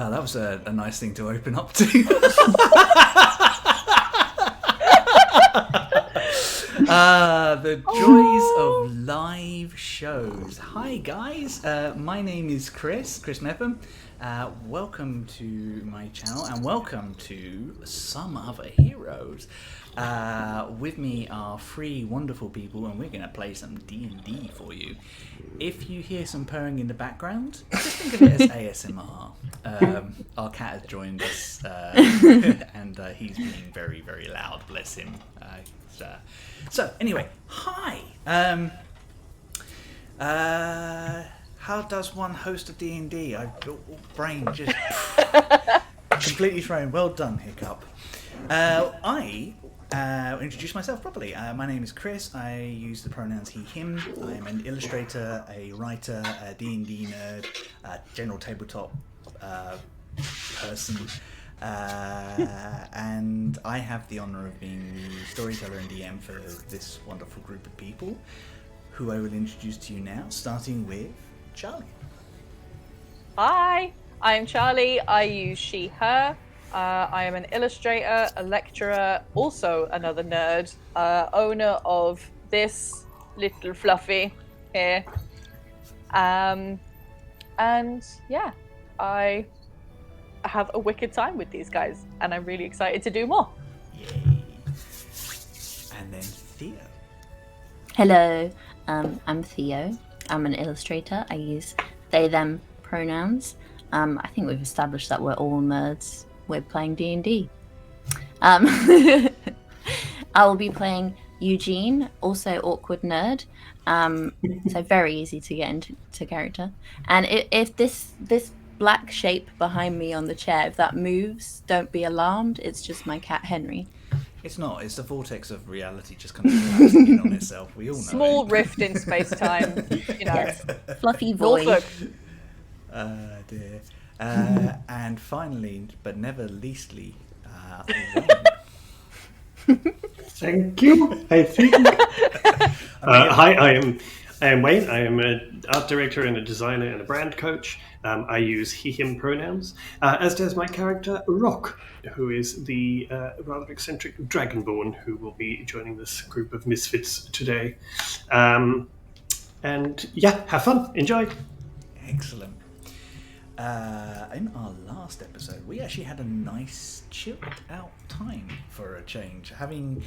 Well, that was a nice thing to open up to. The joys of live shows. Hi guys, my name is Chris Mepham. Welcome to my channel and welcome to Some Other Heroes. With me are three wonderful people and we're going to play some D&D for you. If you hear some purring in the background, just think of it as ASMR. Our cat has joined us and he's being very, very loud, bless him. So anyway, hi. How does one host a D&D? Brain just completely thrown. Well done, Hiccup. I introduce myself properly. My name is Chris. I use the pronouns he, him. I am an illustrator, a writer, a D&D nerd, a general tabletop person. And I have the honour of being the storyteller and DM for this wonderful group of people, who I will introduce to you now, starting with Charlie. Hi, I'm Charlie. I use she, her. I am an illustrator, a lecturer, also another nerd, owner of this little fluffy here. And yeah, I have a wicked time with these guys, and I'm really excited to do more. Yay. And then Theo. Hello, I'm Theo. I'm an illustrator. I use they, them pronouns. I think we've established that we're all nerds. We're playing D&D. I will be playing Eugene, also awkward nerd. So very easy to get into character. And if this black shape behind me on the chair, if that moves, don't be alarmed. It's just my cat Henry. It's not. It's the vortex of reality just kind of collapsing in on itself. We all know. Small rift in space-time, you know. Yes. Fluffy void. Dear. And finally, but never leastly, Thank you. I think. Hi, I am Wayne. I am an art director and a designer and a brand coach. I use he/him pronouns, as does my character Rock, who is the rather eccentric dragonborn who will be joining this group of misfits today. And yeah, have fun, enjoy. Excellent. In our last episode, we actually had a nice, chilled out time for a change. Having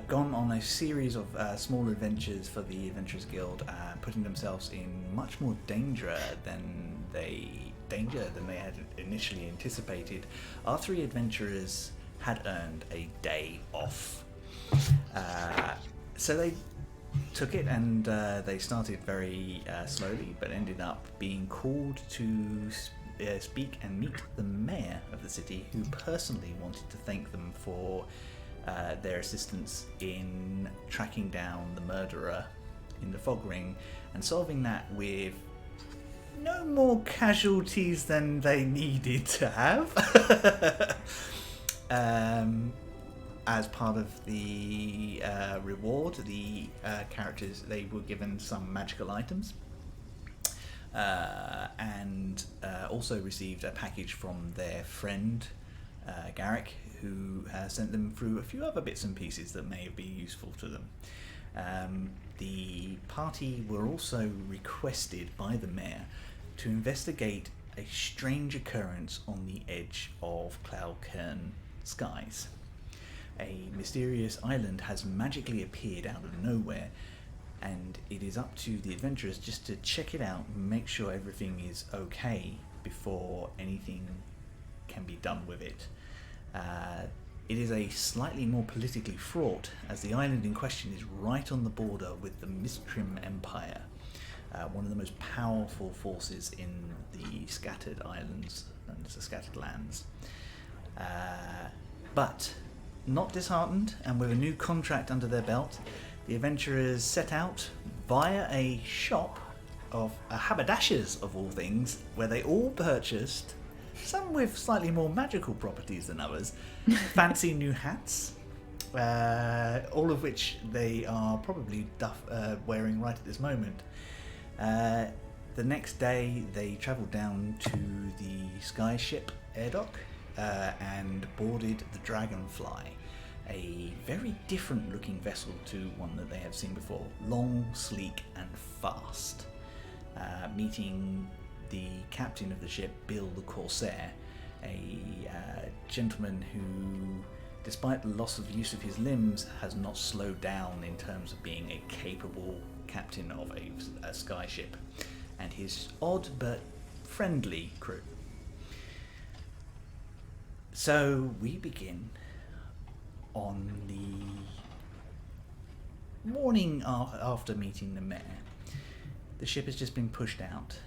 gone on a series of small adventures for the Adventurers Guild, putting themselves in much more danger than they had initially anticipated, our three adventurers had earned a day off. So they took it and they started very slowly, but ended up being called to speak and meet the mayor of the city, who personally wanted to thank them for their assistance in tracking down the murderer in the fog ring and solving that with no more casualties than they needed to have. As part of the reward, the characters, they were given some magical items and also received a package from their friend Garrick, who sent them through a few other bits and pieces that may be useful to them. The party were also requested by the mayor to investigate a strange occurrence on the edge of Cloudcairn skies. A mysterious island has magically appeared out of nowhere, and it is up to the adventurers just to check it out and make sure everything is okay before anything can be done with it. It is a slightly more politically fraught, as the island in question is right on the border with the Mistrim Empire, one of the most powerful forces in the scattered islands and the scattered lands. But not disheartened, and with a new contract under their belt, the adventurers set out via a shop of haberdashers, of all things, where they all purchased, some with slightly more magical properties than others, fancy new hats, all of which they are probably wearing right at this moment. The next day, they travelled down to the sky ship air dock and boarded the Dragonfly, a very different looking vessel to one that they had seen before. Long, sleek, and fast. Meeting the captain of the ship, Bill the Corsair, a gentleman who, despite the loss of use of his limbs, has not slowed down in terms of being a capable captain of a sky ship, and his odd but friendly crew. So we begin on the morning after meeting the mayor. The ship has just been pushed out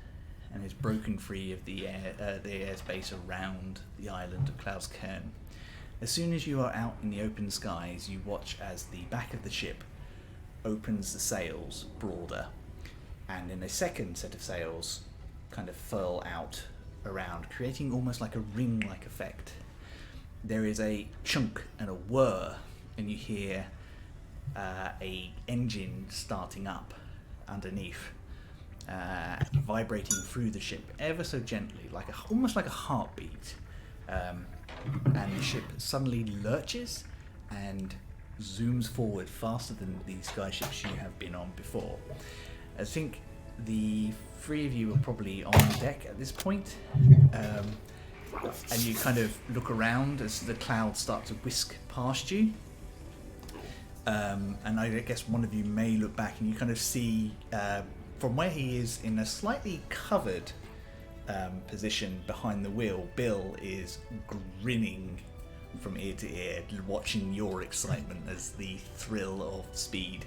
and is broken free of the airspace around the island of Klaus-Kern. As soon as you are out in the open skies, you watch as the back of the ship opens the sails broader, and in a second set of sails kind of furl out around, creating almost like a ring-like effect. There is a chunk and a whir, and you hear a engine starting up underneath, vibrating through the ship ever so gently, almost like a heartbeat. And the ship suddenly lurches and zooms forward faster than the sky ships you have been on before. I think the three of you are probably on deck at this point, and you kind of look around as the clouds start to whisk past you. And I guess one of you may look back and you kind of see, from where he is in a slightly covered position behind the wheel, Bill is grinning from ear to ear, watching your excitement as the thrill of speed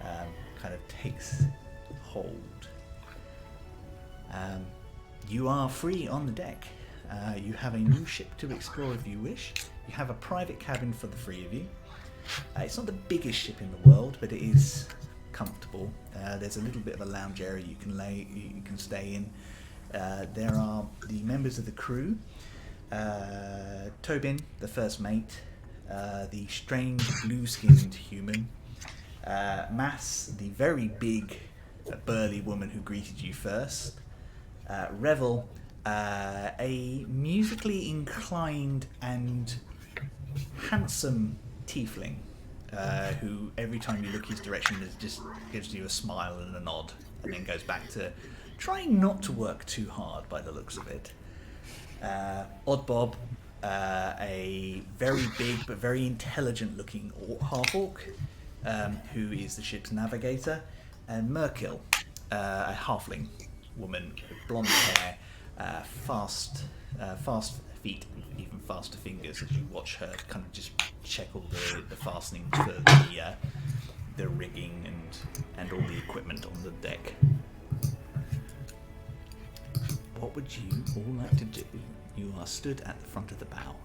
kind of takes hold. You are free on the deck. You have a new ship to explore if you wish. You have a private cabin for the three of you. It's not the biggest ship in the world, but it is comfortable. There's a little bit of a lounge area you can stay in. There are the members of the crew. Tobin, the first mate, the strange blue-skinned human, Mass, the very big, burly woman who greeted you first, Revel, a musically inclined and handsome tiefling, who every time you look his direction just gives you a smile and a nod, and then goes back to trying not to work too hard by the looks of it. Odd Bob, a very big but very intelligent looking half-orc, who is the ship's navigator, and Merkil, a halfling woman with blonde hair, fast feet, and even faster fingers as you watch her kind of just check all the fastenings for the rigging and all the equipment on the deck. What would you all like to do? You are stood at the front of the bow.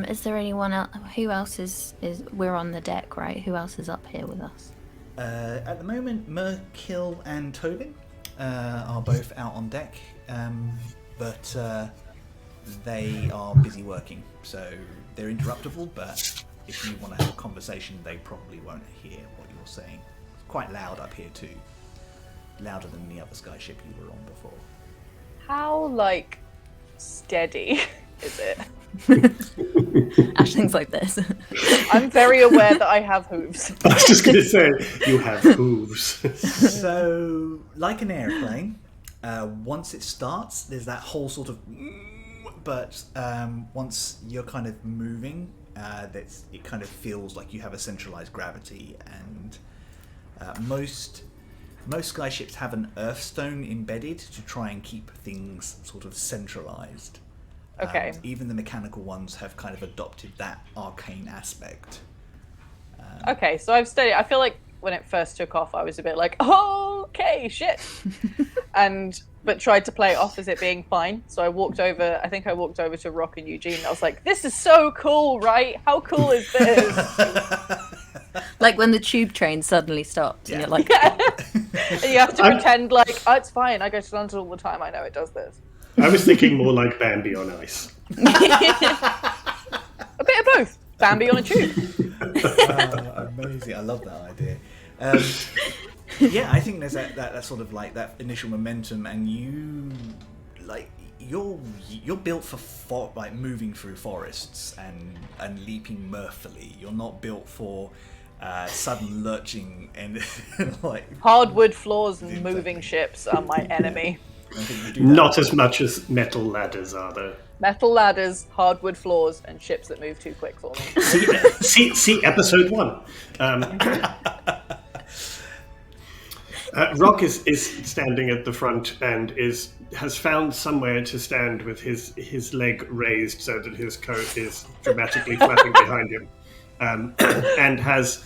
Is there anyone else? Who else is? We're on the deck, right? Who else is up here with us? At the moment, Merkil and Tobin are both out on deck, but they are busy working, so they're interruptible, but if you want to have a conversation, they probably won't hear what you're saying. It's quite loud up here too. Louder than the other sky ship you were on before. How, steady is it? Ashling's like this. I'm very aware that I have hooves. I was just going to say, you have hooves. So, like an airplane, once it starts, there's that whole sort of... But once you're kind of moving, it kind of feels like you have a centralized gravity, and most sky ships have an earthstone embedded to try and keep things sort of centralized. Okay. Even the mechanical ones have kind of adopted that arcane aspect. Okay, so I've studied. I feel like when it first took off, I was a bit like, oh, okay, shit. But tried to play it off as it being fine. So I walked over to Rock and Eugene. And I was like, this is so cool, right? How cool is this? Like when the tube train suddenly stops, and you're like, And you have to pretend like, oh, it's fine. I go to London all the time. I know it does this. I was thinking more like Bambi on ice. A bit of both. Bambi on a tube. Amazing. I love that idea. Yeah, I think there's that sort of like that initial momentum, and you're built for like moving through forests and leaping mirthfully. You're not built for sudden lurching and like Hardwood floors and Exactly. moving ships are my enemy. I think you do that. Not as much as metal ladders are though. Metal ladders, hardwood floors, and ships that move too quick for me. See episode 1. Rock is standing at the front and has found somewhere to stand with his leg raised so that his coat is dramatically flapping behind him, and has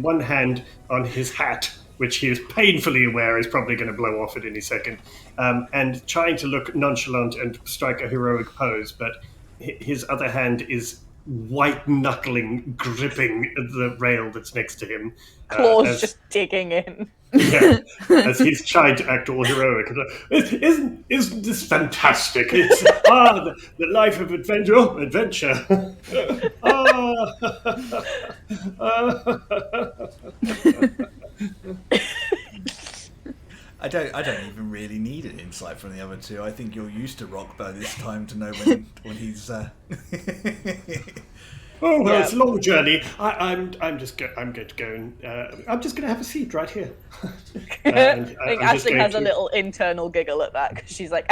one hand on his hat, which he is painfully aware is probably going to blow off at any second, and trying to look nonchalant and strike a heroic pose, but his other hand is white-knuckling, gripping the rail that's next to him. Claws just digging in. Yeah, as he's trying to act all heroic. Isn't this fantastic? It's the life of adventure. I don't even really need an insight from the other two. I think you're used to Rock by this time to know when he's. Oh well, Yeah. it's a long journey. I'm going to go and I'm just going to have a seat right here. I think Aisling has a little internal giggle at that because she's like,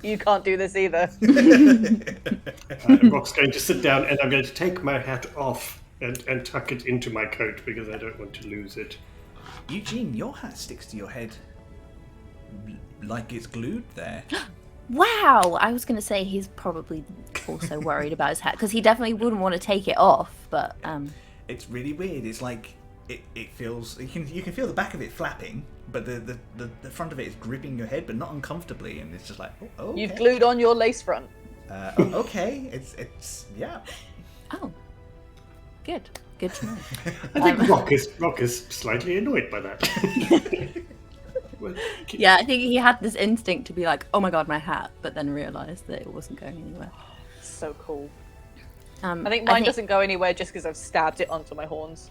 you can't do this either. Rock's going to sit down, and I'm going to take my hat off and tuck it into my coat because I don't want to lose it. Eugene, your hat sticks to your head like it's glued there. Wow, I was going to say he's probably also worried about his hat because he definitely wouldn't want to take it off. But It's really weird. It's like it feels you can feel the back of it flapping, but the front of it is gripping your head, but not uncomfortably, and it's just like oh okay. You've glued on your lace front. Okay, it's yeah. oh, good to know. I think Rock is slightly annoyed by that. Well, Yeah, I think he had this instinct to be like, "Oh my god, my hat," but then realised that it wasn't going anywhere. So cool. I I think mine doesn't go anywhere just because I've stabbed it onto my horns.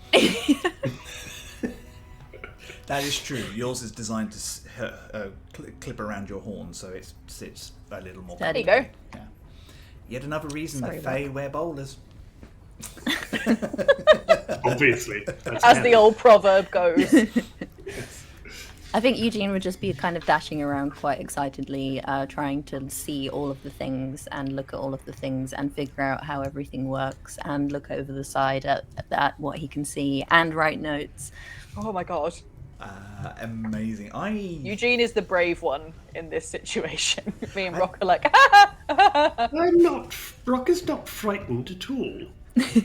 That is true. Yours is designed to clip around your horn, so it sits a little more. There you go. Yeah. Yet another reason Sorry, that Fae wear bowlers. obviously, that's As the old proverb goes. I think Eugene would just be kind of dashing around quite excitedly, trying to see all of the things and look at all of the things and figure out how everything works and look over the side at what he can see and write notes. Oh my god. Amazing. Eugene is the brave one in this situation. Me and Rock are like, I'm not. Rock is not frightened at all. Well,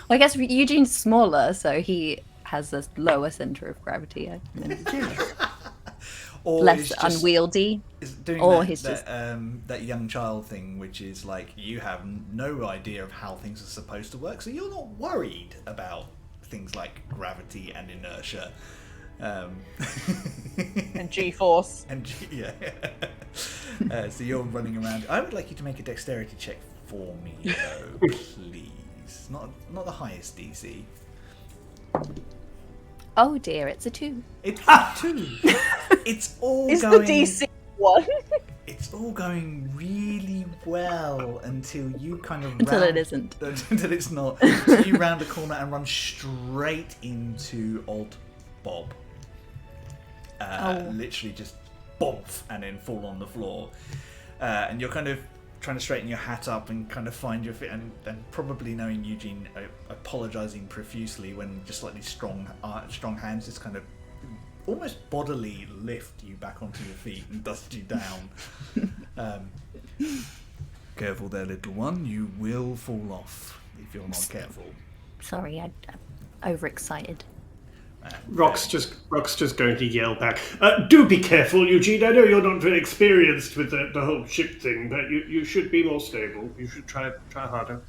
I guess Eugene's smaller, so he has a lower center of gravity. or Less it's just- unwieldy. is doing or that, he's just- that young child thing, which is like you have no idea of how things are supposed to work, so you're not worried about things like gravity and inertia. and G-force. And yeah. So you're running around. I would like you to make a dexterity check for me, though, please. Not the highest DC. Oh dear, it's a 2. It's a 2. It's all Is going. the DC 1? It's all going really well until you kind of Until it isn't. Until it's not. So you round a corner and run straight into old Bob. Literally just bomph and then fall on the floor. And you're kind of trying to straighten your hat up and kind of find your feet, and probably knowing Eugene apologising profusely when just slightly strong hands just kind of almost bodily lift you back onto your feet and dust you down. Careful there, little one. You will fall off if you're not careful. Sorry, I'm overexcited. Rock's just going to yell back. Do be careful, Eugene. I know you're not very experienced with the whole ship thing, but you should be more stable. You should try harder.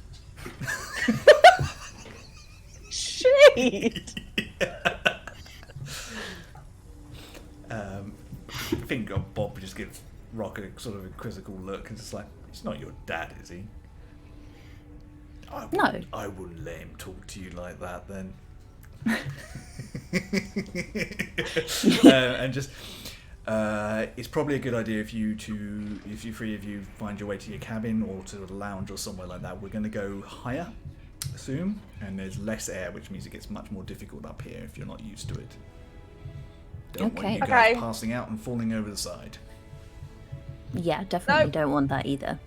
Shade! I think Bob just gives Rock a sort of a quizzical look and just like, he's not your dad, is he? No. I wouldn't let him talk to you like that then. And just it's probably a good idea if you three of you find your way to your cabin or to a lounge or somewhere like that. We're going to go higher, assume, and there's less air, which means it gets much more difficult up here if you're not used to it. Don't want you guys passing out and falling over the side. Yeah, definitely don't want that either.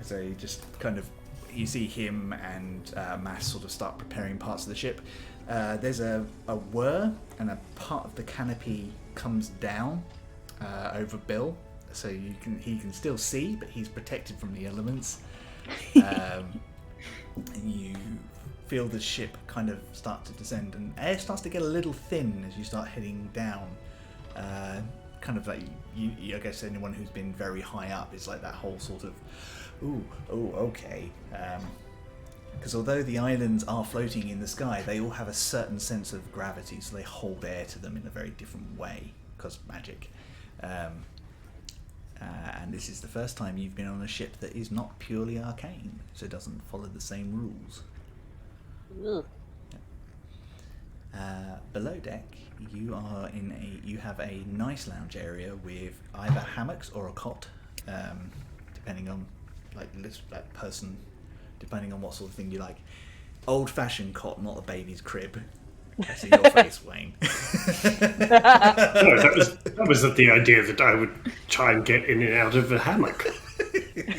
So you just kind of, you see him and Mass sort of start preparing parts of the ship. There's a whir, and a part of the canopy comes down over Bill, so he can still see, but he's protected from the elements. And you feel the ship kind of start to descend, and air starts to get a little thin as you start heading down. Kind of like I guess anyone who's been very high up is like that whole sort of, okay. Because although the islands are floating in the sky, they all have a certain sense of gravity, so they hold air to them in a very different way, because magic. And this is the first time you've been on a ship that is not purely arcane, so it doesn't follow the same rules. Below deck, you have a nice lounge area with either hammocks or a cot, depending on person. Depending on what sort of thing you like. Old-fashioned cot, not a baby's crib. I see your face, Wayne. No, that was the idea that I would try and get in and out of a hammock.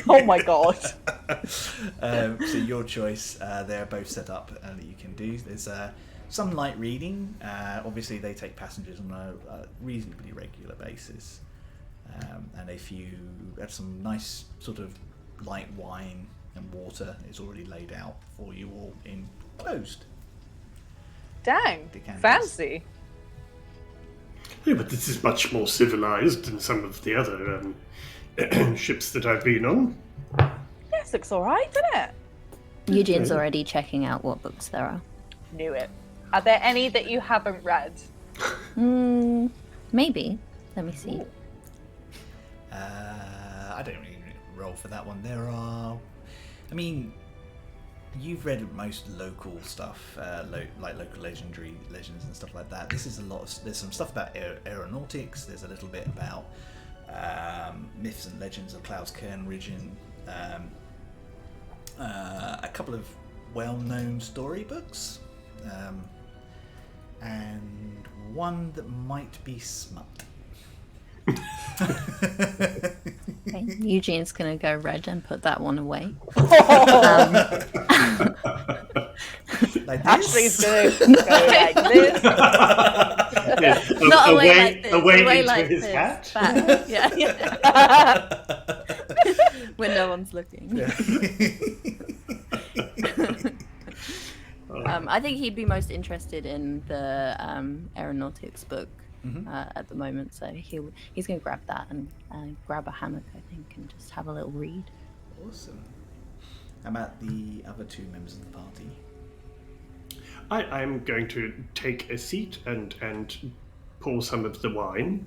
Oh my god. So your choice. They're both set up that you can do. There's some light reading. Obviously, they take passengers on a reasonably regular basis. And if you have some nice sort of light wine and water is already laid out for you all enclosed. Dang, Decanters. fancy. Yeah, but this is much more civilized than some of the other ships that I've been on. This looks alright, doesn't it? Eugene's already checking out what books there are. Knew it. Are there any that you haven't read? Maybe. Let me see. I don't really roll for that one. There are... I mean, you've read most local stuff, like local legends and stuff like that. This is there's some stuff about aeronautics. There's a little bit about myths and legends of Cloud's Cairn region. A couple of well-known storybooks, and one that might be smut. Okay, Eugene's gonna go red and put that one away. Like this? Ashley's gonna go like this. Not away like this. Away Away into like his this. hat? Back. Yeah. When no one's looking. Yeah. I think he'd be most interested in the aeronautics book. At the moment, so he's going to grab that and grab a hammock, I think, and just have a little read. Awesome. How about the other two members of the party? I'm going to take a seat and pour some of the wine,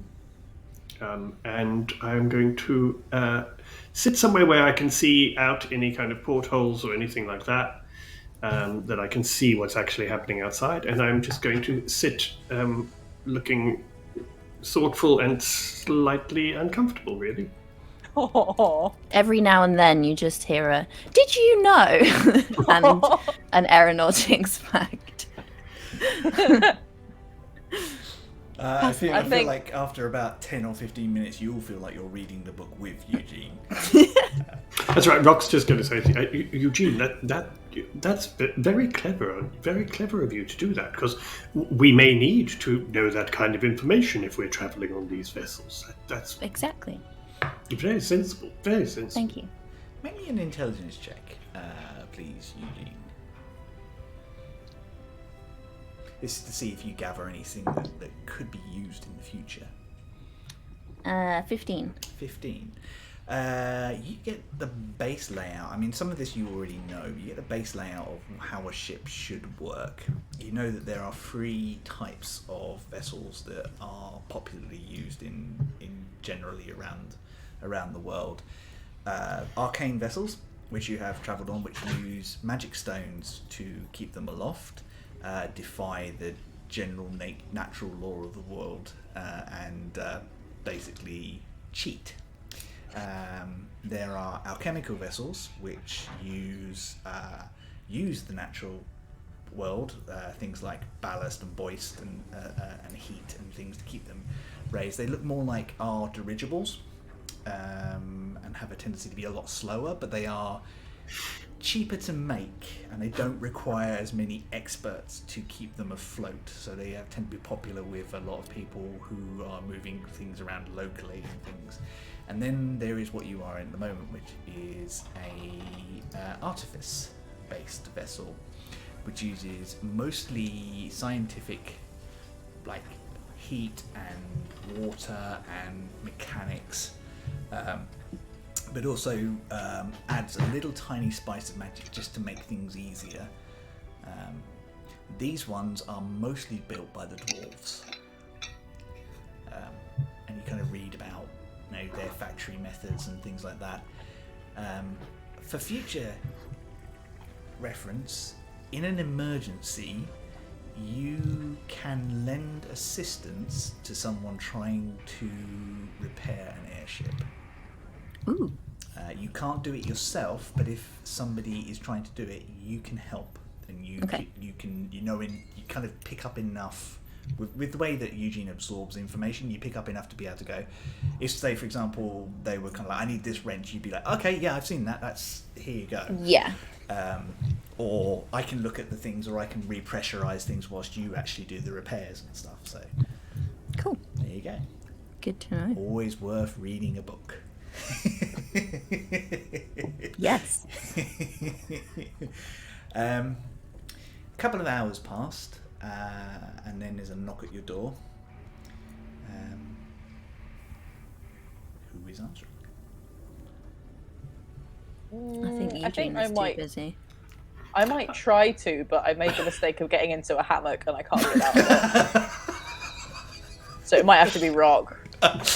and I'm going to sit somewhere where I can see out any kind of portholes or anything like that, that I can see what's actually happening outside, and I'm just going to sit looking thoughtful and slightly uncomfortable, really. Oh. Every now and then you just hear a "Did you know?" and an aeronautics fact. I feel like after about 10 or 15 minutes, you all feel like you're reading the book with Eugene. That's right. Rock's just going to say, Eugene, that's very clever of you to do that, because we may need to know that kind of information if we're traveling on these vessels. That's Exactly. very sensible. Very sensible. Thank you. Make me an intelligence check, please, Eugene. This is to see if you gather anything that could be used in the future. 15. 15. You get the base layout. I mean, some of this you already know. You get the base layout of how a ship should work. You know that there are 3 types of vessels that are popularly used in generally around the world. Arcane vessels, which you have travelled on, which use magic stones to keep them aloft, defy the general natural law of the world, and basically cheat. There are alchemical vessels which use the natural world, things like ballast and hoist and heat and things to keep them raised. They look more like our dirigibles, and have a tendency to be a lot slower, but they are cheaper to make, and they don't require as many experts to keep them afloat, so they tend to be popular with a lot of people who are moving things around locally and things. And then there is what you are in the moment, which is a artifice based vessel, which uses mostly scientific, like heat and water and mechanics, but also adds a little tiny spice of magic just to make things easier. These ones are mostly built by the dwarves, and you kind of read about their factory methods and things like that. For future reference, in an emergency, you can lend assistance to someone trying to repair an airship. Ooh. You can't do it yourself, but if somebody is trying to do it, you can help, and you kind of pick up enough with the way that Eugene absorbs information. You pick up enough to be able to go. If, say, for example, they were kind of like, I need this wrench, you'd be like, okay, yeah, I've seen that. That's here you go. Yeah. Or I can look at the things, or I can repressurize things whilst you actually do the repairs and stuff. So, cool. There you go. Good to know. Always worth reading a book. Yes. A couple of hours passed, and then there's a knock at your door. Who is answering? I think Eugene is too busy. I might try to, but I made the mistake of getting into a hammock and I can't get out of it. So it might have to be Rock.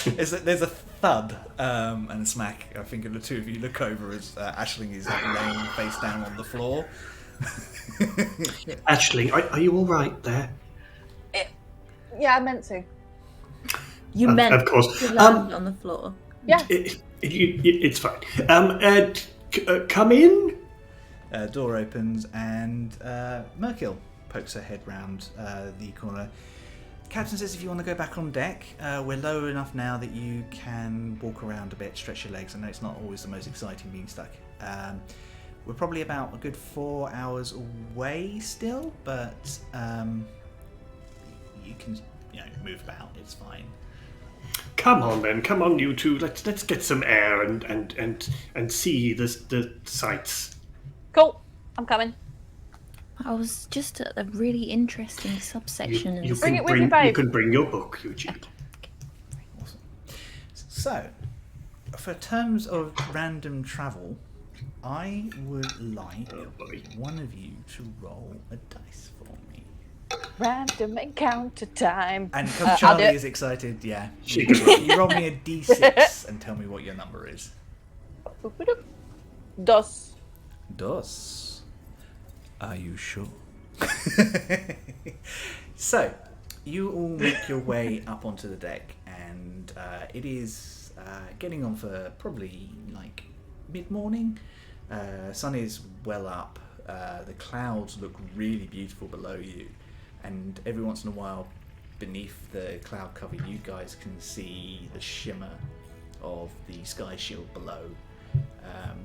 There's a thud and a smack. I think the two of you look over as Aisling is laying face down on the floor. Aisling, are you all right there? Yeah, I meant to. You meant of course. to land on the floor. Yeah. It's fine. Come in. Door opens and Merkil pokes her head round the corner. Captain says if you want to go back on deck, we're low enough now that you can walk around a bit, stretch your legs. I know it's not always the most exciting being stuck. We're probably about a good 4 hours away still, but you can move about. It's fine. Come on then, come on you two. Let's get some air and see the sights. Cool, I'm coming. I was just at a really interesting subsection. You Bring can it with you, babe. You can bring your book, Eugene. Awesome. So, for terms of random travel, I would like one of you to roll a dice for me. Random encounter time. And because Charlie is excited, yeah, you roll me a d6 and tell me what your number is. Dos. Dos. Are you sure? So, you all make your way up onto the deck, and it is getting on for probably like mid-morning. Sun is well up. The clouds look really beautiful below you, and every once in a while, beneath the cloud cover, you guys can see the shimmer of the sky shield below,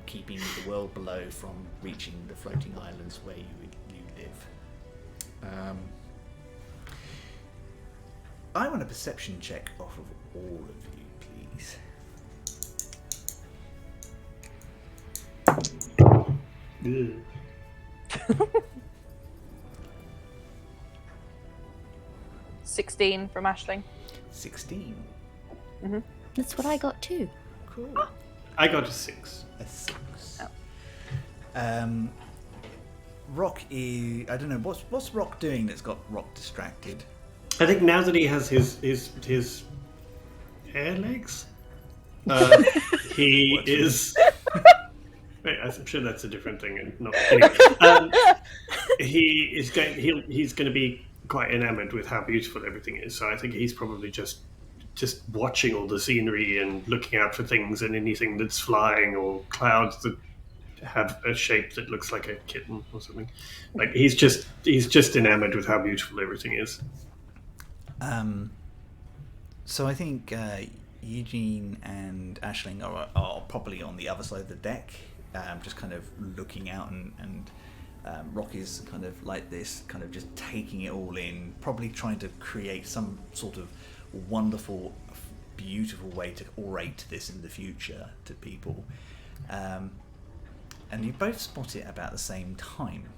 keeping the world below from reaching the floating islands where you live. I want a perception check off of all of you, please. Ugh. 16 from Aisling. 16. Mm-hmm. That's what I got too. Cool. I got a 6. A 6. Oh. Rock is... I don't know, what's Rock doing that's got Rock distracted? I think now that he has his air legs, he is... Wait, I'm sure that's a different thing. And not anyway, he's going to be quite enamored with how beautiful everything is. So I think he's probably just watching all the scenery and looking out for things and anything that's flying or clouds that have a shape that looks like a kitten or something. Like he's just enamored with how beautiful everything is. So I think Eugene and Aisling are probably on the other side of the deck, just kind of looking out, and Rock is kind of like this, kind of just taking it all in, probably trying to create some sort of wonderful, beautiful way to orate this in the future to people. And you both spot it about the same time,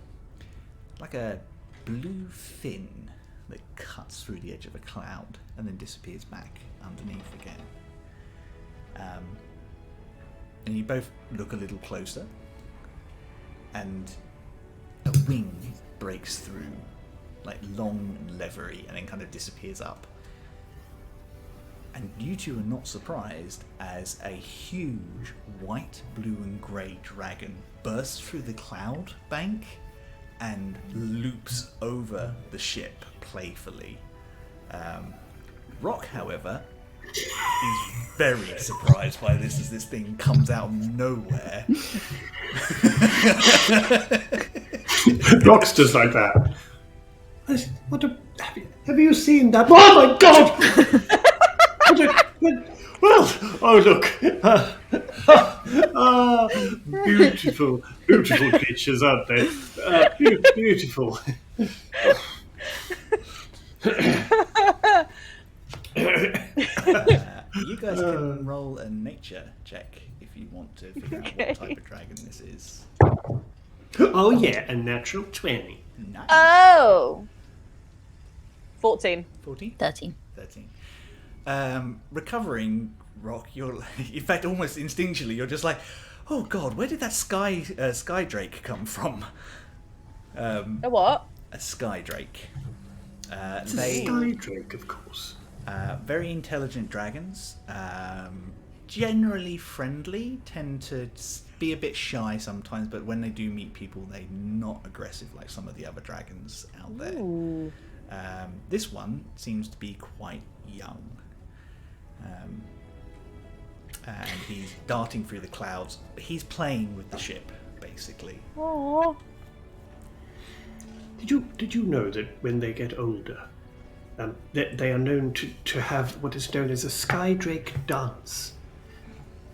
like a blue fin that cuts through the edge of a cloud and then disappears back underneath again. And you both look a little closer, and a wing breaks through, like long and leathery, and then kind of disappears up. And you two are not surprised as a huge white, blue and grey dragon bursts through the cloud bank and loops over the ship playfully. Rock, however, is very surprised by this as this thing comes out of nowhere. Rock's just like that. Have you seen that? Oh my god! Well, oh look. Beautiful creatures, aren't they? Beautiful. You guys can roll a nature check if you want to figure out what type of dragon this is. Oh yeah, a natural 20. Nice. Oh! 14. 14? 13. 13. Recovering, Rock, you're, in fact, almost instinctually, you're just like, oh god, where did that sky drake come from? A what? A sky drake. It's a sky drake, of course. Very intelligent dragons. Generally friendly, tend to be a bit shy sometimes, but when they do meet people, they're not aggressive like some of the other dragons out there. Ooh. This one seems to be quite young. And he's darting through the clouds. He's playing with the ship, basically. Aww. Did you know that when they get older, they are known to have what is known as a sky drake dance,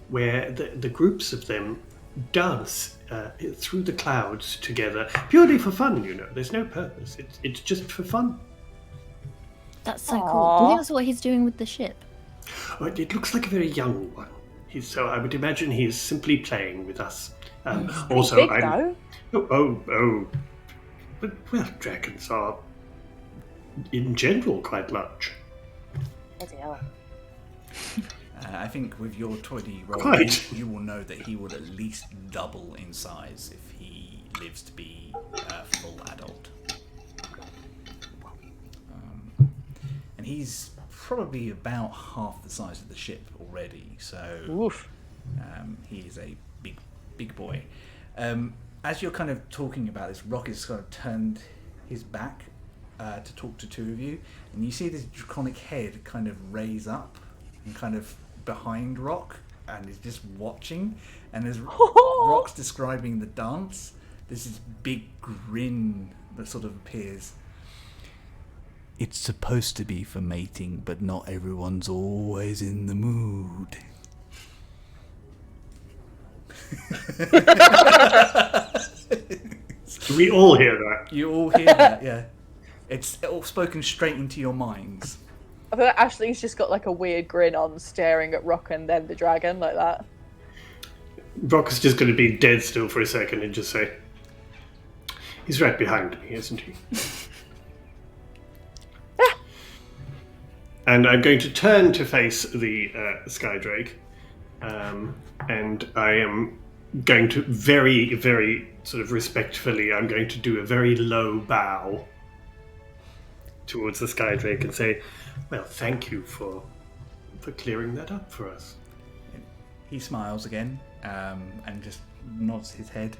where the groups of them dance through the clouds together, purely for fun, you know. There's no purpose. It's just for fun. That's so cool. Do you think that's what he's doing with the ship? Oh, it looks like a very young one. So I would imagine he's simply playing with us. Also, big, I'm. though. Oh. But, well, dragons are, in general, quite large. Bloody hell. I think with your 20 roll, Quite. you will know that he would at least double in size if he lives to be a full adult. And he's probably about half the size of the ship already, so Oof. he is a big boy. As you're kind of talking about this, Rock has kind of turned his back to talk to two of you, and you see this draconic head kind of raise up and kind of behind Rock, and is just watching. And as Rock's describing the dance, there's this big grin that sort of appears. It's supposed to be for mating, but not everyone's always in the mood. We all hear that. You all hear that, yeah. It's all spoken straight into your minds. I feel like Ashley's just got like a weird grin on, staring at Rock and then the dragon like that. Rock is just going to be dead still for a second and just say, he's right behind me, isn't he? And I'm going to turn to face the Sky Drake, and I am going to very, very sort of respectfully, I'm going to do a very low bow towards the Sky Drake and say, well, thank you for clearing that up for us. He smiles again, and just nods his head.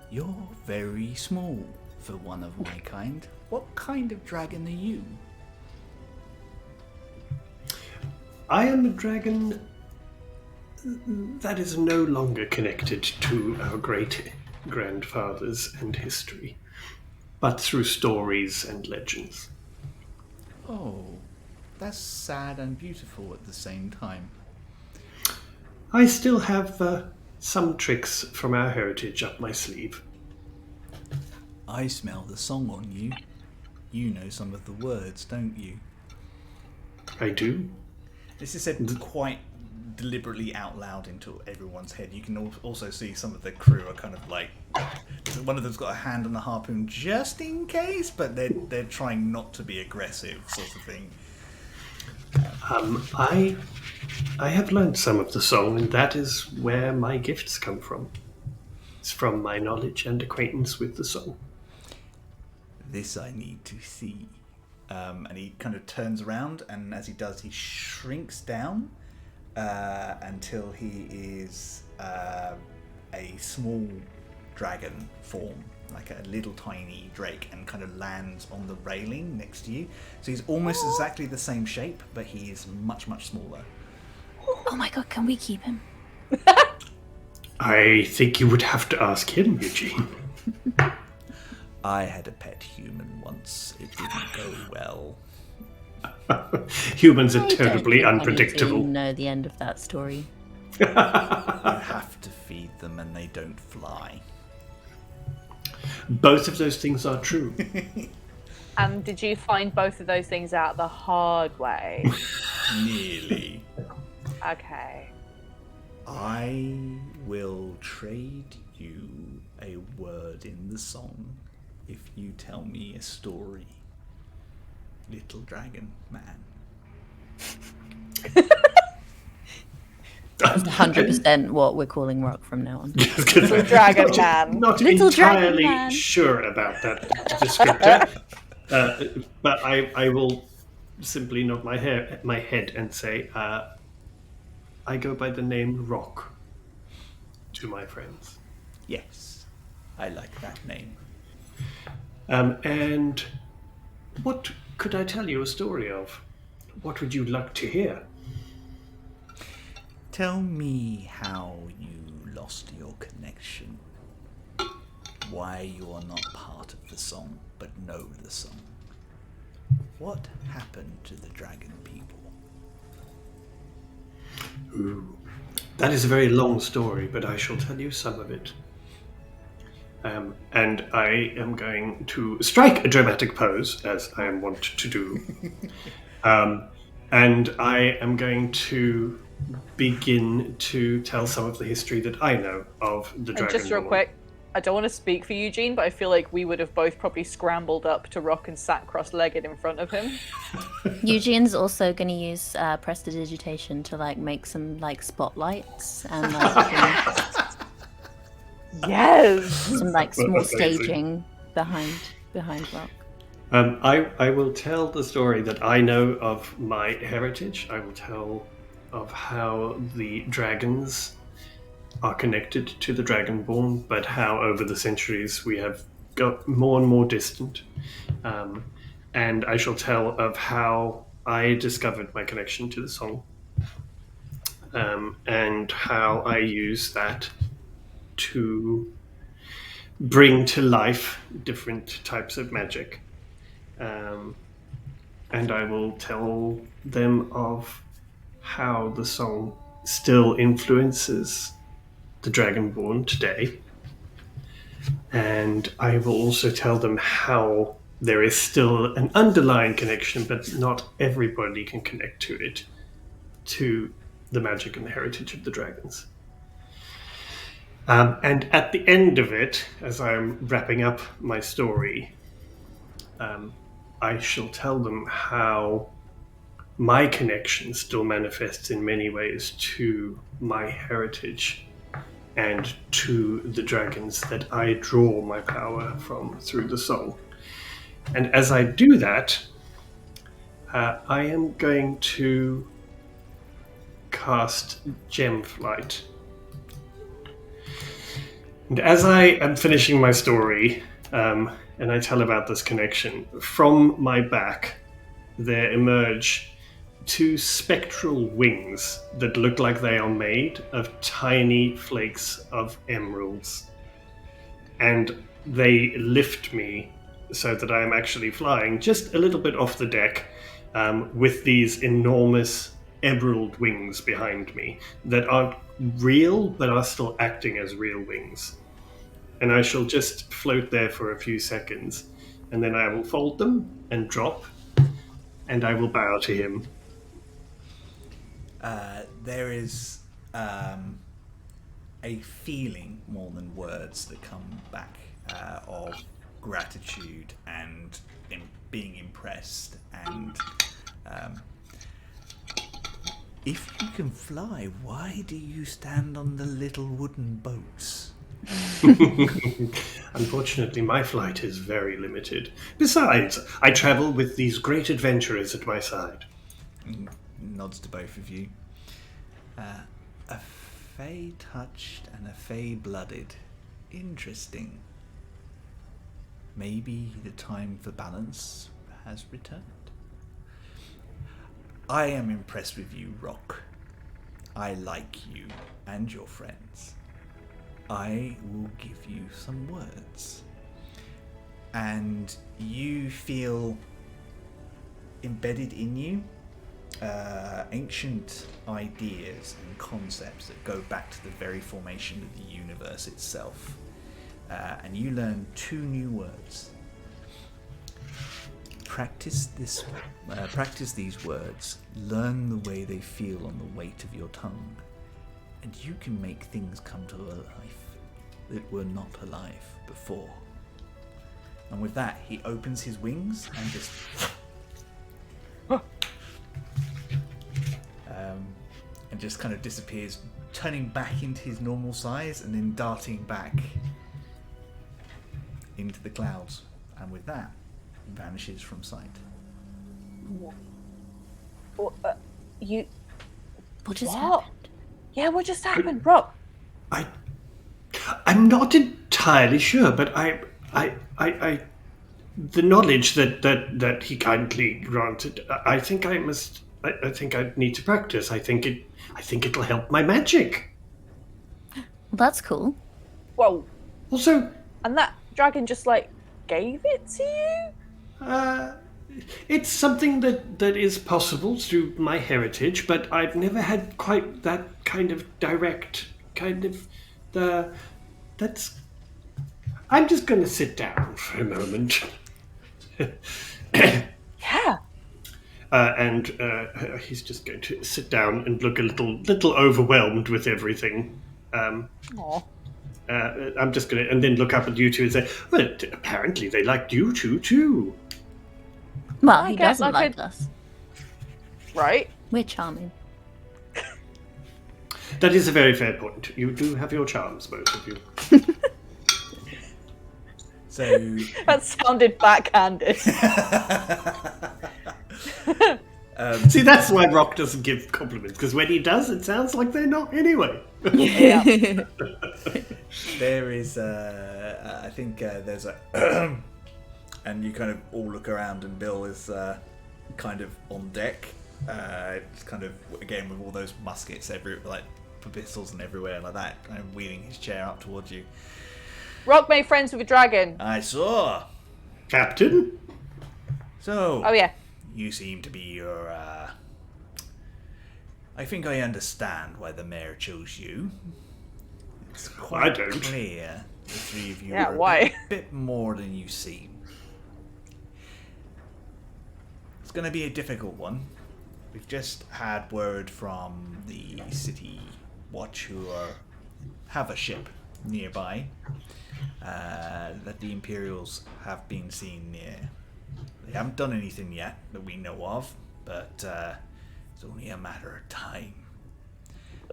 You're very small for one of my kind. What kind of dragon are you? I am a dragon that is no longer connected to our great grandfathers and history, but through stories and legends. Oh, that's sad and beautiful at the same time. I still have some tricks from our heritage up my sleeve. I smell the song on you. You know some of the words, don't you? I do. This is said quite deliberately out loud into everyone's head. You can also see some of the crew are kind of like, one of them's got a hand on the harpoon just in case, but they're trying not to be aggressive, sort of thing. I have learned some of the song, and that is where my gifts come from. It's from my knowledge and acquaintance with the song. This I need to see. And he kind of turns around, and as he does, he shrinks down until he is a small dragon form, like a little tiny drake, and kind of lands on the railing next to you. So he's almost exactly the same shape, but he is much, much smaller. Oh my god, can we keep him? I think you would have to ask him, Eugene. I had a pet human once. It didn't go well. Humans are I don't terribly think I need to unpredictable. know the end of that story. You have to feed them and they don't fly. Both of those things are true. And did you find both of those things out the hard way? Nearly. Okay. I will trade you a word in the song if you tell me a story, little dragon man. That's 100% what we're calling Rock from now on. Little dragon man. Not Little dragon entirely man. sure about that descriptor, but I will simply nod my head and say, I go by the name Rock to my friends. Yes, I like that name. And what could I tell you a story of? What would you like to hear? Tell me how you lost your connection. Why you are not part of the song, but know the song. What happened to the dragon people? Ooh, that is a very long story, but I shall tell you some of it. And I am going to strike a dramatic pose, as I am wont to do. And I am going to begin to tell some of the history that I know of the And dragon. just real quick, I don't want to speak for Eugene, but I feel like we would have both probably scrambled up to Rock and sat cross-legged in front of him. Eugene's also going to use prestidigitation to like make some like spotlights and like Yes! some like small Amazing. staging behind Rock. I will tell the story that I know of my heritage. I will tell of how the dragons are connected to the Dragonborn, but how over the centuries we have got more and more distant. And I shall tell of how I discovered my connection to the song, and how I use that to bring to life different types of magic. And I will tell them of how the song still influences the Dragonborn today. And I will also tell them how there is still an underlying connection, but not everybody can connect to it, to the magic and the heritage of the dragons. And at the end of it, as I'm wrapping up my story, I shall tell them how my connection still manifests in many ways to my heritage and to the dragons that I draw my power from through the song. And as I do that, I am going to cast Gem Flight. And as I am finishing my story, and I tell about this connection, from my back there emerge two spectral wings that look like they are made of tiny flakes of emeralds. And they lift me so that I am actually flying just a little bit off the deck with these enormous emerald wings behind me that aren't real but are still acting as real wings. And I shall just float there for a few seconds, and then I will fold them and drop, and I will bow to him. There is a feeling more than words that come back of gratitude and being impressed. And if you can fly, why do you stand on the little wooden boats? Unfortunately, my flight is very limited. Besides, I travel with these great adventurers at my side. Nods to both of you. A fey-touched and a fey-blooded. Interesting. Maybe the time for balance has returned. I am impressed with you, Rock. I like you and your friends. I will give you some words. And you feel embedded in you ancient ideas and concepts that go back to the very formation of the universe itself. And you learn 2 new words. Practice these words, learn the way they feel on the weight of your tongue, and you can make things come to life that were not alive before. And with that, he opens his wings and just and just kind of disappears, turning back into his normal size and then darting back into the clouds. And with that, vanishes from sight. You. What just What? happened? Yeah, what just happened, Rock? I'm not entirely sure, but I the knowledge that he kindly granted, I think I must. I think I need to practice. I think it'll help my magic. Well, that's cool. Whoa. Also, And that dragon just, gave it to you? it's something that is possible through my heritage, but I've never had quite that kind of direct kind of that's. I'm just going to sit down for a moment. Yeah. And he's just going to sit down and look a little overwhelmed with everything. Aw. I'm just going to, and then look up at you two and say, well, apparently they liked you two too. Well, I he guess doesn't I like could- us. Right? We're charming. That is a very fair point. You do have your charms, both of you. So That sounded backhanded. See, that's why Rock doesn't give compliments, because when he does, it sounds like they're not anyway. Yeah. there is, I think there's a, and you kind of all look around, and Bill is kind of on deck, it's kind of again with all those muskets pistols and everywhere like that, kind of wheeling his chair up towards you. Rock made friends with a dragon. I saw. Captain? So. Oh, yeah. You seem to be your. I think I understand why the mayor chose you. It's quite I don't. clear the 3 of you Yeah, are why? a bit more than you seem. It's going to be a difficult one. We've just had word from the city watch who have a ship nearby that the Imperials have been seen near. They haven't done anything yet that we know of, but it's only a matter of time.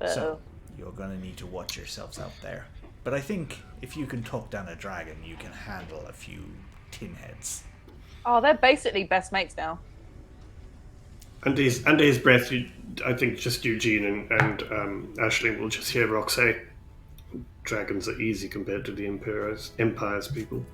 So you're going to need to watch yourselves out there. But I think if you can talk down a dragon, you can handle a few tin heads. Oh, they're basically best mates now. Under his breath, I think just Eugene and Ashley will just hear Rock say, dragons are easy compared to the Empire's people.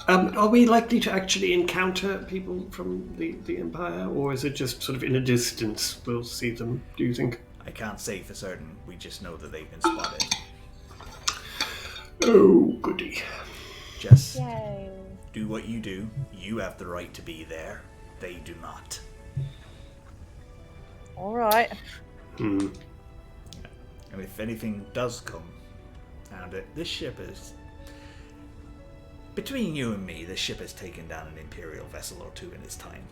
Are we likely to actually encounter people from the Empire, or is it just sort of in a distance we'll see them, do you think? I can't say for certain. We just know that they've been spotted. Oh, goody. Just Yay. do what you do. You have the right to be there. They do not. All right. And if anything does come out of it, this ship is... Between you and me, this ship has taken down an Imperial vessel or two in its time.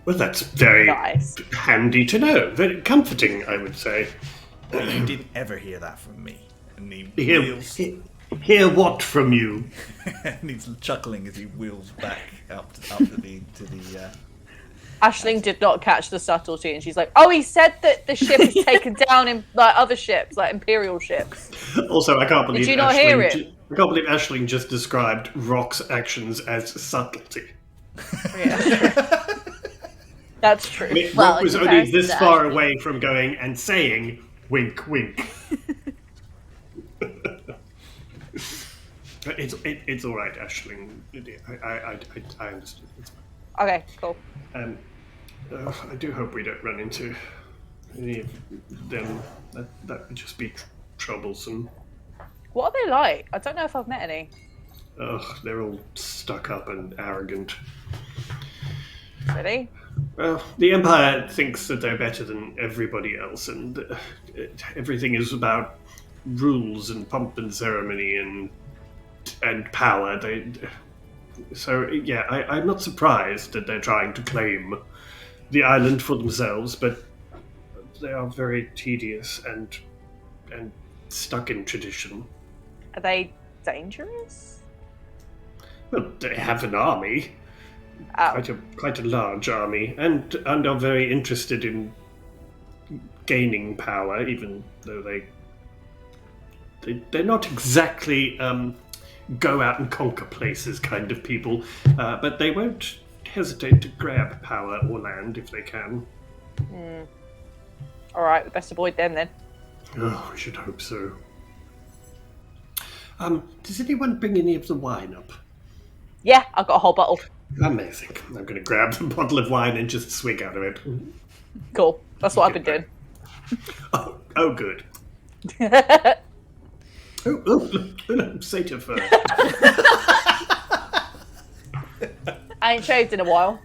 Well, that's very Nice. handy to know. Very comforting, I would say. You didn't ever hear that from me. And he Hear, wheels... hear what from you? and he's chuckling as he wheels back up to the Aisling did not catch the subtlety, and she's like, "Oh, he said that the ship is taken down in like other ships, like Imperial ships." Also, I can't believe Did you not hear it? I can't believe Aisling just described Rock's actions as subtlety. Yeah, that's true. I mean, Well, Rock was in only comparison this to far Aisling. away from going and saying wink, wink. It's all right, Aisling. I understood. It's fine. Okay, cool. I do hope we don't run into any of them. That would just be troublesome. What are they like? I don't know if I've met any. Ugh, they're all stuck up and arrogant. Really? Well, the Empire thinks that they're better than everybody else, and everything is about rules and pomp and ceremony and power. So yeah, I'm not surprised that they're trying to claim the island for themselves, but they are very tedious and stuck in tradition. Are they dangerous? Well, they have an army, Oh, quite a large army, and are very interested in gaining power, even though they're not exactly go out and conquer places kind of people, but they won't hesitate to grab power or land if they can. all right. We best avoid them then. Oh, I should hope so. Does anyone bring any of the wine up? Yeah, I've got a whole bottle. Amazing. I'm going to grab the bottle of wine and just swig out of it. Cool. That's what I've been doing. Oh, good. Oh, Satyr fur. I ain't shaved in a while.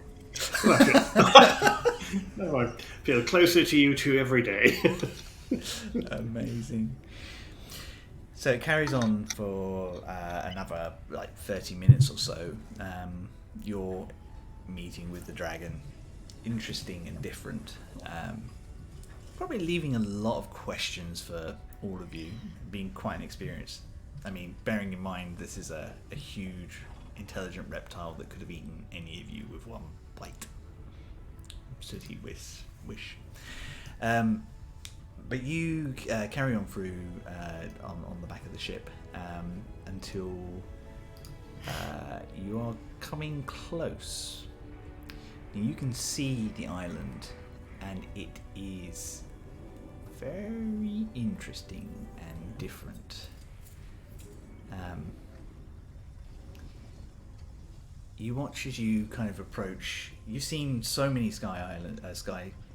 Oh, I feel closer to you two every day. Amazing. So it carries on for another 30 minutes or so. You're meeting with the dragon. Interesting and different. Probably leaving a lot of questions for all of you, being quite an experience. I mean, bearing in mind this is a huge, intelligent reptile that could have eaten any of you with one bite. City wish. But you carry on through on the back of the ship until you are coming close. You can see the island, and it is very interesting and different. You watch as you kind of approach. You've seen so many sky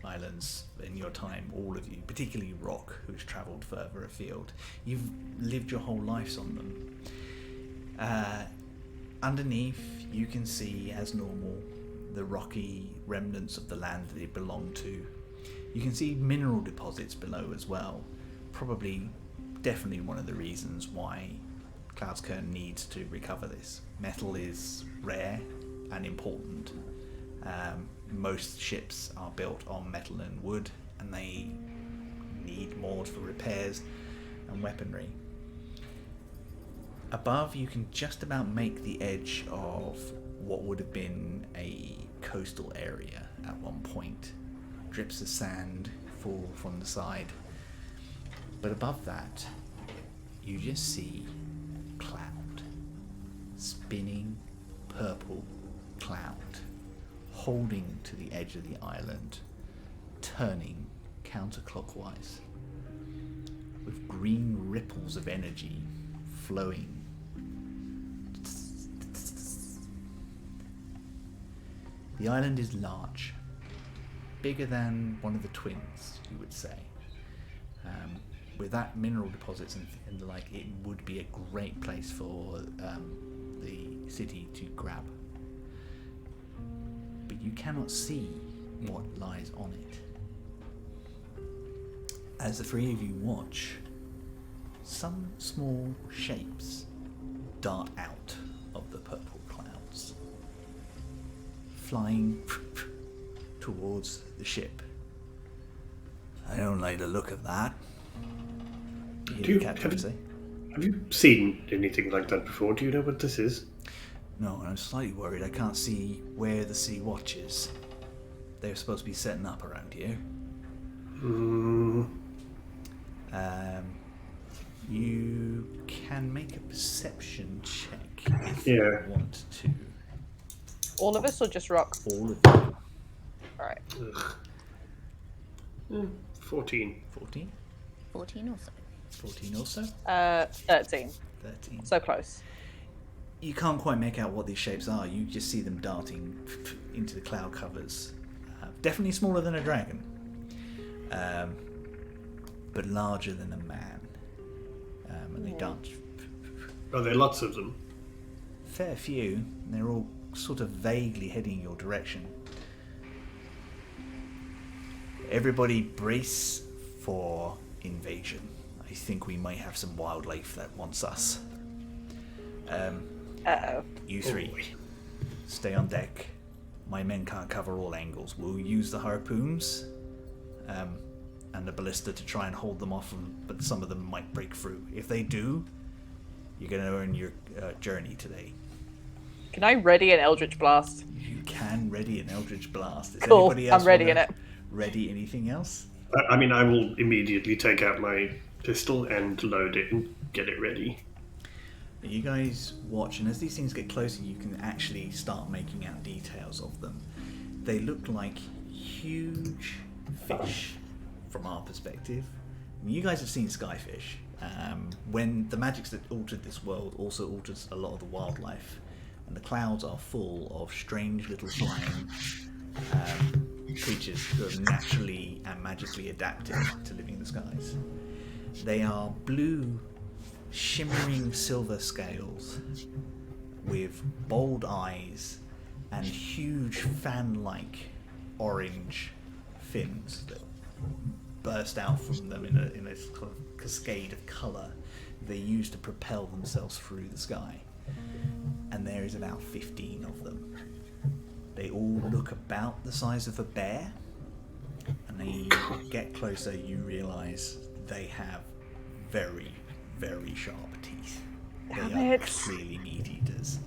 islands in your time, all of you, particularly Rock, who's travelled further afield. You've lived your whole lives on them. Underneath, you can see, as normal, the rocky remnants of the land that it belonged to. You can see mineral deposits below as well. Definitely one of the reasons why Cloudskern needs to recover this. Metal is rare and important. Most ships are built on metal and wood, and they need more for repairs and weaponry. Above, you can just about make the edge of what would have been a coastal area at one point. Drips of sand fall from the side. But above that, you just see cloud. Spinning purple cloud. Holding to the edge of the island. Turning counterclockwise, with green ripples of energy flowing. The island is large, bigger than one of the twins, you would say. With that mineral deposits and the like, it would be a great place for the city to grab. But you cannot see what lies on it. As the three of you watch, some small shapes dart out of the purple clouds, flying towards the ship. I don't like the look of that. Have you seen anything like that before? Do you know what this is? No, I'm slightly worried I can't see where the Sea Watch is. They're supposed to be setting up around here. You can make a perception check if you want to. All of us or just Rock? All of you. Alright. 14. 14? 14 also. 14 also? 13. 13. So close. You can't quite make out what these shapes are. You just see them darting into the cloud covers. Definitely smaller than a dragon. But larger than a man. And they dance. Are there lots of them? Fair few. And they're all sort of vaguely heading your direction. Everybody brace for invasion. I think we might have some wildlife that wants us. You three, stay on deck. My men can't cover all angles. We'll use the harpoons and the ballista to try and hold them off, but some of them might break through. If they do, you're going to earn your journey today. Can I ready an Eldritch Blast? You can ready an Eldritch Blast. Is cool, anybody else I'm readying it. Ready anything else? I mean, I will immediately take out my pistol and load it and get it ready. You guys watch, and as these things get closer, you can actually start making out details of them. They look like huge fish from our perspective. I mean, you guys have seen Skyfish. When the magics that altered this world also alters a lot of the wildlife, and the clouds are full of strange little flying creatures who have naturally and magically adapted to living in the skies. They are blue, shimmering silver scales with bold eyes and huge fan-like orange fins that burst out from them in a kind of cascade of colour they use to propel themselves through the sky. And there is about 15 of them. They all look about the size of a bear, and when you get closer you realise they have very, very sharp teeth. They are clearly meat eaters.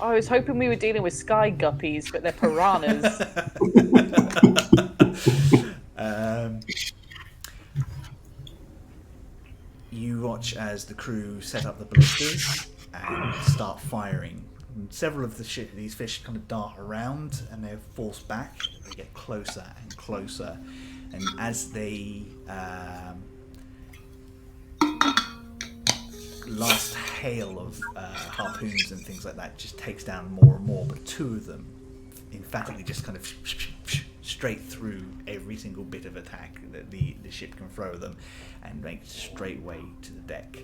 I was hoping we were dealing with sky guppies, but they're piranhas. You watch as the crew set up the ballistas and start firing. And several of these fish kind of dart around and they're forced back. They get closer and closer, and as they last hail of harpoons and things like that just takes down more and more, but two of them emphatically just kind of straight through every single bit of attack that the ship can throw them and make straight way to the deck.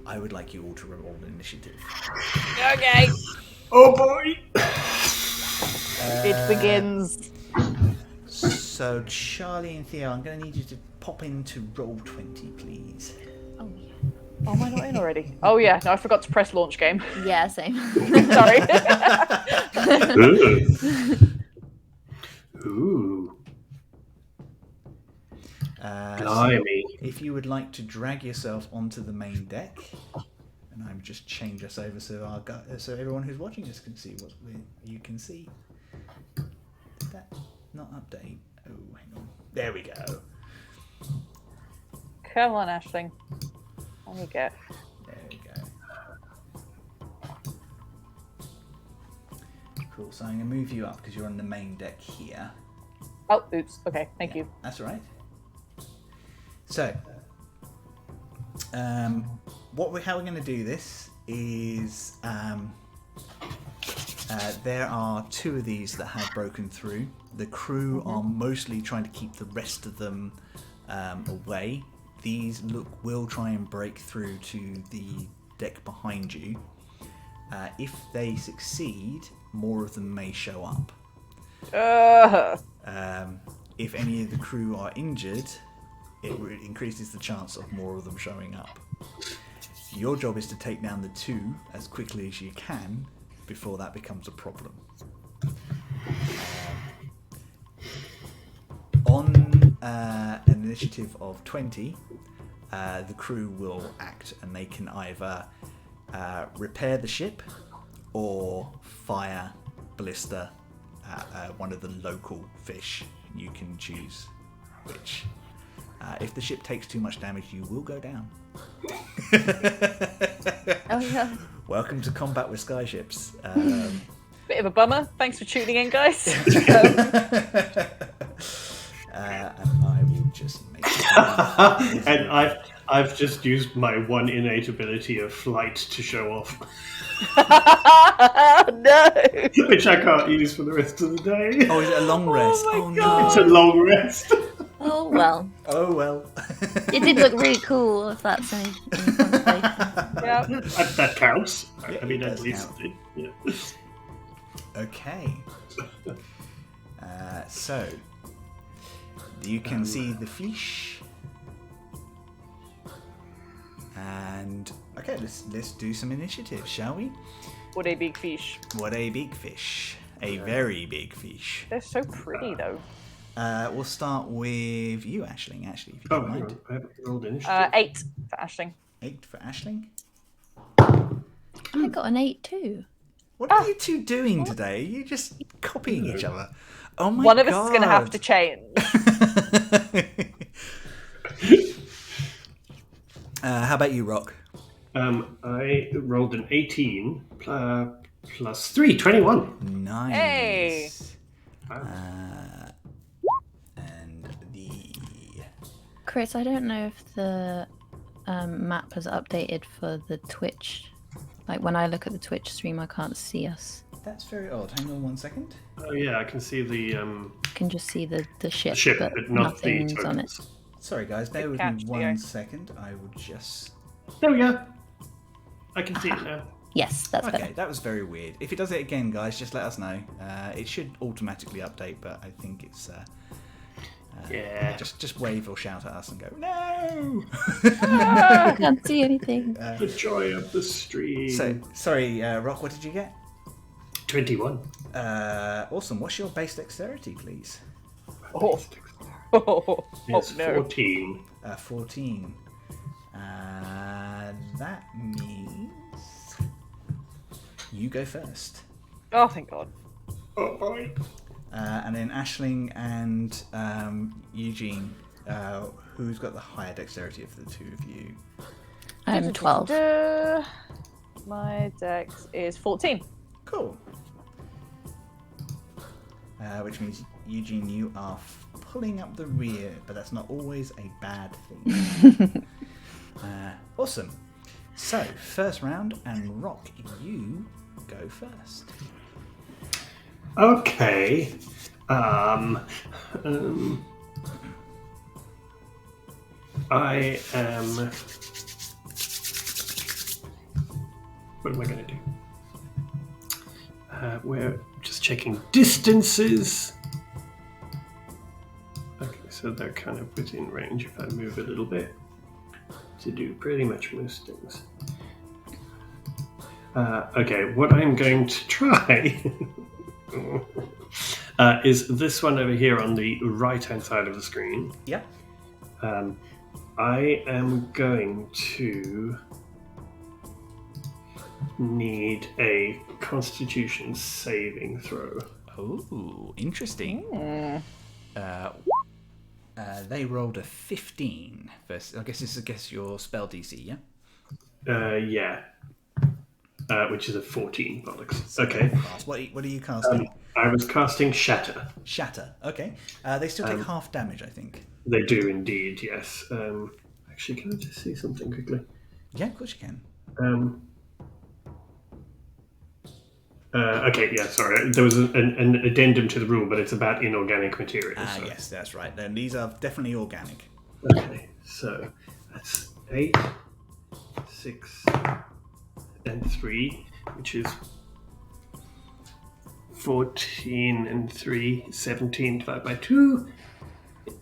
I would like you all to roll initiative. Okay. Oh boy! It begins. So Charlie and Theo, I'm going to need you to pop into roll 20, please. Oh, yeah. Oh, am I not in already? Oh yeah, no, I forgot to press launch game. Yeah, same. Sorry. Ooh. So if you would like to drag yourself onto the main deck, and I'm just change us over so so everyone who's watching us can see what you can see. Did that not update? Oh, hang on. There we go. Come on, Aisling. Let me go. There we go. Cool. So I'm going to move you up because you're on the main deck here. Oh, oops. Okay, thank you. That's all right. So, how we're going to do this is there are 2 of these that have broken through. The crew are mostly trying to keep the rest of them away. These will try and break through to the deck behind you. If they succeed, more of them may show up. If any of the crew are injured, it increases the chance of more of them showing up. Your job is to take down the 2 as quickly as you can before that becomes a problem. On an initiative of 20, the crew will act, and they can either repair the ship or fire ballista at one of the local fish. You can choose which. If the ship takes too much damage, you will go down. Oh yeah. Welcome to combat with skyships. Bit of a bummer. Thanks for tuning in, guys. And I will just make And I've just used my one innate ability of flight to show off, No. which I can't use for the rest of the day. Oh, is it a long rest? my Oh God. It's a long rest. Oh well. Oh well. It did look really cool. If that's any consolation. Yeah. That counts. Yeah, I mean, it at does least count. yeah. Okay. So you can see the fish, and okay, let's do some initiative, shall we? What a big fish. What a big fish! A very big fish. They're so pretty, though. We'll start with you, Aisling. Actually, if you Oh, don't hang mind. on. I haven't rolled initiative. 8 for Aisling. 8 for Aisling. I got an 8 too. What are you 2 doing today? Are you just copying each other? Oh my god! One of us is going to have to change. How about you, Rock? I rolled an 18 plus 3, 21. Nice. Hey. And the Chris, I don't know if the map has updated for the Twitch. Like when I look at the Twitch stream, I can't see us. that's very odd. Hang on 1 second. Oh yeah, I can see the I can just see the ship, ship, but not the nothing's on it. tokens. Sorry, guys. Bear with me catch, 1 Theo. second. I will just. There we go. I can see it now. Yes, that's Okay, better. that was very weird. If it does it again, guys, just let us know. It should automatically update, but I think it's. Yeah. Just wave or shout at us and go, no! I can't see anything. The joy of the stream. So, sorry, Rock, what did you get? 21. Awesome. What's your base dexterity, please? Oh. Oh, It's no. 14. 14. That means you go first. Oh, thank God. Oh boy. And then Aisling and Eugene, who's got the higher dexterity of the 2 of you? I'm 12. My dex is 14. Cool. Which means, Eugene, you are pulling up the rear, but that's not always a bad thing. Awesome. So, first round, and Rock, you go first. Okay. I am. What am I going to do? We're just checking distances. Okay, so they're kind of within range if I move a little bit to do pretty much most things. Okay, what I'm going to try is this one over here on the right-hand side of the screen. Yeah. I am going to need a Constitution saving throw. Oh, interesting. They rolled a 15. Versus, I guess this is your spell DC, yeah? Yeah. which is a 14. Bollocks. Okay. What are you casting? I was casting Shatter. Shatter. Okay. They still take half damage, I think. They do indeed, yes. Actually, can I just see something quickly? Yeah, of course you can. Okay, yeah, sorry. There was an addendum to the rule, but it's about inorganic materials. So. Yes, that's right. Then these are definitely organic. Okay, so that's 8, 6, and 3, which is 14 and 3, 17 divided by 2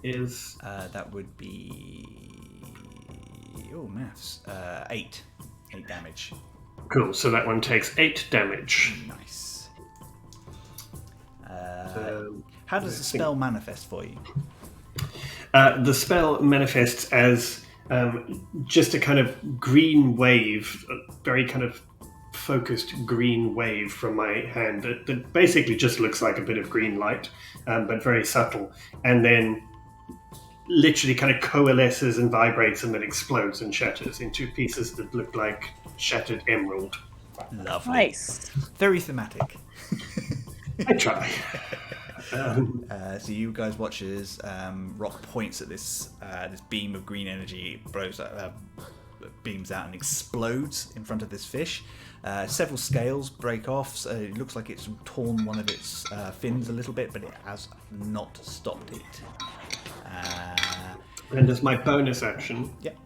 is... that would be... Oh, maths. 8. 8 damage. Cool, so that one takes 8 damage. Nice. How does the spell manifest for you? The spell manifests as just a kind of green wave, a very kind of focused green wave from my hand that basically just looks like a bit of green light, but very subtle, and then literally kind of coalesces and vibrates and then explodes and shatters into pieces that look like shattered emerald. Lovely. Nice. Very thematic. I try. So you guys watch as Rock points at this beam of green energy, beams out and explodes in front of this fish. Several scales break off, so it looks like it's torn one of its fins a little bit, but it has not stopped it. And as my bonus action, Yep.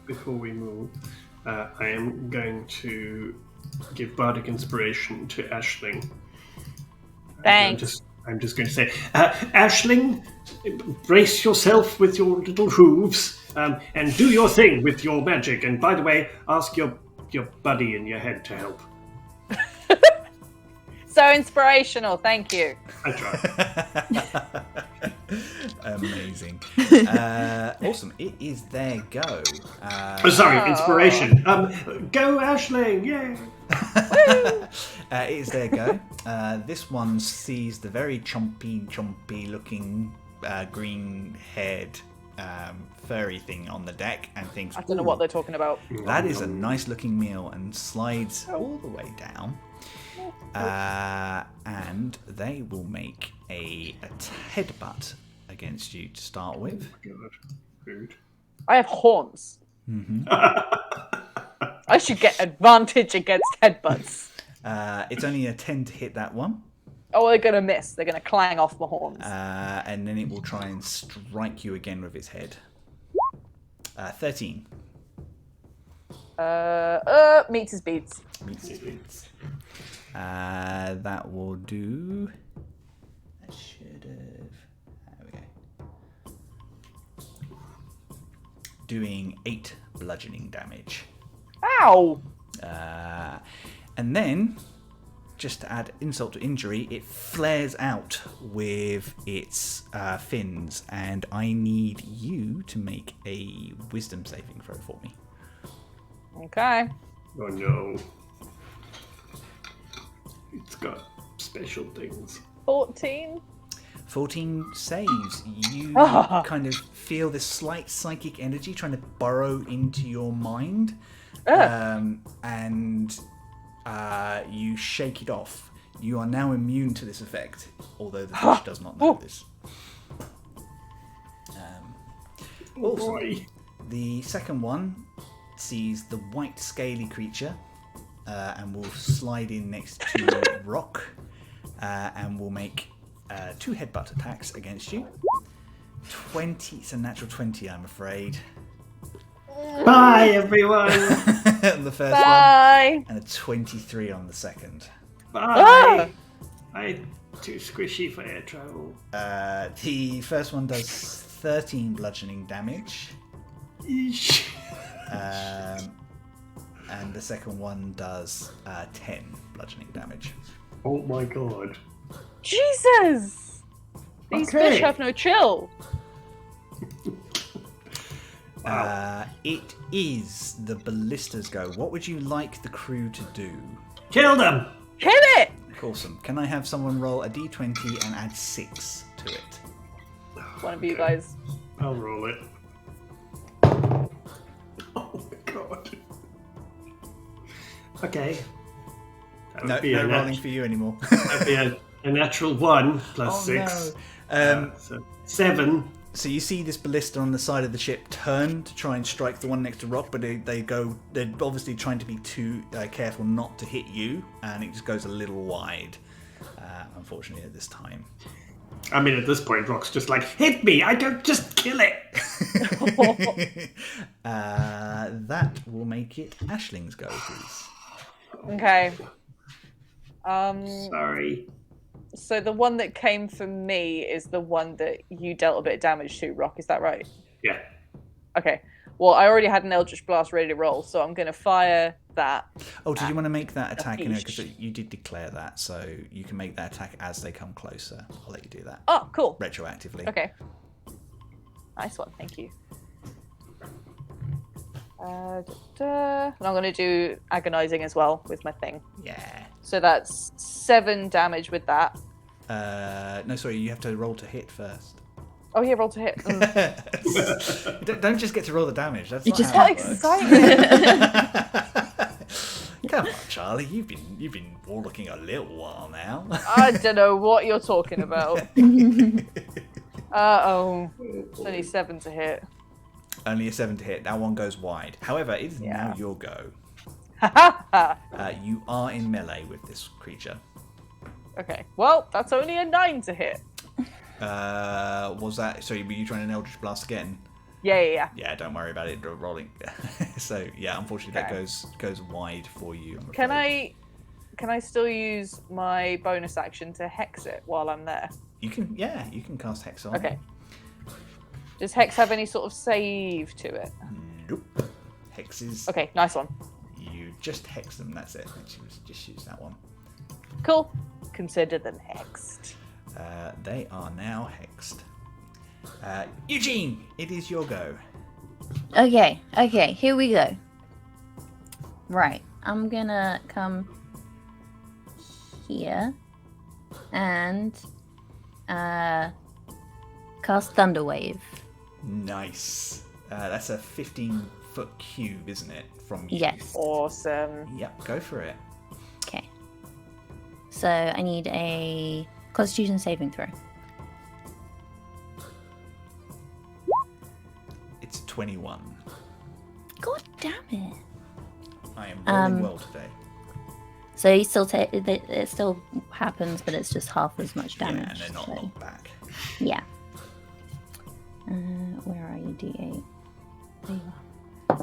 before we move, I am going to give Bardic Inspiration to Aisling. Thanks. I'm just going to say, Aisling, brace yourself with your little hooves and do your thing with your magic. And by the way, ask your buddy in your head to help. So inspirational. Thank you. I try. Amazing. Awesome. It is their go. Inspiration. Go, Aisling! Yay! It is their go. This one sees the very chompy looking green-haired furry thing on the deck and thinks, I don't know what they're talking about. that is a nice-looking meal, and slides all the way down. And they will make a headbutt against you to start with. God, rude. I have horns. Mm-hmm. I should get advantage against headbutts. It's only a 10 to hit that one. Oh, they're going to miss. They're going to clang off my horns. And then it will try and strike you again with its head. 13. Meets his beats. Meets his beats. That will do... I should have... There we go. Doing 8 bludgeoning damage. Ow! And then, just to add insult to injury, it flares out with its fins, and I need you to make a wisdom saving throw for me. Okay. Oh no. It's got special things. 14. 14 saves. You Ah. kind of feel this slight psychic energy trying to burrow into your mind, and you shake it off. You are now immune to this effect, although the fish does not know this. Also, Boy. the second one sees the white scaly creature and will slide in next to Rock and will make 2 headbutt attacks against you. 20, it's a natural 20, I'm afraid. Bye, everyone. On the first Bye. one, and a 23 on the second. Bye. I'm too squishy for air travel. The first one does 13 bludgeoning damage. Eesh. And the second one does 10 bludgeoning damage. Oh my god. Jesus! These Okay. fish have no chill. It is the ballista's go. What would you like the crew to do? Kill them! Kill it! Awesome. Can I have someone roll a d20 and add 6 to it? One of you guys. I'll roll it. Oh my god. Okay. No, no rolling for you anymore. That'd be a natural 1 plus 6. No. So 7. So you see this ballista on the side of the ship turn to try and strike the one next to Rock, but they're obviously trying to be too careful not to hit you, and it just goes a little wide, unfortunately, at this time. I mean, at this point, Rock's just like, hit me! I don't just kill it! That will make it Ashling's go, please. Okay. Sorry. So the one that came from me is the one that you dealt a bit of damage to, Rock. Is that right? Yeah. Okay. Well, I already had an Eldritch Blast ready to roll, so I'm going to fire that. Oh, did you want to make that attack? Because you did declare that, so you can make that attack as they come closer. I'll let you do that. Oh, cool. Retroactively. Okay. Nice one. Thank you. And I'm going to do agonizing as well with my thing. Yeah. So that's 7 damage with that. No, sorry, you have to roll to hit first. Oh yeah, roll to hit. Don't just get to roll the damage. That's You not just how How it works. exciting! Come on, Charlie. You've been warlocking a little while now. I don't know what you're talking about. It's only 7 to hit. Only a 7 to hit. That one goes wide. However, it is now your go. You are in melee with this creature. Okay. Well, that's only a 9 to hit. Was that? So were you trying an Eldritch Blast again? Yeah. Yeah, don't worry about it. Rolling. So yeah, unfortunately that goes wide for you. I'm Can afraid. I still use my bonus action to hex it while I'm there? You can. Yeah, you can cast Hex on. Okay. Does hex have any sort of save to it? Nope. Hexes. Okay, nice one. You just hex them. That's it. Just use that one. Cool. Consider them hexed. They are now hexed. Eugene, it is your go. Okay, here we go. Right, I'm gonna come here and cast Thunderwave. Nice. That's a 15-foot cube, isn't it? From you. Yes. Awesome. Yep, go for it. Okay. So I need a Constitution saving throw. It's 21. God damn it. I am rolling well today. So you still it still happens, but it's just half as much damage. Yeah, and they're not so, knocked back. yeah. Where are you, D8? There you are.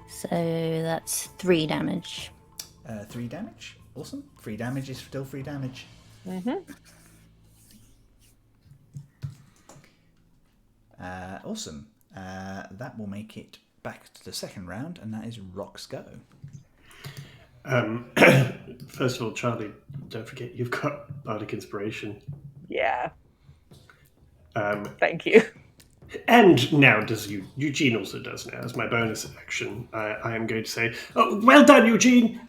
So that's 3 damage. 3 damage. Awesome. 3 damage is still 3 damage. Awesome. That will make it back to the second round, and that is Rock's go. First of all, Charlie, don't forget you've got Bardic Inspiration. Yeah. Thank you. And now Eugene also does now, as my bonus action. I am going to say, oh, well done, Eugene.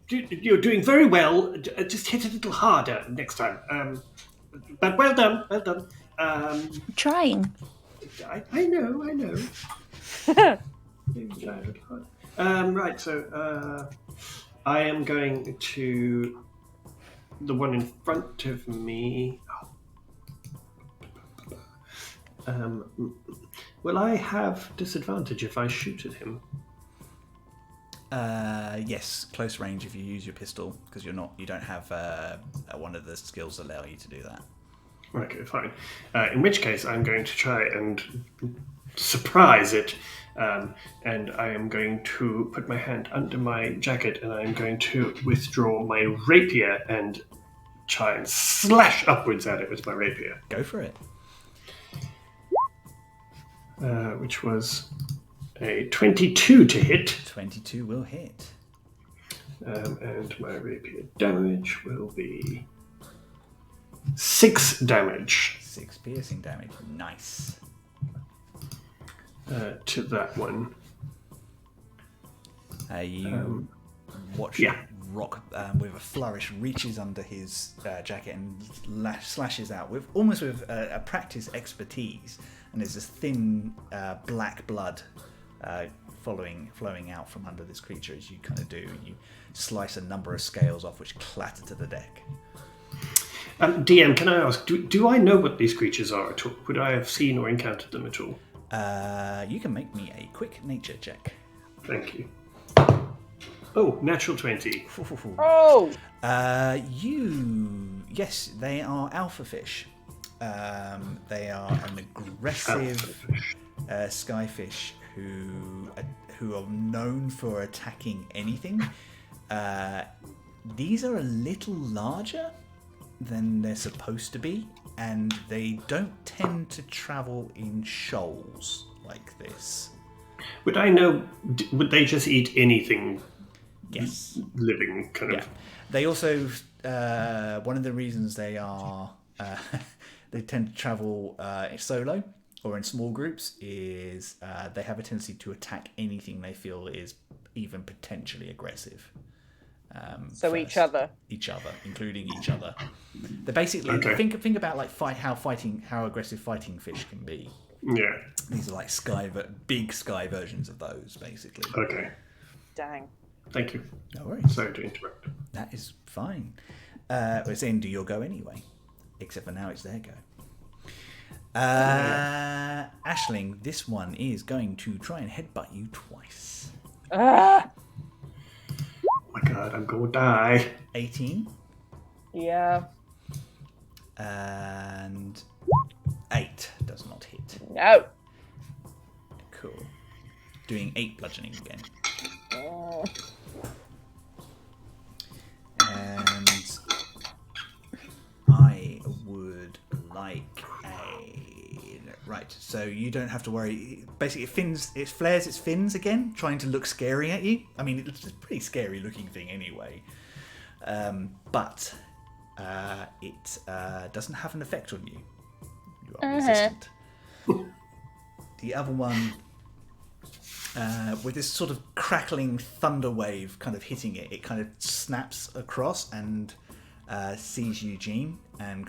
You're doing very well. Just hit a little harder next time. But well done. I'm trying. I know. Right, so I am going to the one in front of me. Will I have disadvantage if I shoot at him? Yes, close range if you use your pistol, because you don't have one of the skills that allow you to do that. Okay, fine. In which case, I'm going to try and surprise it, and I am going to put my hand under my jacket, and I'm going to withdraw my rapier and try and slash upwards at it with my rapier. Go for it. Which was a 22 to hit. 22 will hit. And my rapier damage will be 6 damage. 6 piercing damage. Nice. To that one. You watch Rock with a flourish reaches under his jacket and slashes out with a practiced expertise, and there's this thin black blood flowing out from under this creature as you kind of do. You slice a number of scales off, which clatter to the deck. DM, can I ask, do I know what these creatures are at all? Would I have seen or encountered them at all? You can make me a quick nature check. Thank you. Oh, natural 20. Oh! Yes, they are alpha fish. They are an aggressive skyfish who are known for attacking anything. These are a little larger than they're supposed to be, and they don't tend to travel in shoals like this. Would I know? Would they just eat anything? Yes. Living, kind of. Yeah. They also one of the reasons they are they tend to travel solo or in small groups is they have a tendency to attack anything they feel is even potentially aggressive. So first. each other, including each other. They basically think about like how aggressive fighting fish can be. Yeah. These are like big sky versions of those, basically. Okay. Dang. Thank you. No worries. Sorry to interrupt. That is fine. It's the end of your go anyway, except for now it's their go. Aisling, this one is going to try and headbutt you twice. Ah! Oh my god, I'm gonna die. 18. Yeah. And 8 does not hit. No. Cool. Doing 8 bludgeoning again. And I would like right. So you don't have to worry. Basically, it flares its fins again, trying to look scary at you. I mean, it's a pretty scary looking thing anyway. But it doesn't have an effect on you. You are resistant. The other one, with this sort of crackling thunder wave kind of hitting it, it kind of snaps across and sees Eugene and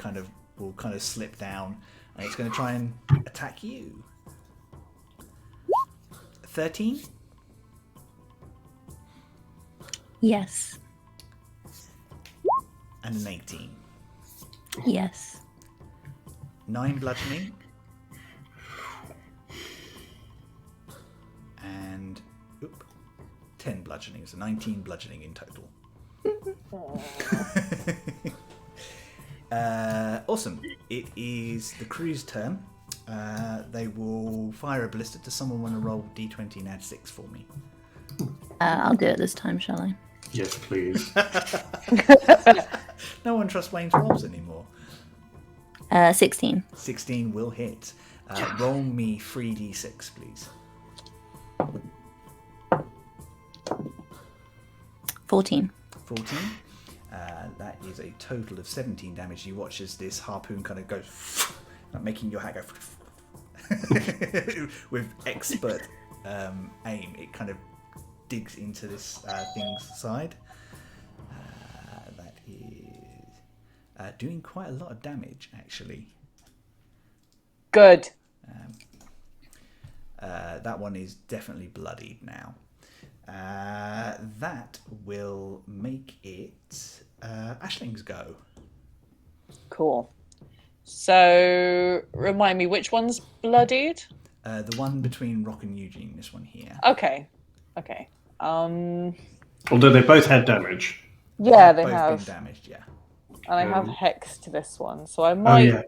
will slip down, and it's going to try and attack you. 13? Yes. And an 18. Yes. 9 bludgeoning. And 10 bludgeoning. So 19 bludgeoning in total. Awesome. It is the crew's turn. They will fire a ballista. Does someone want to roll d20 and add 6 for me? I'll do it this time, shall I? Yes, please. No one trusts Wayne's rolls anymore. 16. 16 will hit. Roll me 3d6, please. 14. 14. That is a total of 17 damage. You watch as this harpoon kind of goes, making your hat go with expert aim. It kind of digs into this thing's side. That is doing quite a lot of damage, actually. Good. That one is definitely bloodied now. That will make it Aisling's go. Cool. So, remind me, which one's bloodied? The one between Rock and Eugene, this one here. Okay. Although they both had damage. Yeah, they both have. been damaged, yeah. And I have hex to this one, so I might. Oh, yeah.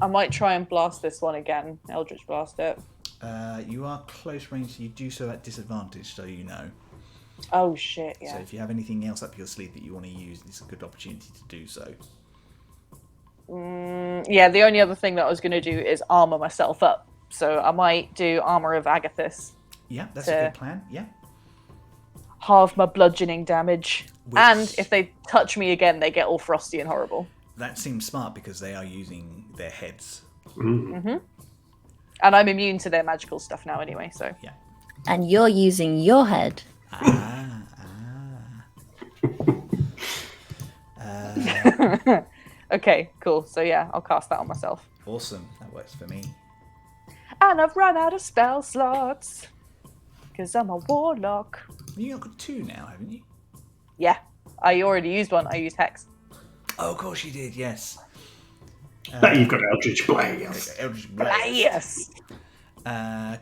I might try and blast this one again. Eldritch blast it. You are close range, so you do so at disadvantage, so you know. Oh shit! Yeah. So if you have anything else up your sleeve that you want to use, it's a good opportunity to do so. Yeah, the only other thing that I was going to do is armor myself up. So I might do Armor of Agathis. Yeah, that's a good plan. Yeah. Halve my bludgeoning damage. And if they touch me again, they get all frosty and horrible. That seems smart because they are using their heads. Mm-hmm. And I'm immune to their magical stuff now anyway, so... Yeah. And you're using your head. Okay, cool. So yeah, I'll cast that on myself. Awesome. That works for me. And I've run out of spell slots. Because I'm a warlock. You've got 2 now, haven't you? Yeah, I already used one. I used Hex. Oh, of course you did, yes. You've got Eldritch Blaze. Eldritch Blaze. Yes.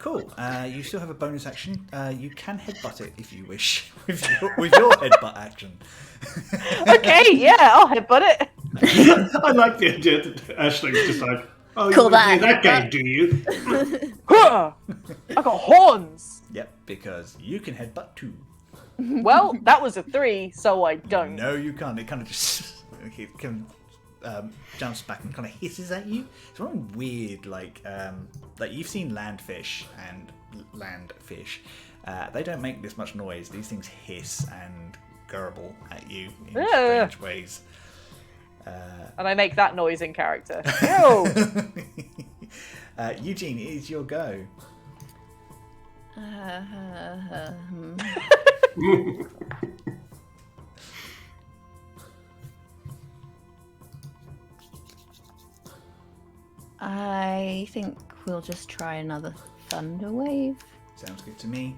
Cool. You still have a bonus action. You can headbutt it if you wish with your headbutt action. Okay, yeah, I'll headbutt it. I like the idea that Ashley's just like, oh, you Cool want to that. play that game, do you? I got horns. Yep, because you can headbutt too. Well, that was a 3, so I don't. No, you can't. It kind of just jumps back and kind of hisses at you. It's one weird, like you've seen landfish and land fish. They don't make this much noise. These things hiss and gurgle at you in strange ways. And I make that noise in character. Ew. Eugene, it is your go. I think we'll just try another thunder wave. Sounds good to me.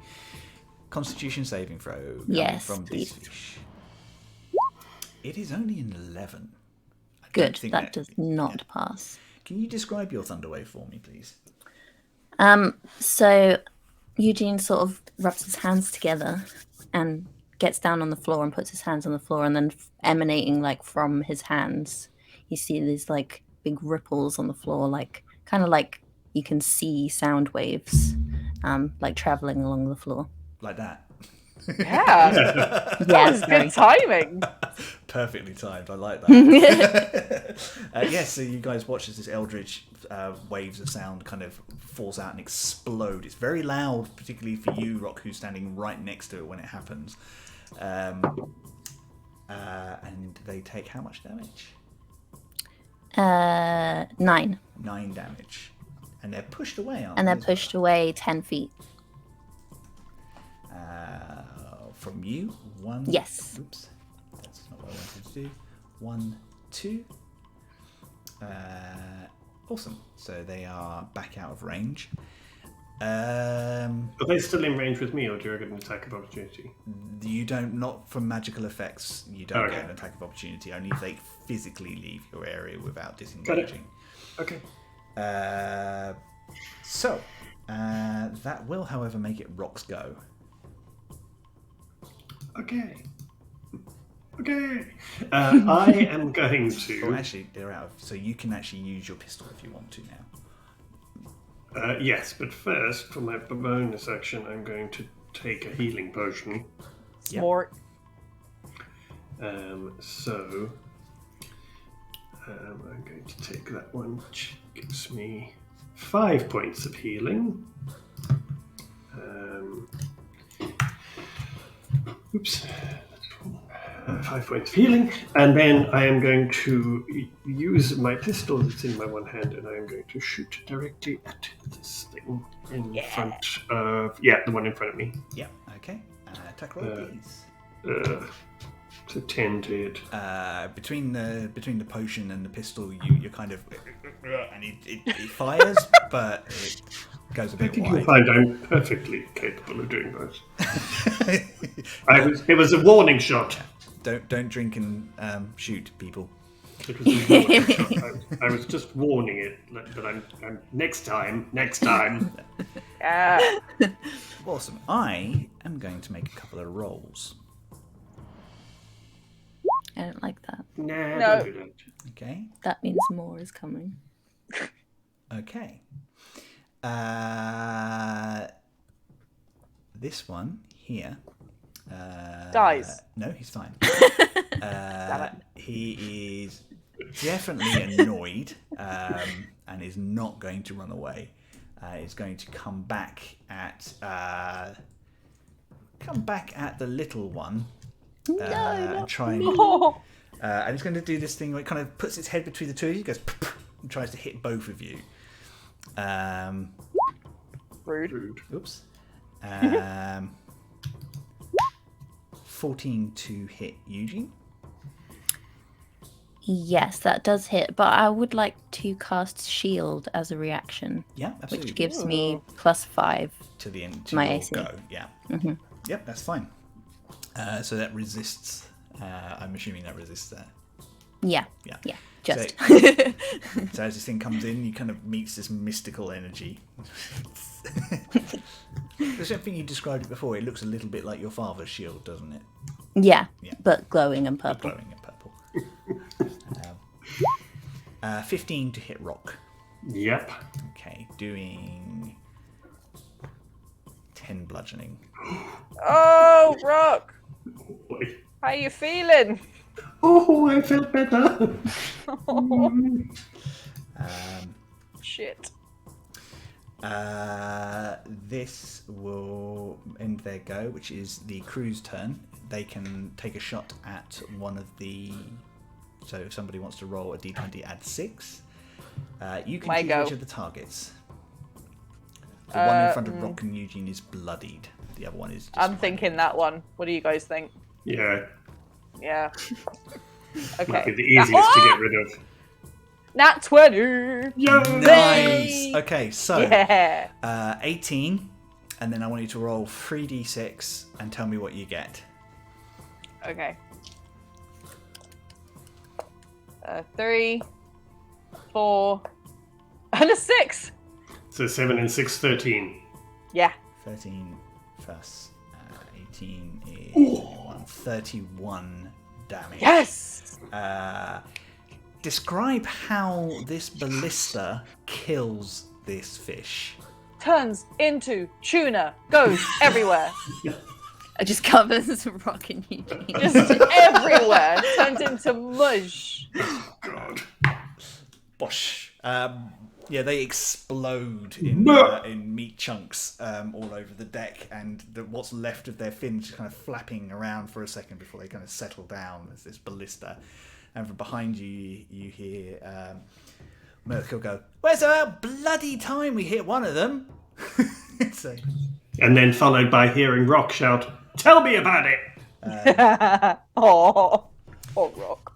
Constitution saving throw coming Yes, from please. this fish. It is only an 11. I don't Good, think that does not pass. Can you describe your thunder wave for me, please? So Eugene sort of rubs his hands together and gets down on the floor and puts his hands on the floor, and then emanating like from his hands, you see these like big ripples on the floor, like kind of like you can see sound waves, like traveling along the floor. Like that. Yeah. Yes, That was good timing. Perfectly timed. I like that. Yes, so you guys watch as this eldritch waves of sound kind of falls out and explode. It's very loud, particularly for you, Rock, who's standing right next to it when it happens. And they take how much damage? 9. 9 damage. And they're pushed away, aren't And they're they? pushed away 10 feet. From you, 1. Yes. Oops, that's not what I wanted to do. 1, 2. Awesome. So they are back out of range. Are they still in range with me, or do I get an attack of opportunity? You don't, not from magical effects. You don't Okay. get an attack of opportunity. Only if they physically leave your area without disengaging. Okay. So that will, however, make it Rock's go. Okay. I am going to. Oh, actually, they're out. So you can actually use your pistol if you want to now. Yes, but first, for my bonus action, I'm going to take a healing potion. Smart. So I'm going to take that one, which gives me 5 points of healing. Oops. 5 points of healing, and then I am going to use my pistol that's in my one hand, and I am going to shoot directly at this thing in front of the one in front of me. Yeah. Okay. Attack roll, please. So 10 to hit. Between the potion and the pistol, you're kind of and it fires, but it goes a I bit think you'll wide. find I'm perfectly capable of doing that. It was a warning shot. Don't drink and shoot people. It was a warning shot. I was just warning it, but I'm next time. Yeah. Awesome. I am going to make a couple of rolls. I don't like that. Nah, No. don't do that. Okay. That means more is coming. Okay. This one here. Dies. No, he's fine. Damn it. He is definitely annoyed and is not going to run away. He's going to come back at the little one. And try and Oh, and he's going to do this thing where it kind of puts its head between the two of you, goes and tries to hit both of you. rude. Oops. 14 to hit Eugene. Yes, that does hit, but I would like to cast Shield as a reaction, Yeah, absolutely. which gives me +5 to the end. To My your AC. go. Yeah. Mhm. Yep, that's fine. So that resists. I'm assuming that resists that. Yeah. Yeah. Yeah. Just. So as this thing comes in, you kind of meets this mystical energy. There's something you described it before. It looks a little bit like your father's shield, doesn't it? Yeah. Yeah. But glowing and purple. Glowing in purple. 15 to hit rock. Yep. Okay, doing 10 bludgeoning. Oh, Rock! Boy. How you feeling? Oh, I felt better. Shit. This will end their go, which is the crew's turn. They can take a shot at one of the... So if somebody wants to roll a d20, add 6. You can choose which of the targets. The one in front of Rock and Eugene is bloodied. The other one is just I'm thinking that one. What do you guys think? Yeah. Yeah. Might be Okay. the easiest to get rid of. Nat 20! Yeah. Nice! Okay, so Yeah. 18, and then I want you to roll 3d6 and tell me what you get. Okay. 3, 4, and a 6! So 7 and 6, 13. Yeah. 13 plus 18 is 31 damage. Yes! Describe how this ballista kills this fish. Turns into tuna. Goes everywhere. It just covers Rock and Eugene. Just everywhere. Turns into mush. God. Bosh. Yeah, they explode in meat chunks all over the deck, and what's left of their fins just kind of flapping around for a second before they kind of settle down as this ballista. And from behind you, you hear Merkel go, "Where's our bloody time we hit one of them?" So, And then followed by hearing Rock shout, "Tell me about it!" Oh, Rock.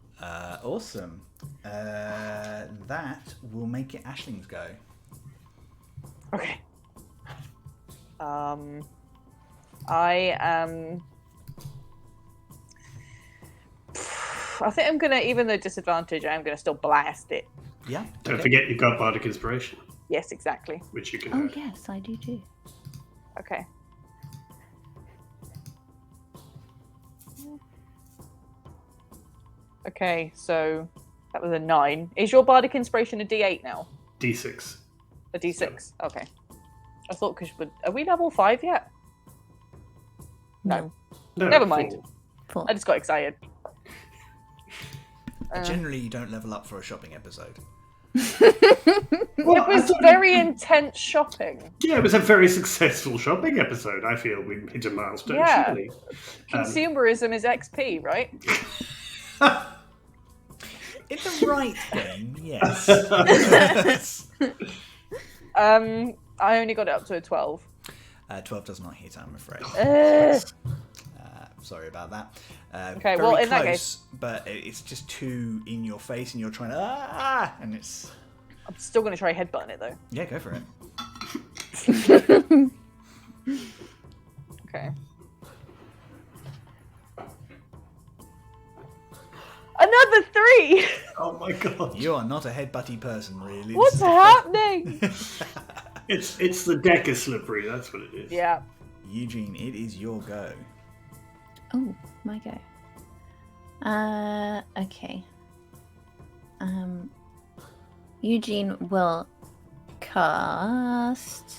awesome. That will make it Ashling's go. Okay. I am. I think I'm gonna, even though disadvantage, I'm gonna still blast it. Yeah. Don't forget you've got Bardic Inspiration, Yes, exactly. which you can Oh have. yes, I do too. Okay. Okay, so that was a 9. Is your Bardic Inspiration a D8 now? D6. A D6? Okay. I thought, because are we level 5 yet? No. No, Never mind. 4. I just got excited. Generally, you don't level up for a shopping episode. It was very intense shopping. Yeah, it was a very successful shopping episode. I feel we hit a milestone, Yeah. surely. Consumerism is XP, right? In the right game, yes. I only got it up to a 12. 12 does not hit, I'm afraid. Sorry about that. Okay, very well, in that close, case- but it's just too in your face, and you're trying to and it's I'm still going to try headbutting it, though. yeah, go for it. Okay. Another 3! Oh my god. You are not a headbutty person, really. What's This is- happening? It's the deck is slippery, that's what it is. Yeah. Eugene, it is your go. Oh, my go. Okay. Eugene will cast.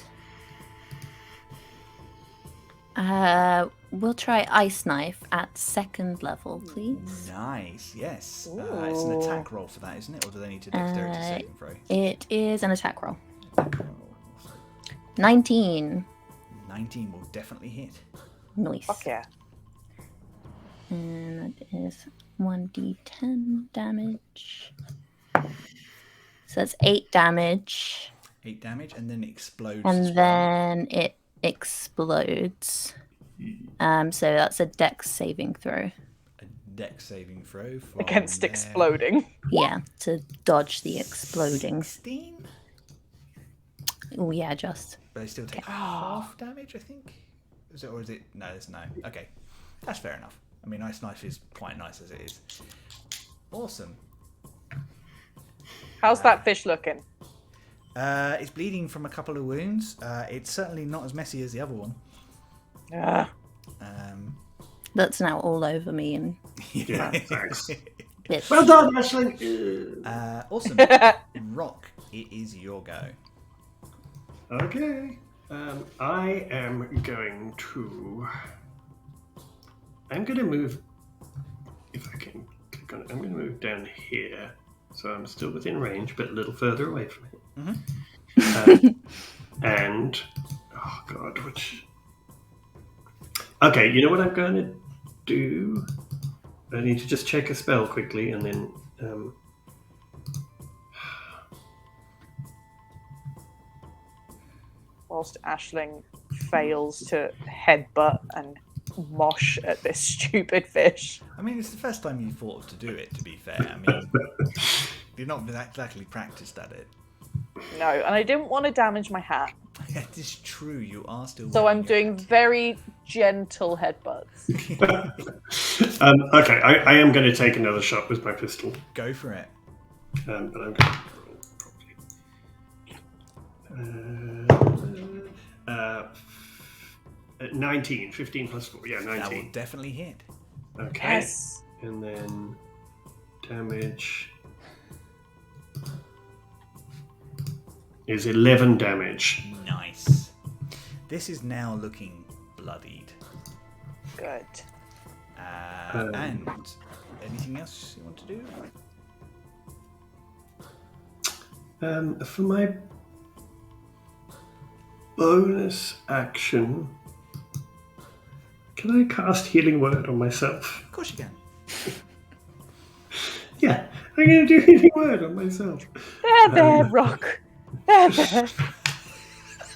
We'll try Ice Knife at 2nd level, please. Nice, yes. It's an attack roll for that, isn't it? Or do they need to dexterity saving throw? It is an attack roll. Attack roll. 19. 19 will definitely hit. Nice. Fuck yeah. And that is 1d10 damage. So that's 8 damage. 8 damage, and then it explodes. And as well. then it explodes. So that's a dex saving throw. A dex saving throw from Against their exploding. Yeah, to dodge the exploding. 16? Oh yeah, just. But they still take half damage, I think. Is it, or is it? No, there's no. Okay, that's fair enough. I mean, ice knife is quite nice as it is. Awesome. How's that fish looking? It's bleeding from a couple of wounds. It's certainly not as messy as the other one. That's now all over me and Yeah, thanks. bits. Well done, Ashling. Awesome. Rock, it is your go. Okay. I am going to. I'm going to move. If I can click on it, I'm going to move down here, so I'm still within range, but a little further away from it. And oh god, which? Okay, you know what I'm going to do? I need to just check a spell quickly, and then. Whilst Ashling fails to headbutt and mosh at this stupid fish. I mean, it's the first time you thought to do it, to be fair. I mean, you've not been exactly practiced at it. No, and I didn't want to damage my hat. It is true, you are still. So I'm wearing your doing hat. very gentle headbutts. Okay, I am going to take another shot with my pistol, Go for it. but I'm going to roll properly. 19, 15 plus 4, yeah, That will 19. definitely hit. Okay, Yes. and then damage is 11 damage. Nice. This is now looking bloodied. Good. And anything else you want to do? For my bonus action, can I cast Healing Word on myself? Of course you can. Yeah, I'm going to do Healing Word on myself. There, Rock. There.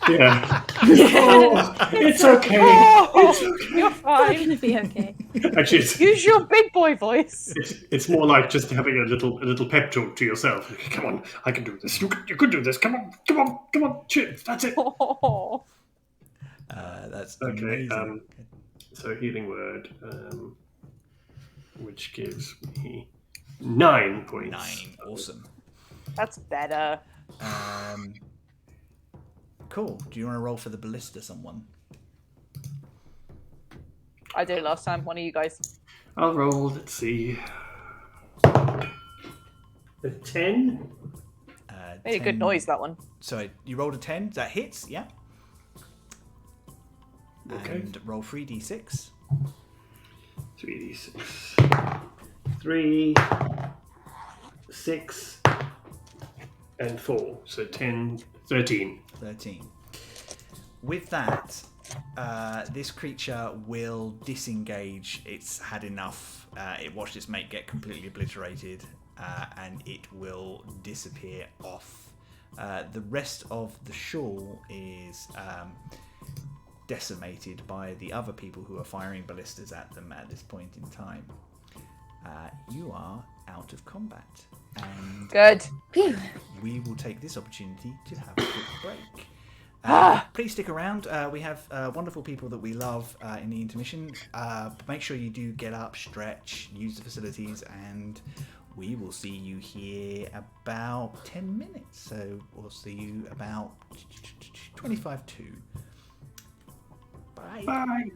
Yeah. Oh, it's okay. It's okay. You're It's fine. gonna be okay. Actually, Use your big boy voice. it's more like just having a little pep talk to yourself. Come on, I can do this. You can do this. Come on. Shit, that's it. That's Okay. amazing. So Healing Word, which gives me 9 points. 9. Awesome. That's better. Cool. Do you want to roll for the ballista, someone? I did it last time. One of you guys. I'll roll. Let's see. A 10. Made a good noise, that one. Sorry, you rolled a 10. That hits, yeah. Okay. And roll 3d6. 3d6. 3, 6, and 4. So 10, 13. 13. With that, this creature will disengage. It's had enough. It watched its mate get completely obliterated, and it will disappear off. The rest of the shore is decimated by the other people who are firing ballistas at them at this point in time. You are out of combat, and Good. Phew. we will take this opportunity to have a quick break. Please stick around. We have wonderful people that we love in the intermission. Make sure you do get up, stretch, use the facilities, and we will see you here about 10 minutes. So we'll see you about 25 to. Bye. Bye.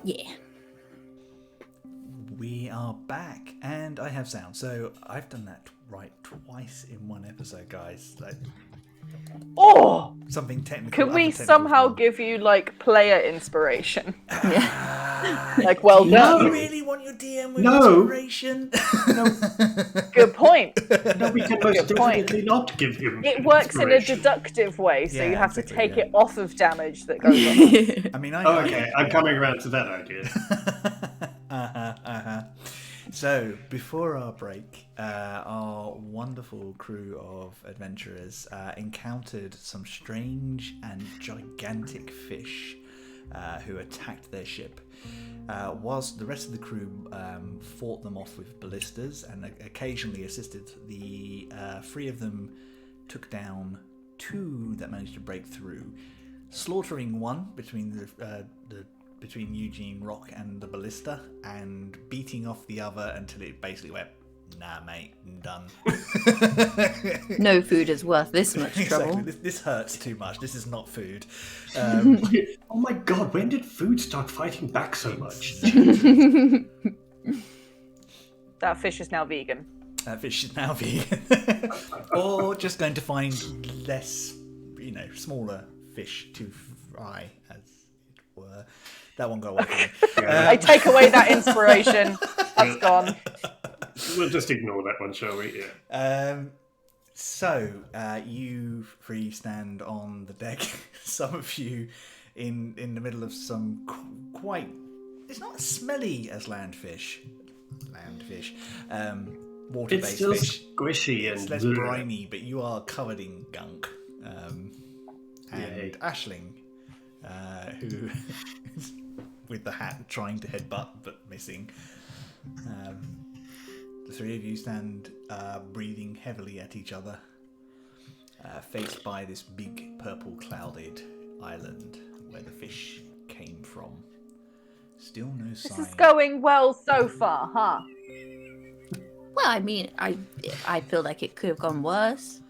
Yeah. We are back, and I have sound. So I've done that right twice in one episode, guys. Like, Oh! something technical. Can we other technical somehow wrong. give you, like, player inspiration? Yeah. Like, well Do done. you really want your DM with No. inspiration? Good point. No, we can most Good point. definitely not give him. It works in a inspiration. deductive way, so Yeah, you have exactly, to take yeah. it off of damage that goes on. I mean, Oh, okay, I'm coming around to that idea. So, before our break, our wonderful crew of adventurers encountered some strange and gigantic fish who attacked their ship. Whilst the rest of the crew fought them off with ballistas and occasionally assisted, the three of them took down two that managed to break through, slaughtering one between between Eugene, Rock, and the ballista, and beating off the other until it basically went, nah, mate, I'm done. No food is worth this much trouble. Exactly. This hurts too much. This is not food. Oh my god, when did food start fighting back so much? That fish is now vegan. Fish is now vegan. Or just going to find less, smaller fish to fry, as it were. That one got away from me. I take away that inspiration. That's gone. We'll just ignore that one, shall we? Yeah. So, you three stand on the deck. Some of you in the middle of some quite... It's not as smelly as landfish. Water-based It's still fish. squishy and It's less briny, but you are covered in gunk. Yay. And Aisling, who is with the hat trying to headbutt but missing. The three of you stand breathing heavily at each other, faced by this big purple clouded island where the fish came from. Still no sign. This is going well so far, huh? Well, I mean, I feel like it could have gone worse.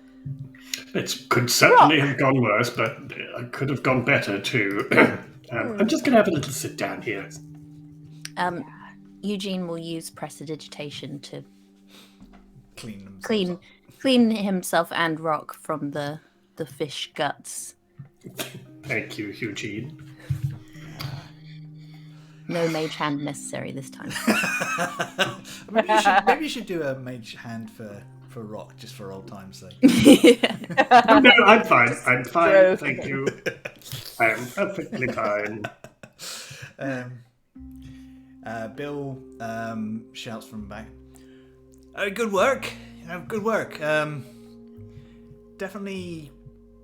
It could certainly have gone worse, but it could have gone better too. I'm just going to have a little sit down here. Eugene will use prestidigitation to Clean clean himself and Rock from the fish guts. Thank you, Eugene. No mage hand necessary this time. Maybe you should do a mage hand for Rock, just for old time's sake. Oh, no, I'm fine. I'm fine. True. Thank you. I'm perfectly fine. Bill shouts from the back. Good work. Good work. Definitely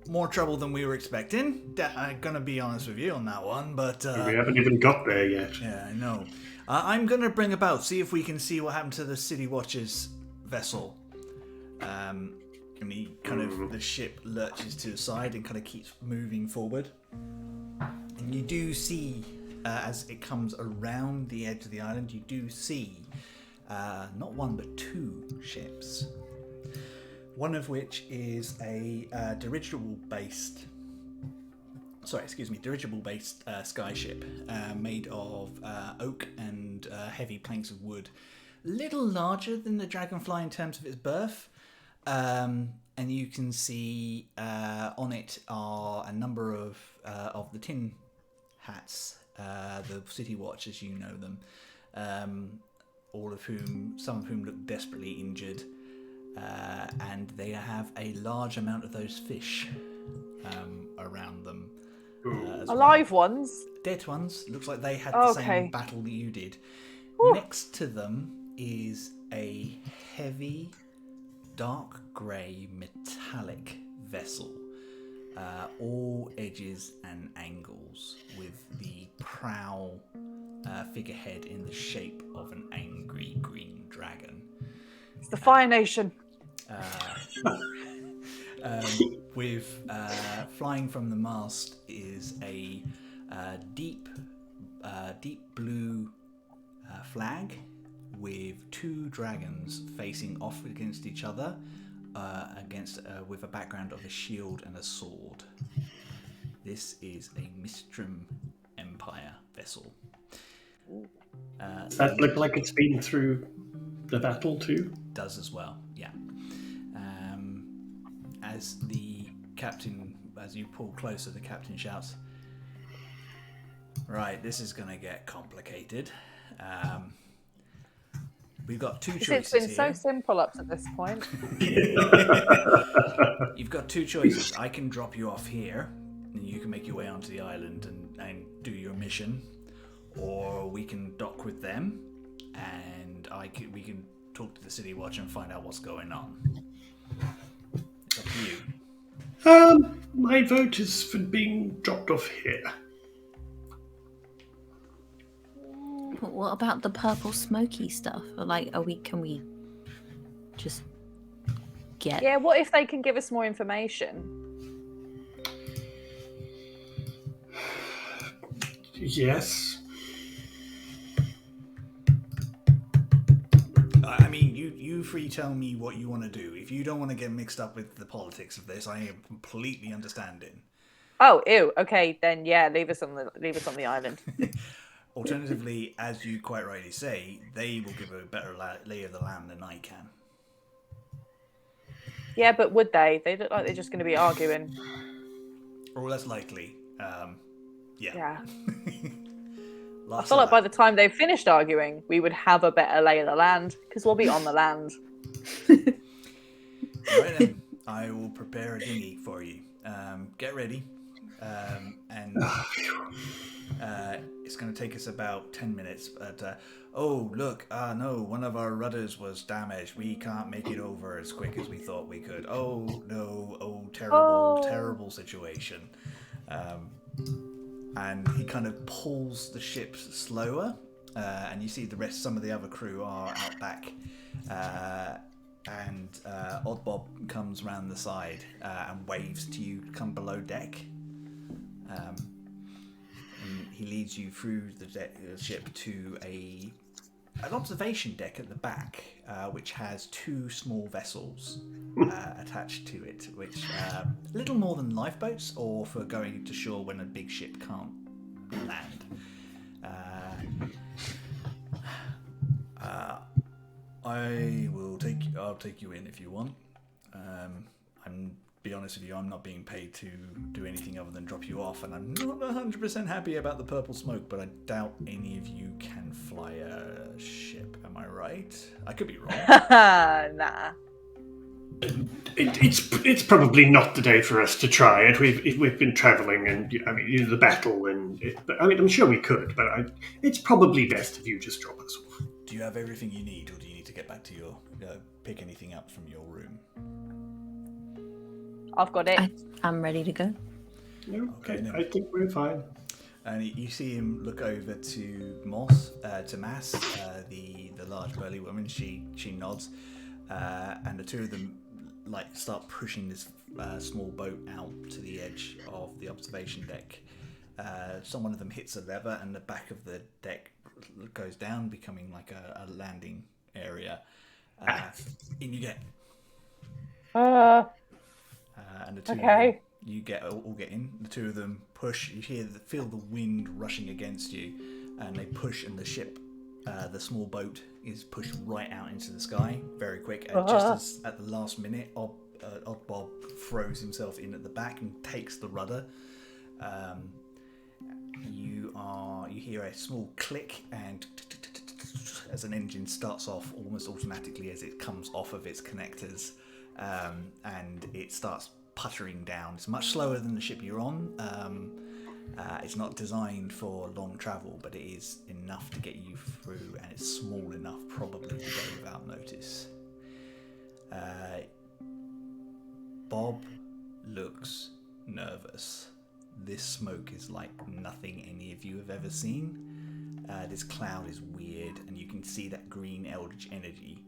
more trouble than we were expecting. I'm going to be honest with you on that one, but... We haven't even got there yet. Yeah, I know. I'm going to bring about, see if we can see what happened to the City Watch's vessel. And he the ship lurches to the side and kind of keeps moving forward. And you do see, as it comes around the edge of the island, you do see not one but two ships. One of which is a dirigible-based skyship made of oak and heavy planks of wood. Little larger than the Dragonfly in terms of its berth. And you can see on it are a number of the tin hats, the City Watch as you know them, some of whom look desperately injured, and they have a large amount of those fish around them. Alive ones? Dead ones. Looks like they had the same battle that you did. Whew. Next to them is a heavy, dark grey metallic vessel, all edges and angles, with the prow figurehead in the shape of an angry green dragon. It's the Fire Nation. With flying from the mast is a deep blue flag with two dragons facing off against each other, with a background of a shield and a sword. This is a Mistrum Empire vessel. Does that look like it's been through the battle too? Does as well, yeah. As the captain, as you pull closer, the captain shouts, "Right, this is going to get complicated. We've got two choices It's been here. so simple up to this point. You've got two choices. I can drop you off here, and you can make your way onto the island and do your mission, or we can dock with them, and we can talk to the City Watch and find out what's going on. It's up to you." My vote is for being dropped off here. But what about the purple smoky stuff? Like, can we just get... Yeah, what if they can give us more information? Yes. I mean, you free tell me what you want to do. If you don't want to get mixed up with the politics of this, I am completely understanding. Oh, ew. Okay, then yeah, leave us on the island. Alternatively, as you quite rightly say, they will give a better lay of the land than I can. Yeah, but would they? They look like they're just going to be arguing. Or less likely. Yeah. I feel like by the time they've finished arguing, we would have a better lay of the land, because we'll be on the land. Right then, I will prepare a dinghy for you. Get ready. And it's going to take us about 10 minutes. But, oh, look, no, one of our rudders was damaged. We can't make it over as quick as we thought we could. Oh, no, terrible situation. And he kind of pulls the ship slower, and you see some of the other crew are out back. And Odd Bob comes round the side and waves to you to come below deck. And he leads you through the ship to an observation deck at the back, which has two small vessels attached to it, which are little more than lifeboats, or for going to shore when a big ship can't land. I'll take you in if you want. Be honest with you, I'm not being paid to do anything other than drop you off, and I'm not 100% happy about the purple smoke, but I doubt any of you can fly a ship. Am I right? I could be wrong. Nah. It's probably not the day for us to try it. We've been travelling, and the battle, I'm sure we could, but it's probably best if you just drop us off. Do you have everything you need, or do you need to get back to your pick anything up from your room? I've got it. I'm ready to go. Okay, I think we're fine. And you see him look over to Mass, the large burly woman. She nods, and the two of them start pushing this small boat out to the edge of the observation deck. One of them hits a lever, and the back of the deck goes down, becoming like a landing area. In you get. And the two of them, you all get in. The two of them push. You feel the wind rushing against you, and they push, and the ship, the small boat, is pushed right out into the sky very quick. And just as at the last minute, Odd Bob throws himself in at the back and takes the rudder. You hear a small click, and as an engine starts off almost automatically as it comes off of its connectors, and it starts puttering down. It's much slower than the ship you're on. It's not designed for long travel, but it is enough to get you through, and it's small enough probably to go without notice. Bob looks nervous. This smoke is like nothing any of you have ever seen. This cloud is weird, and you can see that green eldritch energy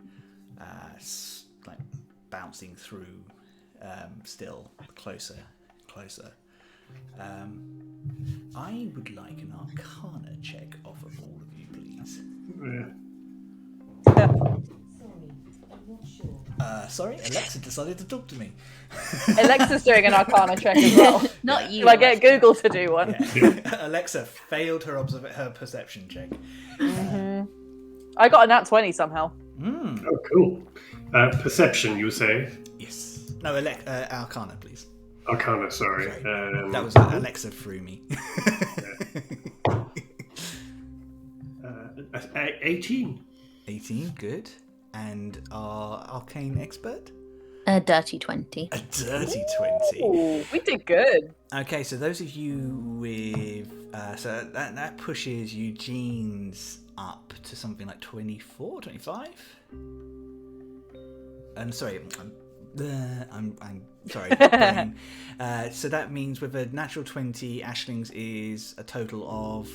bouncing through, still closer. I would like an Arcana check off of all of you, please. Yeah. Sorry, I'm not sure. Sorry, Alexa decided to talk to me. Alexa's doing an Arcana check as well. Not you. Do I get Google to do one? Yeah. Alexa failed her perception check. I got a nat 20 somehow. Oh, cool. Perception, you say? Yes. No, Arcana, please. Arcana, sorry. That was Alexa threw me. 18. 18, good. And our arcane expert? A dirty 20. A dirty 20. Ooh, we did good. Okay, so those of you with... so that pushes Eugene's up to something like 24, 25? And sorry, I'm sorry. brain. So that means with a natural 20, Ashling's is a total of...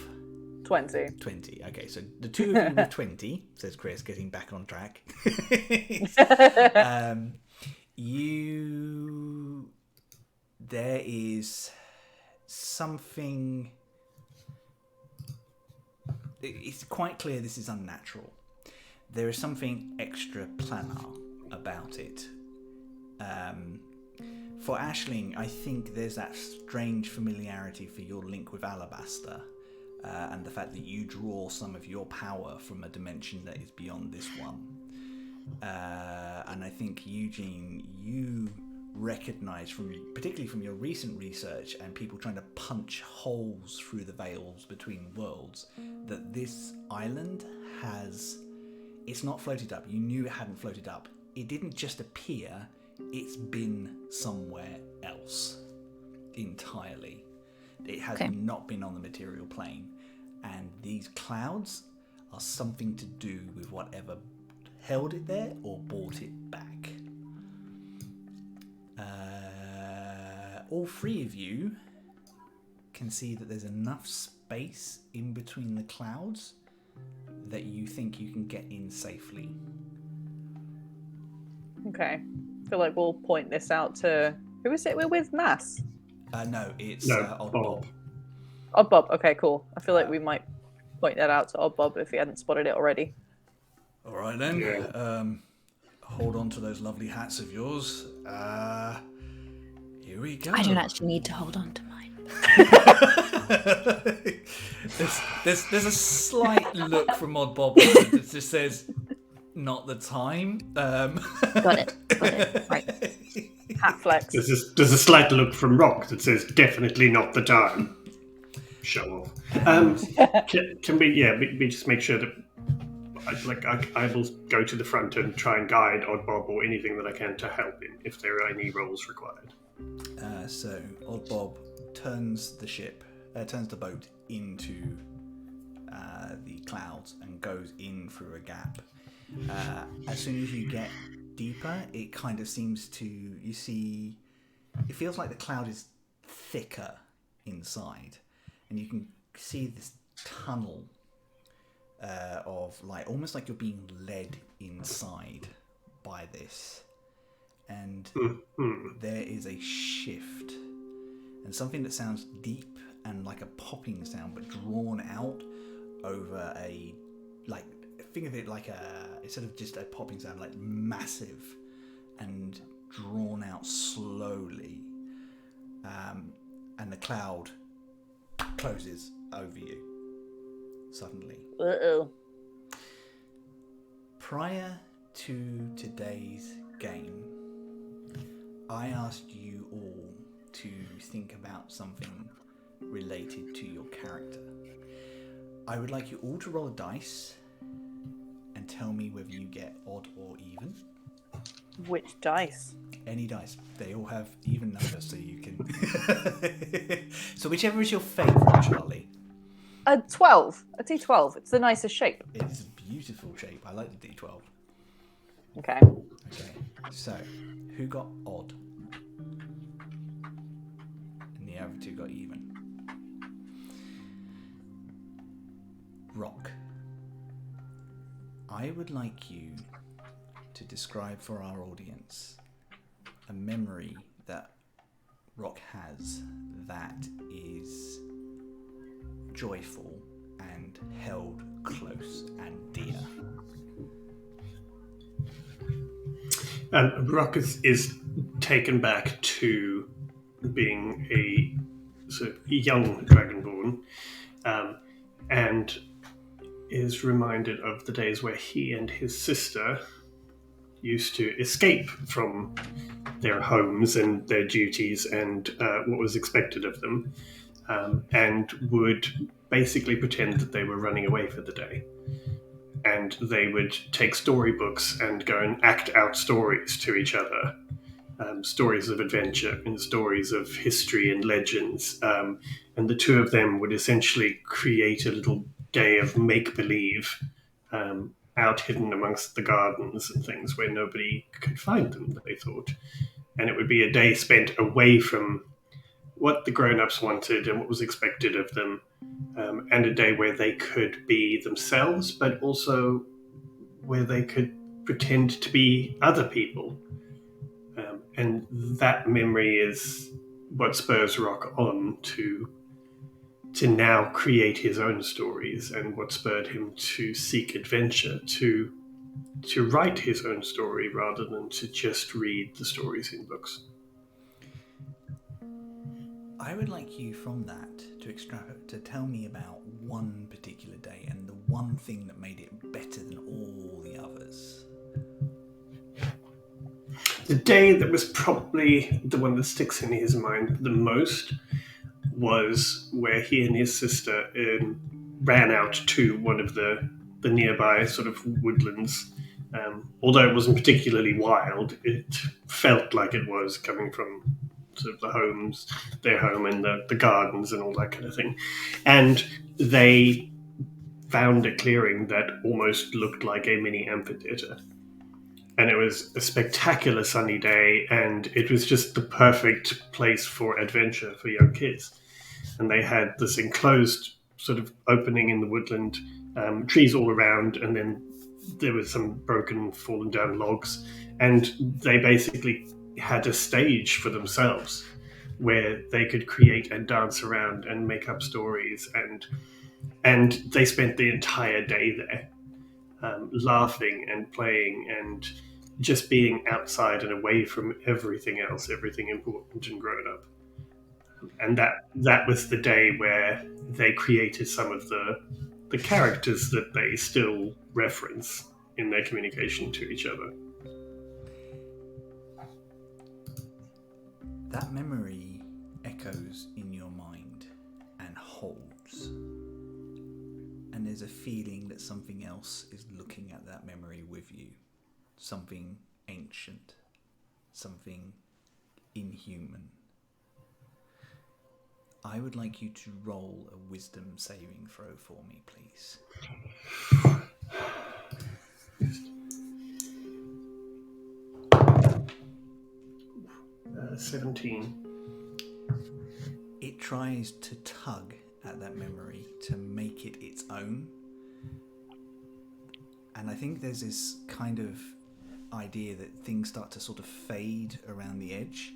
20. 20. Okay, so the two of you with 20, says Chris, getting back on track. There is something... It's quite clear this is unnatural. There is something extra planar about it. For Aisling, I think there's that strange familiarity for your link with Alabaster, and the fact that you draw some of your power from a dimension that is beyond this one. And I think, Eugene, you recognize, particularly from your recent research and people trying to punch holes through the veils between worlds, that this island it's not floated up. You knew it hadn't floated up. It didn't just appear, it's been somewhere else entirely. It has not been on the material plane. And these clouds are something to do with whatever held it there or brought it back. All three of you can see that there's enough space in between the clouds that you think you can get in safely. Okay. I feel like we'll point this out to... Who is it we're with? Mass? No, it's Odd Bob. Odd Bob. Okay, cool. I feel like we might point that out to Odd Bob if he hadn't spotted it already. All right then. Yeah. Hold on to those lovely hats of yours. Here we go. I don't actually need to hold on to mine. there's a slight look from Odd Bob that just says, "Not the time." Got it. Right. Hat flex. There's a slight look from Rock that says, "Definitely not the time." Show off. Can we just make sure that I will go to the front and try and guide Odd Bob or anything that I can to help him if there are any roles required. So Odd Bob turns the boat into the clouds and goes in through a gap. As soon as you get deeper, it kind of seems to, it feels like the cloud is thicker inside, and you can see this tunnel of light, almost like you're being led inside by this. And there is a shift, and something that sounds deep and like a popping sound, but drawn out over think of it like instead of just a popping sound, like massive and drawn out slowly. And the cloud closes over you suddenly. Uh-oh. Prior to today's game, I asked you all to think about something related to your character. I would like you all to roll a dice and tell me whether you get odd or even. Which dice? Any dice. They all have even numbers, so you can... So whichever is your favourite, Charlie. A 12. A D12. It's the nicest shape. It is a beautiful shape. I like the D12. Okay. Okay, so who got odd? And the other two got even. Rock. I would like you to describe for our audience a memory that Rock has that is joyful and held close and dear. Rock is taken back to being a sort of young dragonborn, and is reminded of the days where he and his sister used to escape from their homes and their duties and what was expected of them, and would basically pretend that they were running away for the day. And they would take storybooks and go and act out stories to each other, stories of adventure and stories of history and legends. And the two of them would essentially create a little day of make-believe out hidden amongst the gardens and things where nobody could find them, they thought. And it would be a day spent away from what the grown-ups wanted and what was expected of them, and a day where they could be themselves, but also where they could pretend to be other people. And that memory is what spurs Rock on to now create his own stories, and what spurred him to seek adventure, to write his own story rather than to just read the stories in books. I would like you from that to tell me about one particular day and the one thing that made it better than all the others. The day that was probably the one that sticks in his mind the most was where he and his sister ran out to one of the nearby sort of woodlands. Although it wasn't particularly wild, it felt like it was, coming from sort of the homes, their home, and the gardens and all that kind of thing. And they found a clearing that almost looked like a mini amphitheater. And it was a spectacular sunny day, and it was just the perfect place for adventure for young kids. And they had this enclosed sort of opening in the woodland, trees all around, and then there was some broken, fallen down logs. And they basically had a stage for themselves where they could create and dance around and make up stories. And they spent the entire day there, laughing and playing and just being outside and away from everything else, everything important and grown up. And that was the day where they created some of the characters that they still reference in their communication to each other. That memory echoes in your mind and holds. And there's a feeling that something else is looking at that memory with you. Something ancient. Something inhuman. I would like you to roll a wisdom saving throw for me, please. 17. It tries to tug at that memory to make it its own. And I think there's this kind of idea that things start to sort of fade around the edge,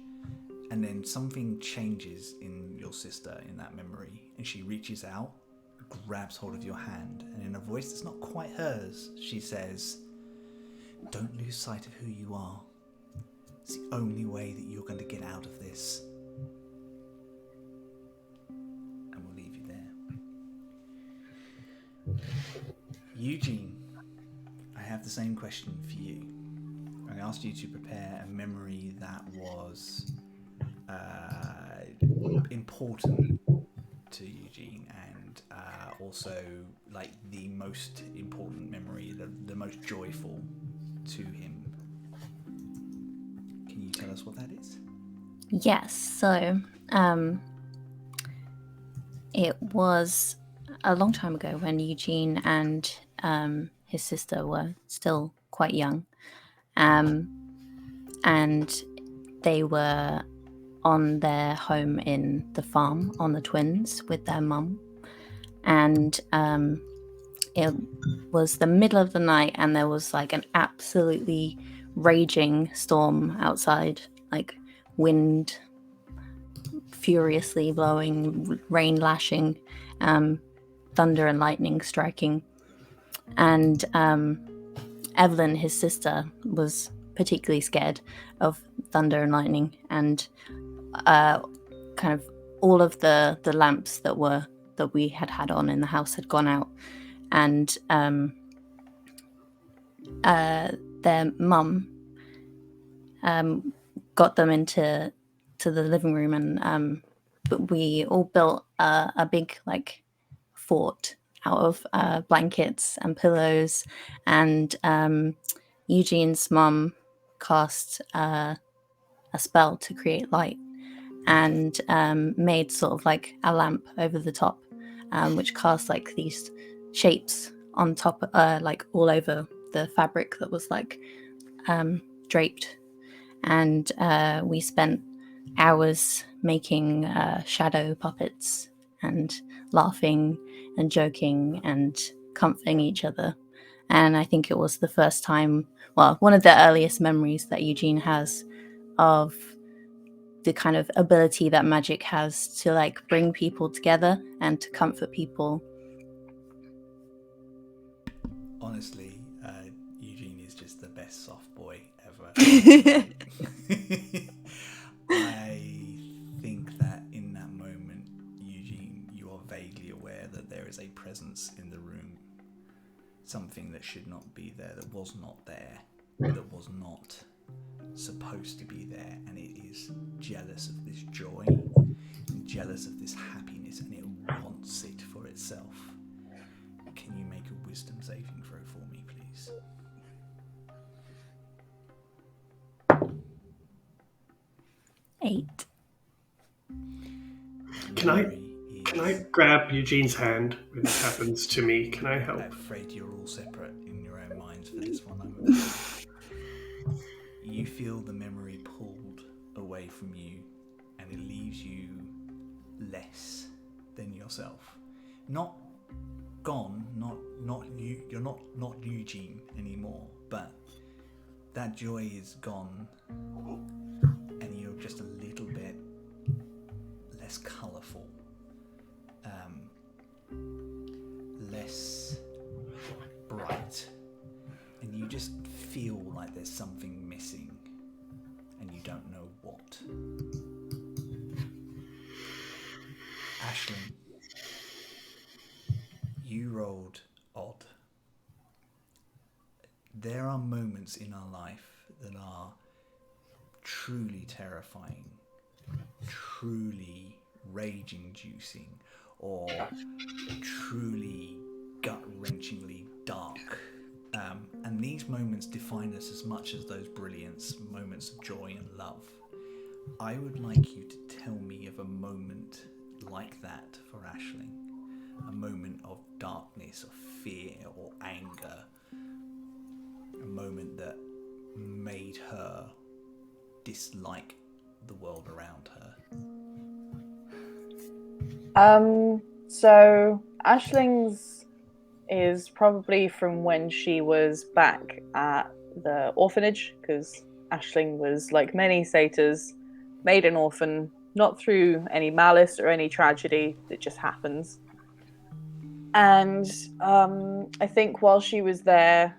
and then something changes in your sister in that memory, and she reaches out, grabs hold of your hand, and in a voice that's not quite hers, she says, "Don't lose sight of who you are. It's the only way that you're going to get out of this." And we'll leave you there. Eugene, I have the same question for you. I asked you to prepare a memory that was important to Eugene, and also like the most important memory, the most joyful to him. Can you tell us what that is? Yes, so it was a long time ago when Eugene and his sister were still quite young, and they were on their home in the farm on the Twins with their mum, and it was the middle of the night, and there was like an absolutely raging storm outside, like wind furiously blowing, rain lashing, thunder and lightning striking, and Evelyn, his sister, was particularly scared of thunder and lightning, and kind of all of the lamps that we had on in the house had gone out, and their mum got them into the living room, and but we all built a big like fort out of blankets and pillows, and Eugene's mum cast a spell to create light, and made sort of like a lamp over the top, which cast like these shapes on top, like all over the fabric that was like draped. And we spent hours making shadow puppets and laughing and joking and comforting each other. And I think it was the first time, well, one of the earliest memories that Eugene has of the kind of ability that magic has to like bring people together and to comfort people. Honestly, Eugene is just the best soft boy ever. I think that in that moment, Eugene, you are vaguely aware that there is a presence in the room. Something that should not be there, that was not there, that was not supposed to be there, and it is jealous of this joy, and jealous of this happiness, and it wants it for itself. Can you make a wisdom saving throw for me, please? Eight. Can I grab Eugene's hand when this happens to me? Can I help? I'm afraid you're all separate in your own minds for this one. I'm afraid. You feel the memory pulled away from you, and it leaves you less than yourself. Not gone, not you. You're not Eugene anymore, but that joy is gone, and you're just a little bit less colourful, less bright, and you just feel like there's something missing, and you don't know what. Aisling, you rolled odd. There are moments in our life that are truly terrifying, truly rage-inducing, or truly gut-wrenchingly dark. And these moments define us as much as those brilliance, moments of joy and love. I would like you to tell me of a moment like that for Aisling. A moment of darkness, of fear or anger. A moment that made her dislike the world around her. So Aisling's is probably from when she was back at the orphanage, because Aisling was, like many satyrs, made an orphan, not through any malice or any tragedy, it just happens. And I think while she was there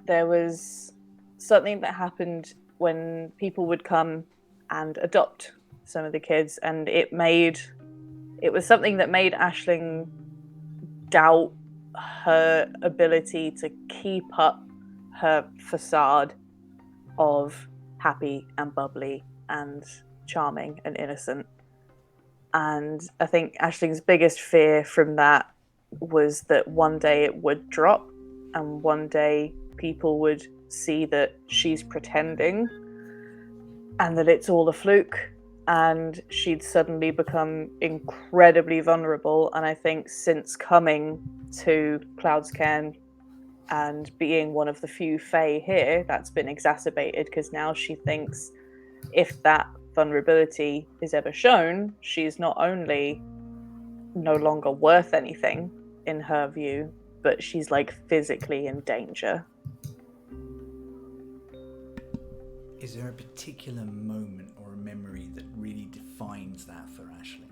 was something that happened when people would come and adopt some of the kids, and it was something that made Aisling doubt her ability to keep up her facade of happy and bubbly and charming and innocent. And I think Aisling's biggest fear from that was that one day it would drop, and one day people would see that she's pretending and that it's all a fluke, and she'd suddenly become incredibly vulnerable. And I think since coming to Cloudscairn and being one of the few Fae here, that's been exacerbated, because now she thinks if that vulnerability is ever shown, she's not only no longer worth anything in her view, but she's like physically in danger. Is there a particular moment or a memory that really defines that for Aisling?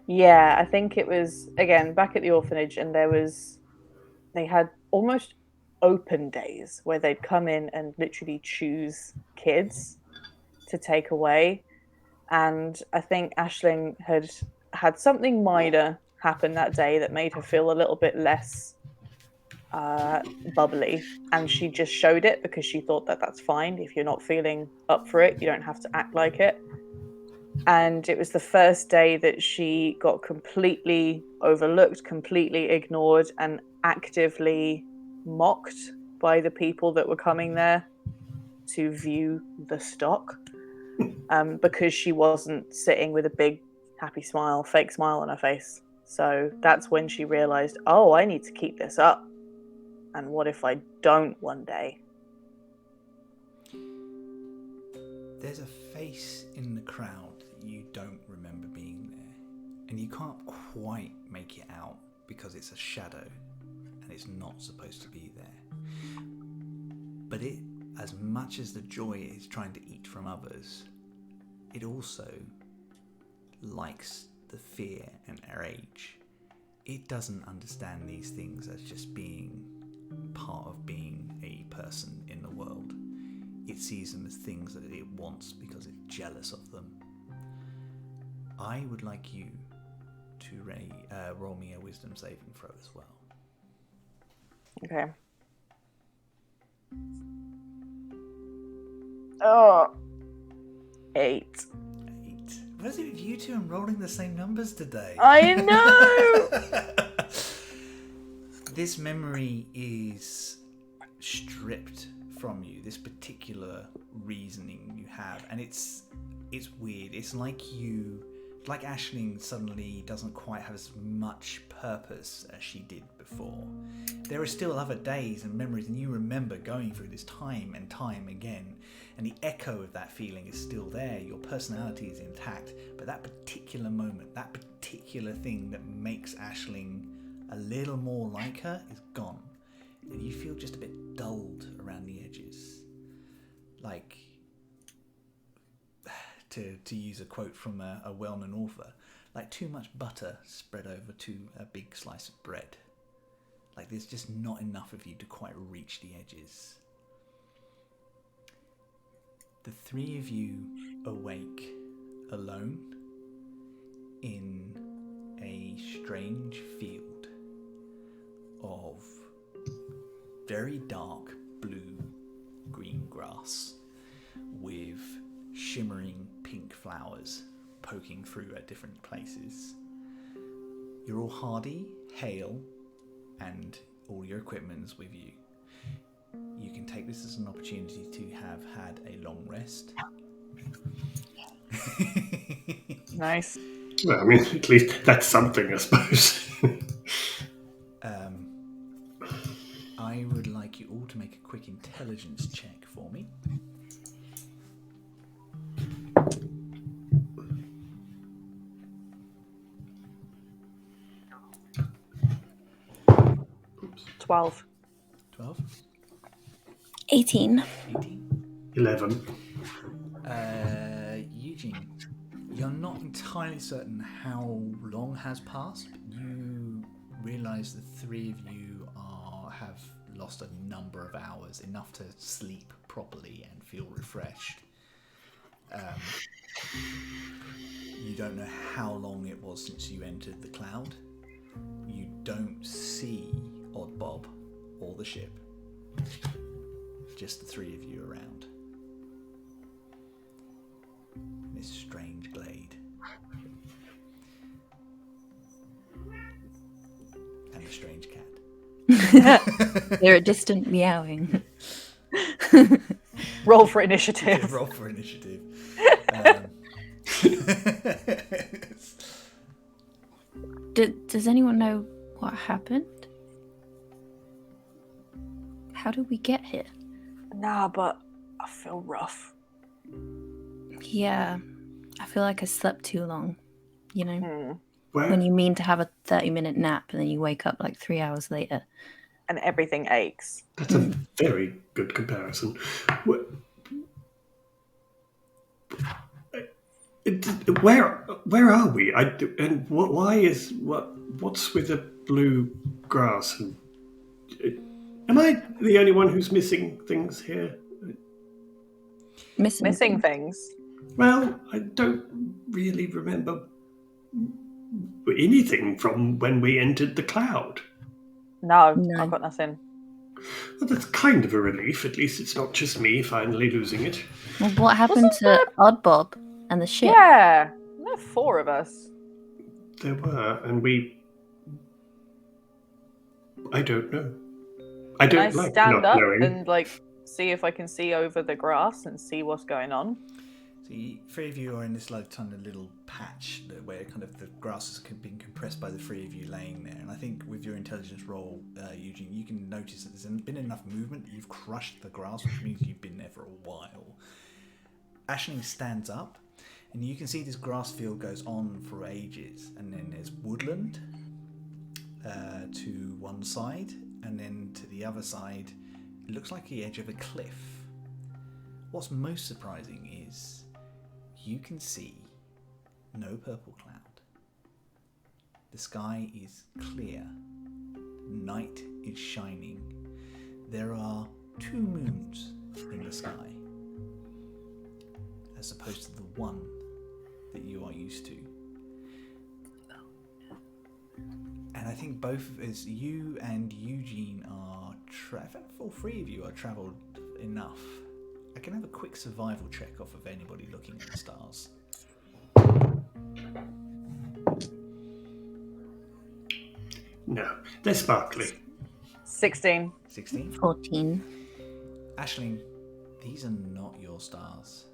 Yeah, I think it was, again, back at the orphanage, and they had almost open days where they'd come in and literally choose kids to take away. And I think Aisling had something minor happen that day that made her feel a little bit less bubbly, and she just showed it because she thought that that's fine. If you're not feeling up for it, you don't have to act like it. And it was the first day that she got completely overlooked, completely ignored, and actively mocked by the people that were coming there to view the stock, because she wasn't sitting with a big happy smile, fake smile on her face. So that's when she realized, oh, I need to keep this up. And what if I don't one day? There's a face in the crowd that you don't remember being there, and you can't quite make it out because it's a shadow and it's not supposed to be there. But it, as much as the joy is trying to eat from others, it also likes the fear and rage. It doesn't understand these things as just being part of being a person in the world. It sees them as things that it wants because it's jealous of them. I would like you to roll me a wisdom saving throw as well. Okay. Oh. 8. 8. What is it with you two and rolling the same numbers today? I know! This memory is stripped from you, this particular reasoning you have, and it's weird. It's like Aisling suddenly doesn't quite have as much purpose as she did before. There are still other days and memories, and you remember going through this time and time again, and the echo of that feeling is still there. Your personality is intact, but that particular moment, that particular thing that makes Aisling a little more like her is gone, and you feel just a bit dulled around the edges. Like, to use a quote from a well-known author, like too much butter spread over to a big slice of bread. Like there's just not enough of you to quite reach the edges. The three of you awake alone in a strange field of very dark blue-green grass with shimmering pink flowers poking through at different places. You're all hardy, hale, and all your equipment's with you. You can take this as an opportunity to have had a long rest. Nice. Well, I mean, at least that's something, I suppose. I would like you all to make a quick intelligence check for me. Oops. 12. 18. 11. Eugene, you're not entirely certain how long has passed, but you realise the three of you have lost a number of hours, enough to sleep properly and feel refreshed. You don't know how long it was since you entered the cloud. You don't see Odd Bob or the ship. Just the three of you around. This strange glade. And a strange cat. They're a distant meowing. Roll for initiative. Roll for initiative. Does anyone know what happened? How did we get here? Nah, but I feel rough. Yeah, I feel like I slept too long. You know, Where? when you mean to have a 30-minute nap and then you wake up like 3 hours later. And everything aches. That's a very good comparison. Where are we? What's with the blue grass Am I the only one who's missing things here? Missing things. Well, I don't really remember anything from when we entered the cloud. No, No. I've got nothing. Well, that's kind of a relief. At least it's not just me finally losing it. Well, what happened to Odd Bob and the ship? Yeah, there are 4 of us. There were, and I don't know. I Can I don't like stand not up knowing. and see if I can see over the grass and see what's going on? So 3 of you are in this tiny little patch where kind of the grass has been compressed by the 3 of you laying there. And I think with your intelligence roll, Eugene, you can notice that there's been enough movement that you've crushed the grass, which means you've been there for a while. Aisling stands up, and you can see this grass field goes on for ages. And then there's woodland to one side, and then to the other side, it looks like the edge of a cliff. What's most surprising is you can see no purple cloud. The sky is clear. Night is shining. There are 2 moons in the sky, as opposed to the one that you are used to. And I think both as you and Eugene are all 3 of you are travelled enough. I can have a quick survival check off of anybody looking at the stars. No, they're sparkly. 16. 16? 14. Aisling, these are not your stars.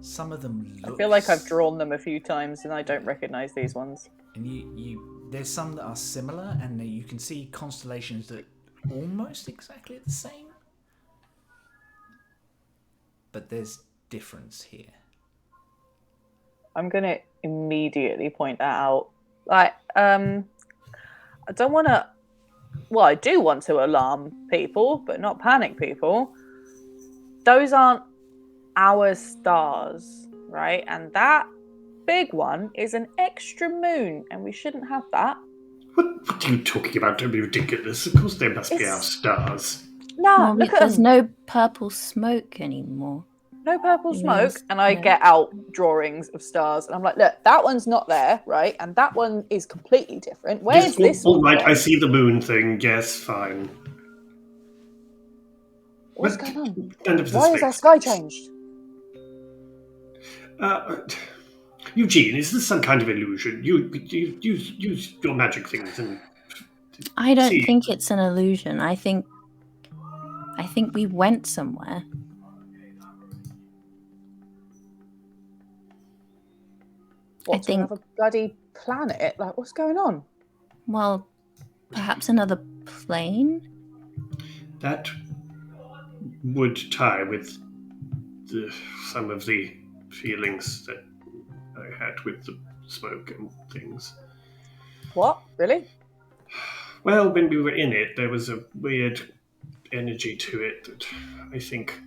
Some of them look... I feel like I've drawn them a few times and I don't recognise these ones. And there's some that are similar, and you can see constellations that almost exactly the same. But there's difference here. I'm going to immediately point that out. I don't want to... Well, I do want to alarm people, but not panic people. Those aren't our stars, right? And that big one is an extra moon, and we shouldn't have that. What are you talking about? Don't be ridiculous. Of course there must be our stars. No, Well, look at there's them. no purple smoke anymore. No purple smoke. Yes, And I no. get out drawings of stars, and I'm like, look, that one's not there, right? And that one is completely different. Where's Yes, this all one right, from? I see the moon thing. Yes, fine. What's But- going on? End of the Why is our space. sky changed? Eugene, is this some kind of illusion? You use your magic things and I don't See. think it's an illusion. I think we went somewhere. What, I to think- another bloody planet? Like, what's going on? Well, perhaps another plane? that would tie with some of the feelings that I had with the smoke and things. What? Really? Well, when we were in it, there was a weird energy to it that I think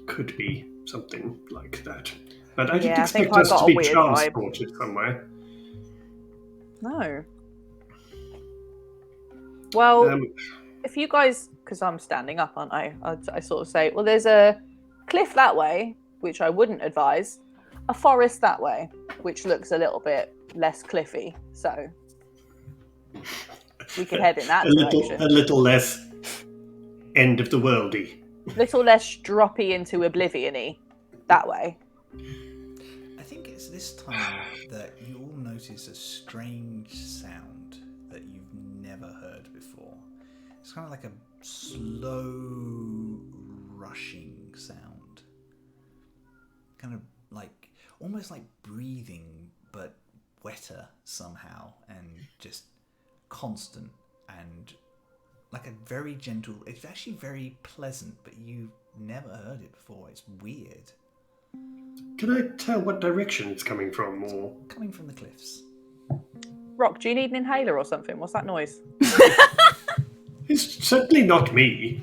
could be something like that. But I didn't Yeah, I think expect I us got to a be weird transported somewhere. No. Well, Um, if you guys, because I'm standing up, aren't I? I sort of say, well, there's a cliff that way, which I wouldn't advise, a forest that way, which looks a little bit less cliffy. So we could head in that direction. a little less end of the worldy. Little less droppy into oblivion-y that way. I think it's this time that you all notice a strange sound that you've never heard before. It's kind of like a slow rushing sound. Kind of like, almost like breathing, but wetter somehow, and just constant, and like a very gentle, it's actually very pleasant, but you've never heard it before. It's weird. Can I tell what direction it's coming from, or Coming from the cliffs. Rock, do you need an inhaler or something? What's that noise? it's certainly not me.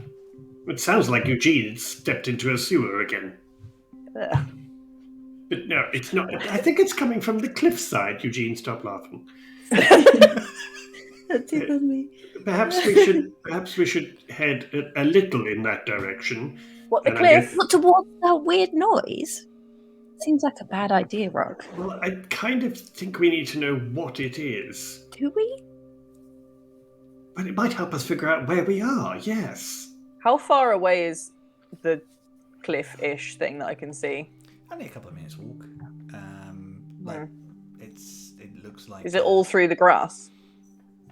It sounds like Eugene stepped into a sewer again. Ugh. But no, it's not. I think it's coming from the cliffside. Eugene, stop laughing. That tickled me. Perhaps we should head a little in that direction. What, the And cliff? Not towards that weird noise. Seems like a bad idea, Rock. Well, I kind of think we need to know what it is. Do we? But it might help us figure out where we are, yes. How far away is the cliff-ish thing that I can see? Only a couple of minutes walk. It looks like. Is it all through the grass?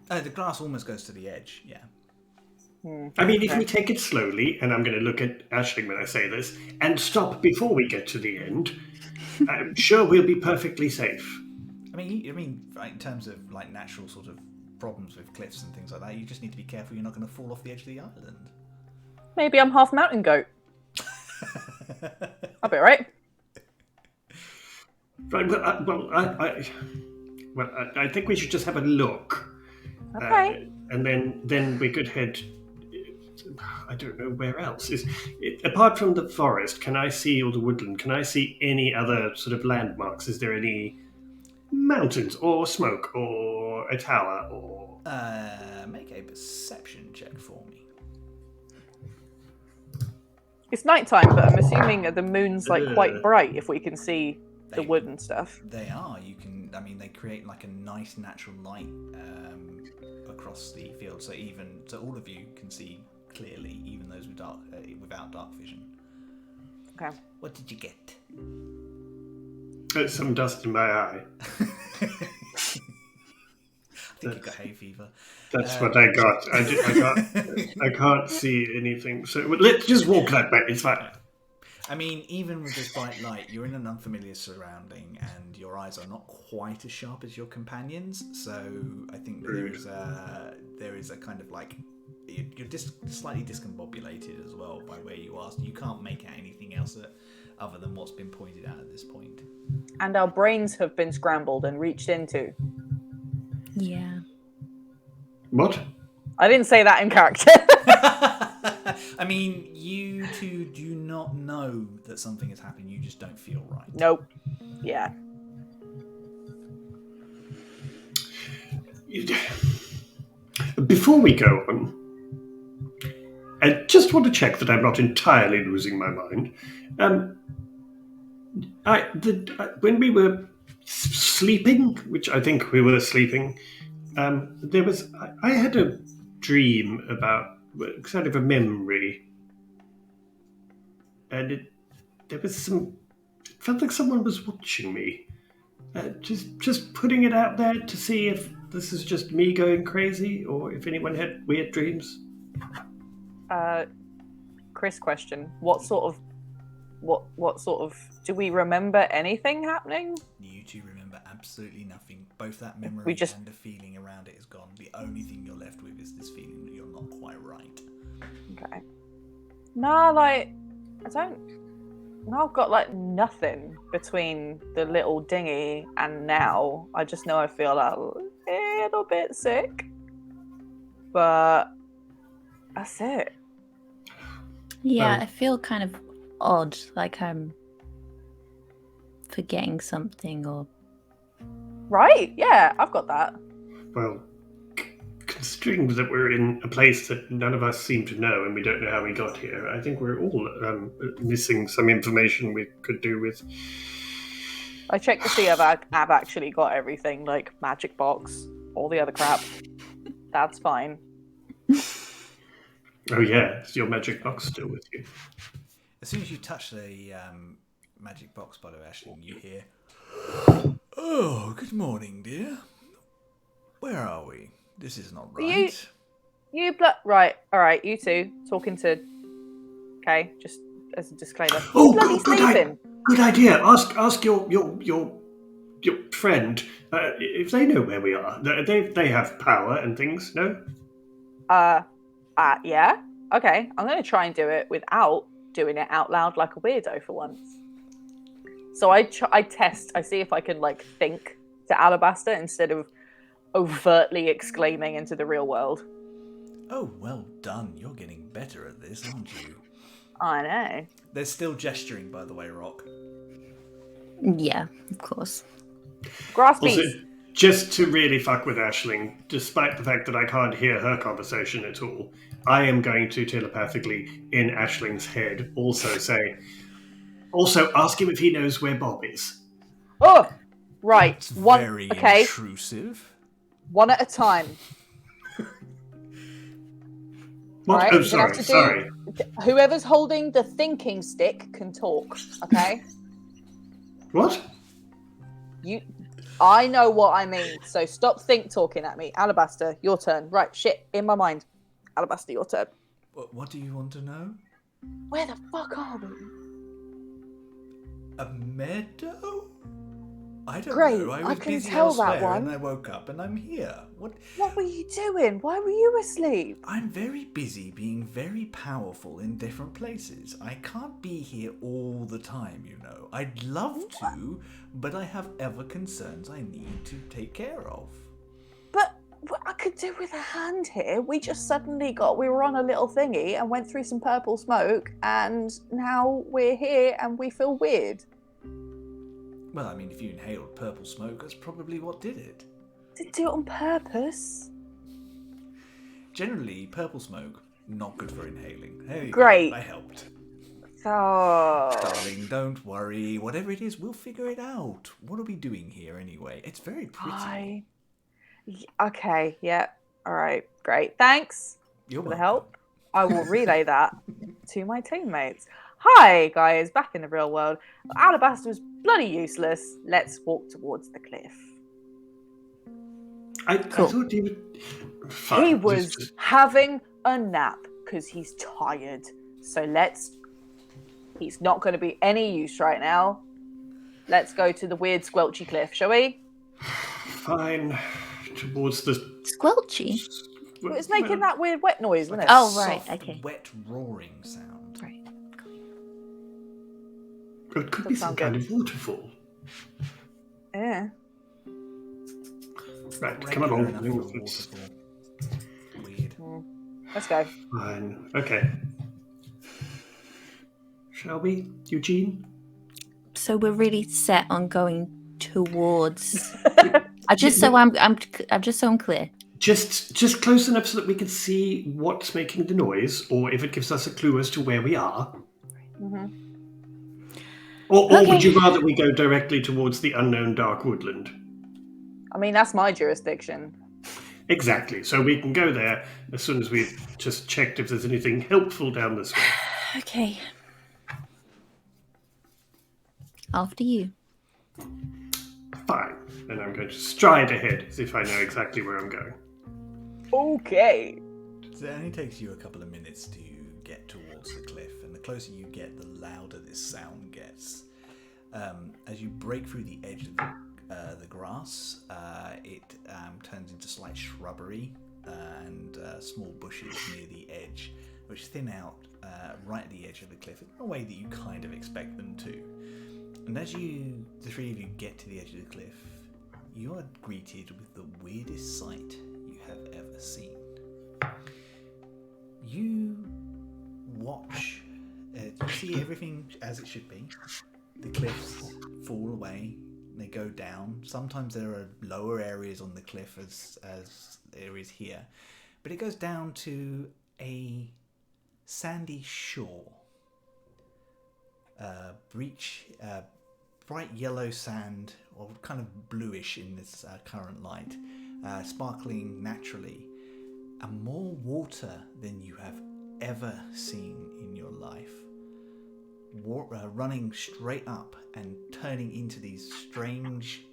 The grass almost goes to the edge. Yeah. I mean, if we take it slowly, and I'm going to look at Aisling when I say this, and stop before we get to the end, I'm sure we'll be perfectly safe. I mean, in terms of like natural sort of problems with cliffs and things like that, you just need to be careful you're not going to fall off the edge of the island. Maybe I'm half mountain goat. I'll be right. Right, I think we should just have a look. Okay. And then we could head. I don't know where else. Apart from the forest, can I see, or the woodland, can I see any other sort of landmarks? Is there any mountains, or smoke, or a tower, or... Make a perception check for me. It's nighttime, but I'm assuming the moon's like quite bright if we can see the wood and stuff. They are. You can. I mean, they create like a nice natural light across the field, so all of you can see clearly, even those without dark vision. Okay. What did you get? Some dust in my eye. I think you got hay fever. That's what I got. I can't see anything. So let's just walk that way. It's fine. I mean, even with this bright light, you're in an unfamiliar surrounding, and your eyes are not quite as sharp as your companions. So I think there is a kind of like you're just slightly discombobulated as well by where you are. So you can't make out anything else other than what's been pointed out at this point. And our brains have been scrambled and reached into. Yeah. What? I didn't say that in character. I mean, you two do not know that something has happened. You just don't feel right. Nope. Yeah. Before we go on, I just want to check that I'm not entirely losing my mind. When we were sleeping, which I think we were sleeping, I had a dream about kind of a memory, and it felt like someone was watching me. Just putting it out there to see if this is just me going crazy, or if anyone had weird dreams. Chris question: What sort of? Do we remember anything happening? You two remember absolutely nothing. Both that memory and the feeling around it is gone. The only thing you're left with is this feeling that you're not quite right. Okay. No, like I don't. No, I've got like nothing between the little dinghy and now. I just know I feel a little bit sick, but that's it. Yeah, I feel kind of odd, like I'm forgetting something or... Right, yeah, I've got that. Well, considering that we're in a place that none of us seem to know and we don't know how we got here, I think we're all missing some information we could do with... I checked to see if I've actually got everything, like magic box, all the other crap. That's fine. Oh yeah, is your magic box still with you? As soon as you touch the magic box, by the way, Ashley, you hear, "Oh, good morning, dear. Where are we? This is not right." Right, all right, you two talking to. Okay, just as a disclaimer. Oh, bloody sleeping. Good idea. Ask your friend if they know where we are. They have power and things. No. Yeah. Okay, I'm going to try and do it without doing it out loud like a weirdo for once. So I test. I see if I can like think to Alabaster instead of overtly exclaiming into the real world. Oh, well done. You're getting better at this, aren't you? I know. There's still gesturing, by the way, Rock. Yeah, of course. Grass Also, beats. Just to really fuck with Aisling, despite the fact that I can't hear her conversation at all, I am going to telepathically, in Aisling's head, also ask him if he knows where Bob is. Oh, right. It's very intrusive. One at a time. What? Right, Oh, sorry. Whoever's holding the thinking stick can talk, okay? What? I know what I mean, so stop talking at me. Alabaster, your turn. Right, shit, in my mind. Alabaster, your turn. What do you want to know? Where the fuck are we? A meadow? I don't Great, know. I was can busy tell that elsewhere one. and I woke up and I'm here. What were you doing? Why were you asleep? I'm very busy being very powerful in different places. I can't be here all the time, you know. I'd love to, but I have other concerns I need to take care of. But what I could do with a hand here. We just suddenly we were on a little thingy and went through some purple smoke, and now we're here and we feel weird. Well, I mean, if you inhaled purple smoke, that's probably what did it. Did it do it on purpose? Generally, purple smoke, not good for inhaling. Hey, Great. I helped. Oh. Darling, don't worry. Whatever it is, we'll figure it out. What are we doing here anyway? It's very pretty. Okay, yeah. All right, great. Thanks for the help. I will relay that to my teammates. Hi, guys, back in the real world. Alabaster was bloody useless. Let's walk towards the cliff. I thought he would... He was having a nap because he's tired. So he's not going to be any use right now. Let's go to the weird squelchy cliff, shall we? Fine. Towards the... Squelchy? Well, it's making that weird wet noise, isn't it? Oh, right, okay. Wet roaring sound. Right. It could be some kind of waterfall. Yeah. Right, come along. Weird. Let's go. Fine. Okay. Shall we, Eugene? So we're really set on going towards. Just so I'm clear. Just close enough so that we can see what's making the noise, or if it gives us a clue as to where we are. Mm-hmm. Or would you rather we go directly towards the unknown dark woodland? I mean, that's my jurisdiction. Exactly. So we can go there as soon as we've just checked if there's anything helpful down this way. Okay. After you. Fine. Then I'm going to stride ahead as if I know exactly where I'm going. Okay. So it only takes you a couple of minutes to get towards the cliff, and the closer you get, the louder this sound gets. As you break through the edge of the grass, it turns into slight shrubbery and small bushes near the edge, which thin out right at the edge of the cliff in a way that you kind of expect them to. And as the three of you get to the edge of the cliff, you are greeted with the weirdest sight you have ever seen. You watch, you see everything as it should be. The cliffs fall away, they go down. Sometimes there are lower areas on the cliff as there is here, but it goes down to a sandy shore. Bright yellow sand, or kind of bluish in this current light, sparkling naturally, and more water than you have ever seen in your life. Running straight up and turning into these strange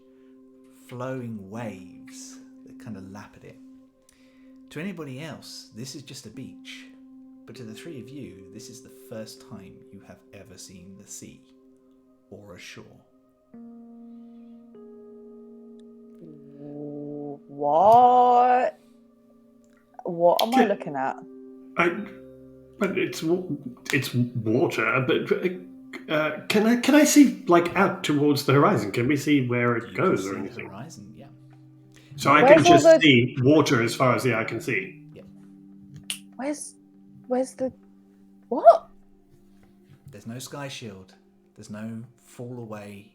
flowing waves that kind of lap at it. To anybody else, this is just a beach, but to the three of you, this is the first time you have ever seen the sea or a shore. What? What am I looking at? But it's water. But can I see out towards the horizon? Can we see where it goes or anything? The horizon, yeah. So I can just see water as far as the eye can see. Yeah. Where's the what? There's no sky shield. There's no fall away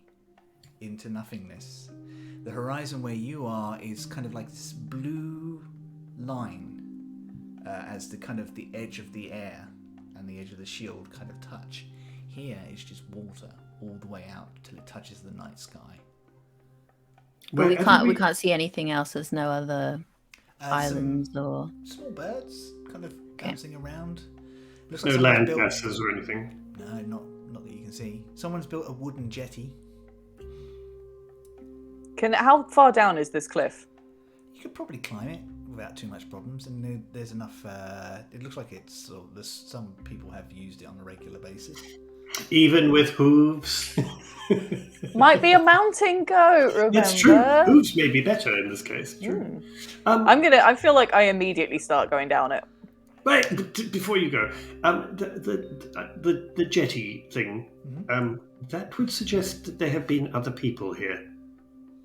into nothingness. The horizon where you are is kind of like this blue line as the kind of the edge of the air and the edge of the shield kind of touch. Here is just water all the way out till it touches the night sky. But we can't see anything else. There's no other islands or small birds kind of bouncing around. Looks no like land built... masses or anything. No, not that you can see. Someone's built a wooden jetty. How far down is this cliff? You could probably climb it without too much problems, and there's enough. It looks like it's. Some people have used it on a regular basis. Even with hooves. Might be a mountain goat. Remember? It's true. Hooves may be better in this case. True. I feel like I immediately start going down it. Wait, but before you go, the jetty thing. That would suggest that there have been other people here.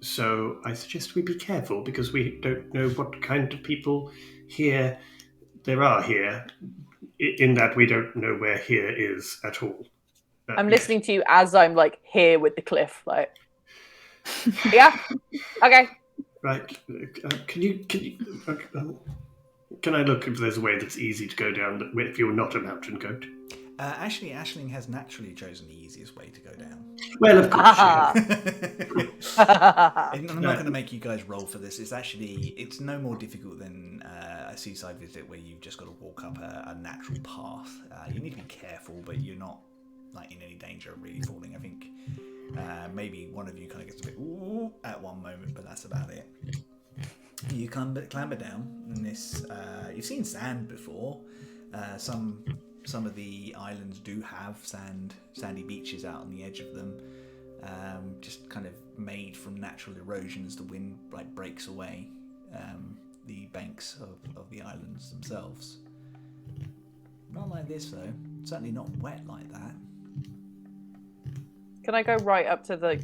So I suggest we be careful because we don't know what kind of people there are here. In that we don't know where here is at all. I'm listening to you as I'm like here with the cliff, like. Yeah. Okay. Right. Can I look if there's a way that's easy to go down if you're not a mountain goat? Actually, Aisling has naturally chosen the easiest way to go down. Well, of course. I'm not going to make you guys roll for this. It's no more difficult than a seaside visit where you've just got to walk up a natural path. You need to be careful, but you're not like in any danger of really falling. I think maybe one of you kind of gets a bit ooh at one moment, but that's about it. You clamber down, and this you've seen sand before. Some of the islands do have sandy beaches out on the edge of them, just kind of made from natural erosion as the wind like breaks away the banks of the islands themselves. Not like this though. Certainly not wet like that. Can I go right up to the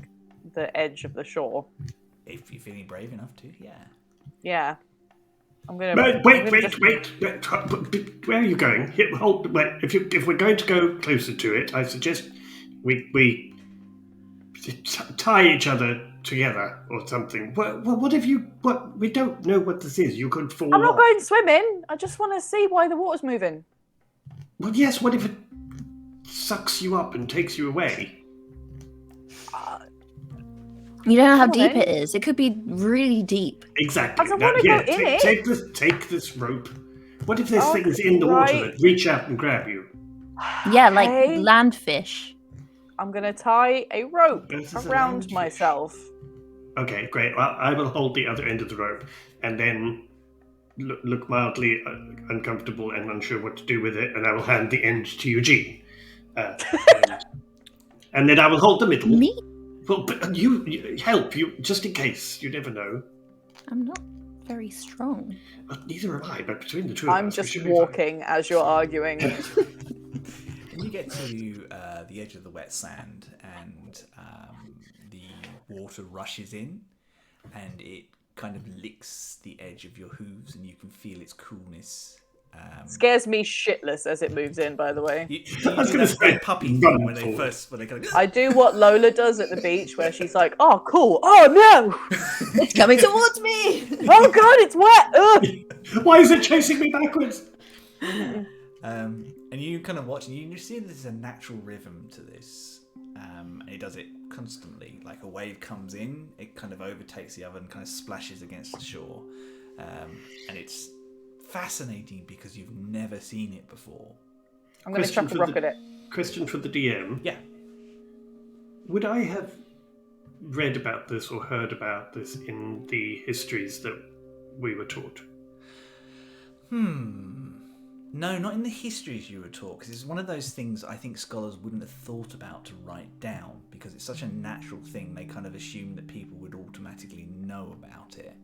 edge of the shore? If you're feeling brave enough to, yeah. Yeah. I'm gonna. Wait! Where are you going? Hold. Wait. If we're going to go closer to it, I suggest we tie each other together or something. What if you? What? We don't know what this is. You could fall. I'm not off. going swimming. I just want to see why the water's moving. Well, yes. What if it sucks you up and takes you away? You don't know how deep it is. It could be really deep. Exactly. I don't want to go in it. Take this rope. What if there's things in the water that reach out and grab you? Yeah, like landfish. I'm going to tie a rope around myself. Okay, great. Well, I will hold the other end of the rope and then look mildly uncomfortable and unsure what to do with it, and I will hand the end to Eugene. And then I will hold the middle. Me? Well, but you help, you just in case. You never know. I'm not very strong. But neither am I, but between the two of us... I'm just walking as you're arguing. When you get to the edge of the wet sand and the water rushes in and it kind of licks the edge of your hooves and you can feel its coolness. Scares me shitless as it moves in, by the way. I was going to say puppy thing when they kind of... I do what Lola does at the beach where she's like, oh, cool. Oh, no. It's coming towards me. Oh, God, it's wet. Ugh. Why is it chasing me backwards? And you kind of watch and you see there's a natural rhythm to this. And it does it constantly. Like a wave comes in, it kind of overtakes the other and kind of splashes against the shore. And it's fascinating because you've never seen it before. I'm going to chuck a rock at it. Question for the DM. Yeah. Would I have read about this or heard about this in the histories that we were taught? No, not in the histories you were taught, because it's one of those things I think scholars wouldn't have thought about to write down, because it's such a natural thing. They kind of assume that people would automatically know about it.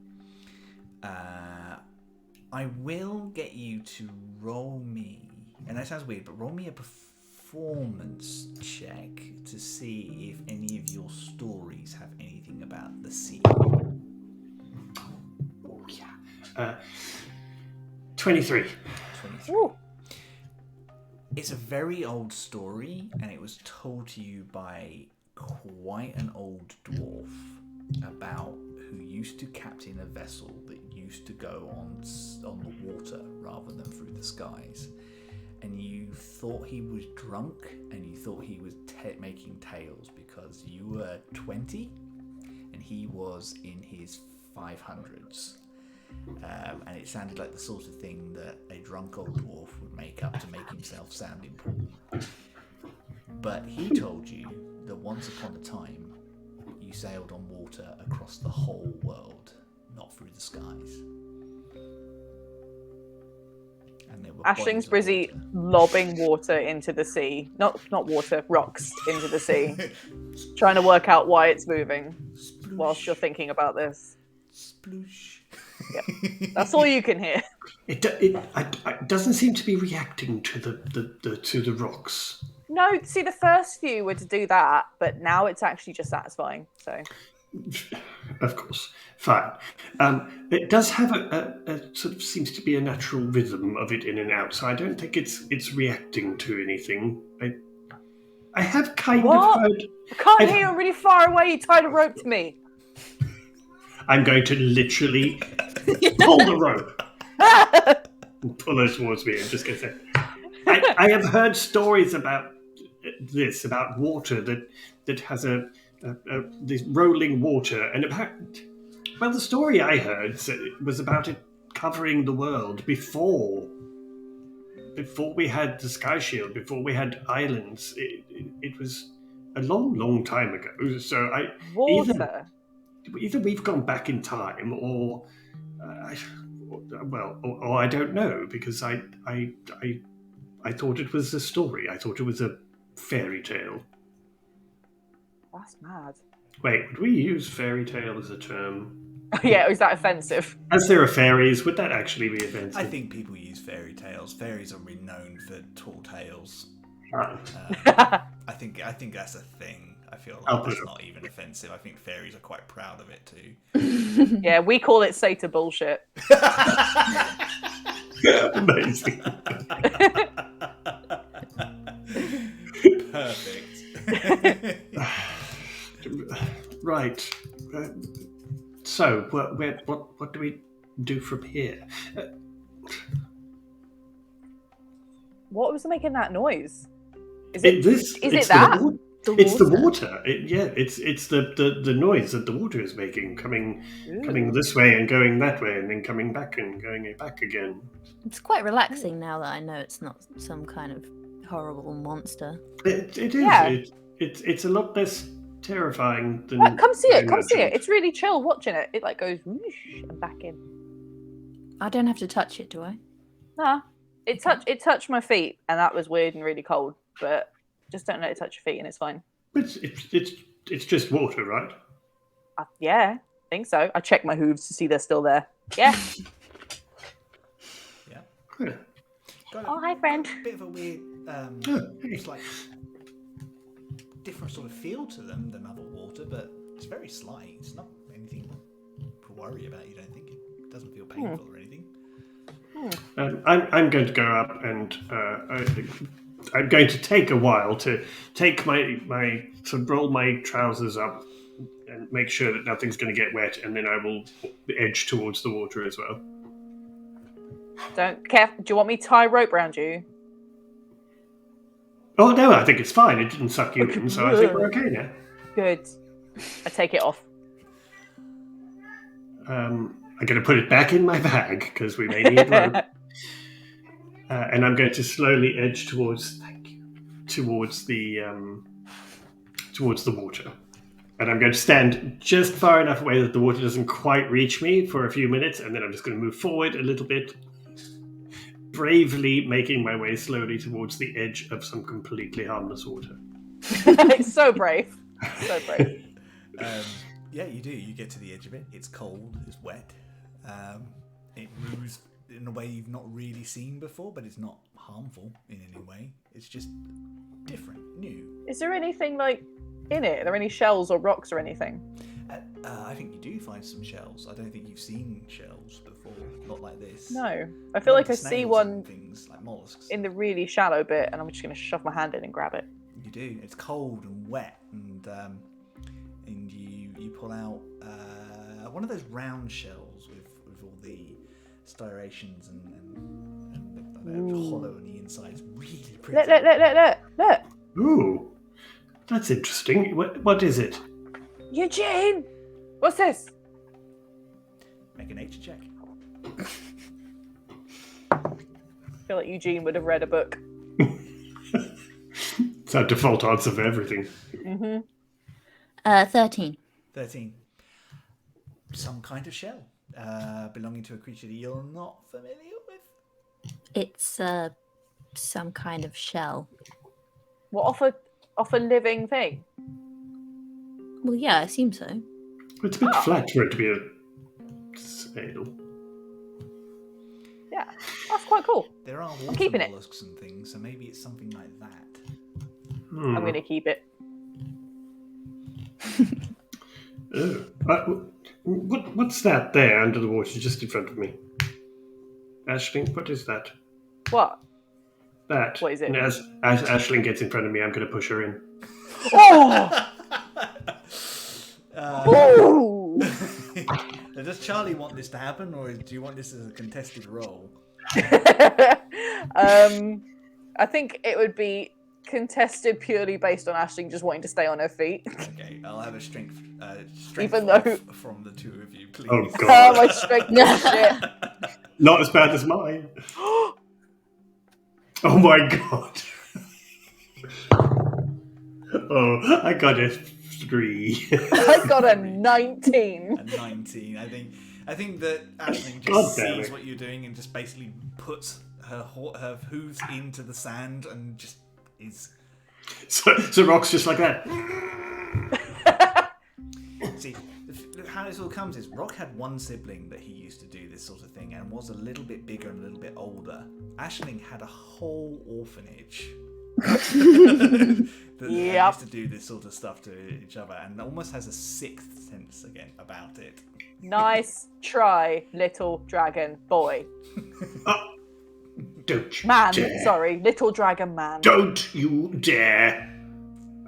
I will get you to roll me, and that sounds weird, but roll me a performance check to see if any of your stories have anything about the sea. Oh, yeah. 23. 23. Ooh. It's a very old story, and it was told to you by quite an old dwarf who used to captain a vessel that used to go on the water rather than through the skies. And you thought he was drunk, and you thought he was making tales because you were 20 and he was in his 500s. And it sounded like the sort of thing that a drunk old dwarf would make up to make himself sound important. But he told you that once upon a time, you sailed on water across the whole world, not through the skies. And there were Ashling's bodies of busy water. lobbing water into the sea. Not water, rocks into the sea. Trying to work out why it's moving Sploosh, whilst you're thinking about this. sploosh. Yep. That's all you can hear. It doesn't seem to be reacting to the rocks. No, see, the first few were to do that, but now it's actually just satisfying. So, Of course, fine. It does have a sort of seems to be a natural rhythm of it in and out. So I don't think it's reacting to anything. I have kind What? of heard. I can't hear you really far away. You tied a rope to me. I'm going to literally pull the rope and pull her towards me. I'm just going to say, I have heard stories about this, about water that has this rolling water, and the story I heard was about it covering the world before we had the Sky Shield, before we had islands. It was a long time ago. So Water. either we've gone back in time, or I don't know, because I thought it was a story. I thought it was a fairy tale. That's mad. Wait, would we use fairy tale as a term? Yeah, was that offensive? As there are fairies, would that actually be offensive? I think people use fairy tales. Fairies are renowned for tall tales. Ah. I think that's a thing. I feel I'll like put it's it. not even offensive. I think fairies are quite proud of it too. Yeah, we call it Sata bullshit. Amazing. Perfect. Right. So, what do we do from here? What was making that noise? Is It's that? It's the water. It's the noise that the water is making, coming this way and going that way, and then coming back and going back again. It's quite relaxing now that I know it's not some kind of horrible monster. It is. Yeah. It's a lot less terrifying than. Come see I it. Come see it. imagined. It's really chill watching it. It like goes whoosh and back in. I don't have to touch it, do I? Nah, it touched my feet, and that was weird and really cold. But just don't let it touch your feet, and it's fine. It's just water, right? Yeah, I think so. I checked my hooves to see they're still there. Yeah. Yeah. Yeah. Got Oh, hi, friend. A bit of a weird, hey. it's like different sort of feel to them than other water, but it's very slight. It's not anything to worry about. You don't think it doesn't feel painful or anything. I'm going to go up, and I'm going to take a while to take to roll my trousers up and make sure that nothing's going to get wet, and then I will edge towards the water as well. Don't care. Do you want me to tie a rope around you? Oh no, I think it's fine. It didn't suck you in, so I think we're okay now. Good. I take it off. I'm going to put it back in my bag because we may need rope. And I'm going to slowly edge towards the water. And I'm going to stand just far enough away that the water doesn't quite reach me for a few minutes, and then I'm just going to move forward a little bit, bravely making my way slowly towards the edge of some completely harmless water. It's so brave. So brave. Yeah, you do. You get to the edge of it. It's cold. It's wet. It moves in a way you've not really seen before, but it's not harmful in any way. It's just different, new. Is there anything like in it? Are there any shells or rocks or anything? I think you do find some shells. I don't think you've seen shells before, not like this. No. I feel like I Snails see and one things like mollusks. in the really shallow bit, and I'm just going to shove my hand in and grab it. You do. It's cold and wet, and and you pull out one of those round shells with all the striations and hollow on the inside. It's really pretty. Look. Ooh, that's interesting. What is it? Eugene! What's this? Make a nature check. I feel like Eugene would have read a book. It's our default answer for everything. 13. 13. Some kind of shell belonging to a creature that you're not familiar with. It's some kind of shell. What, off a living thing? Well, yeah, I assume so. It's a bit flat for it to be a sail. Yeah, that's quite cool. There are water keeping it. mollusks and things, so maybe it's something like that. I'm going to keep it. What's that there under the water just in front of me? Aisling, what is that? What? That. What is it? And as Aisling gets in front of me, I'm going to push her in. Oh! Ooh! Now, does Charlie want this to happen, or do you want this as a contested role? I think it would be contested purely based on Aisling just wanting to stay on her feet. Okay, I'll have a strength Even though- from the two of you, please. Oh, Oh, God. my strength is shit. Not as bad as mine. Oh, my God. Oh, I got a 3. I got a 19. A 19. I think that Aisling God just damn sees it. what you're doing and just basically puts her hooves into the sand and just is. So Rock's just like that. See, how this all comes is Rock had one sibling that he used to do this sort of thing and was a little bit bigger and a little bit older. Aisling had a whole orphanage that used to do this sort of stuff to each other and almost has a sixth sense again about it. Nice try, little dragon boy. Don't you Man, dare. sorry, little dragon man. Don't you dare.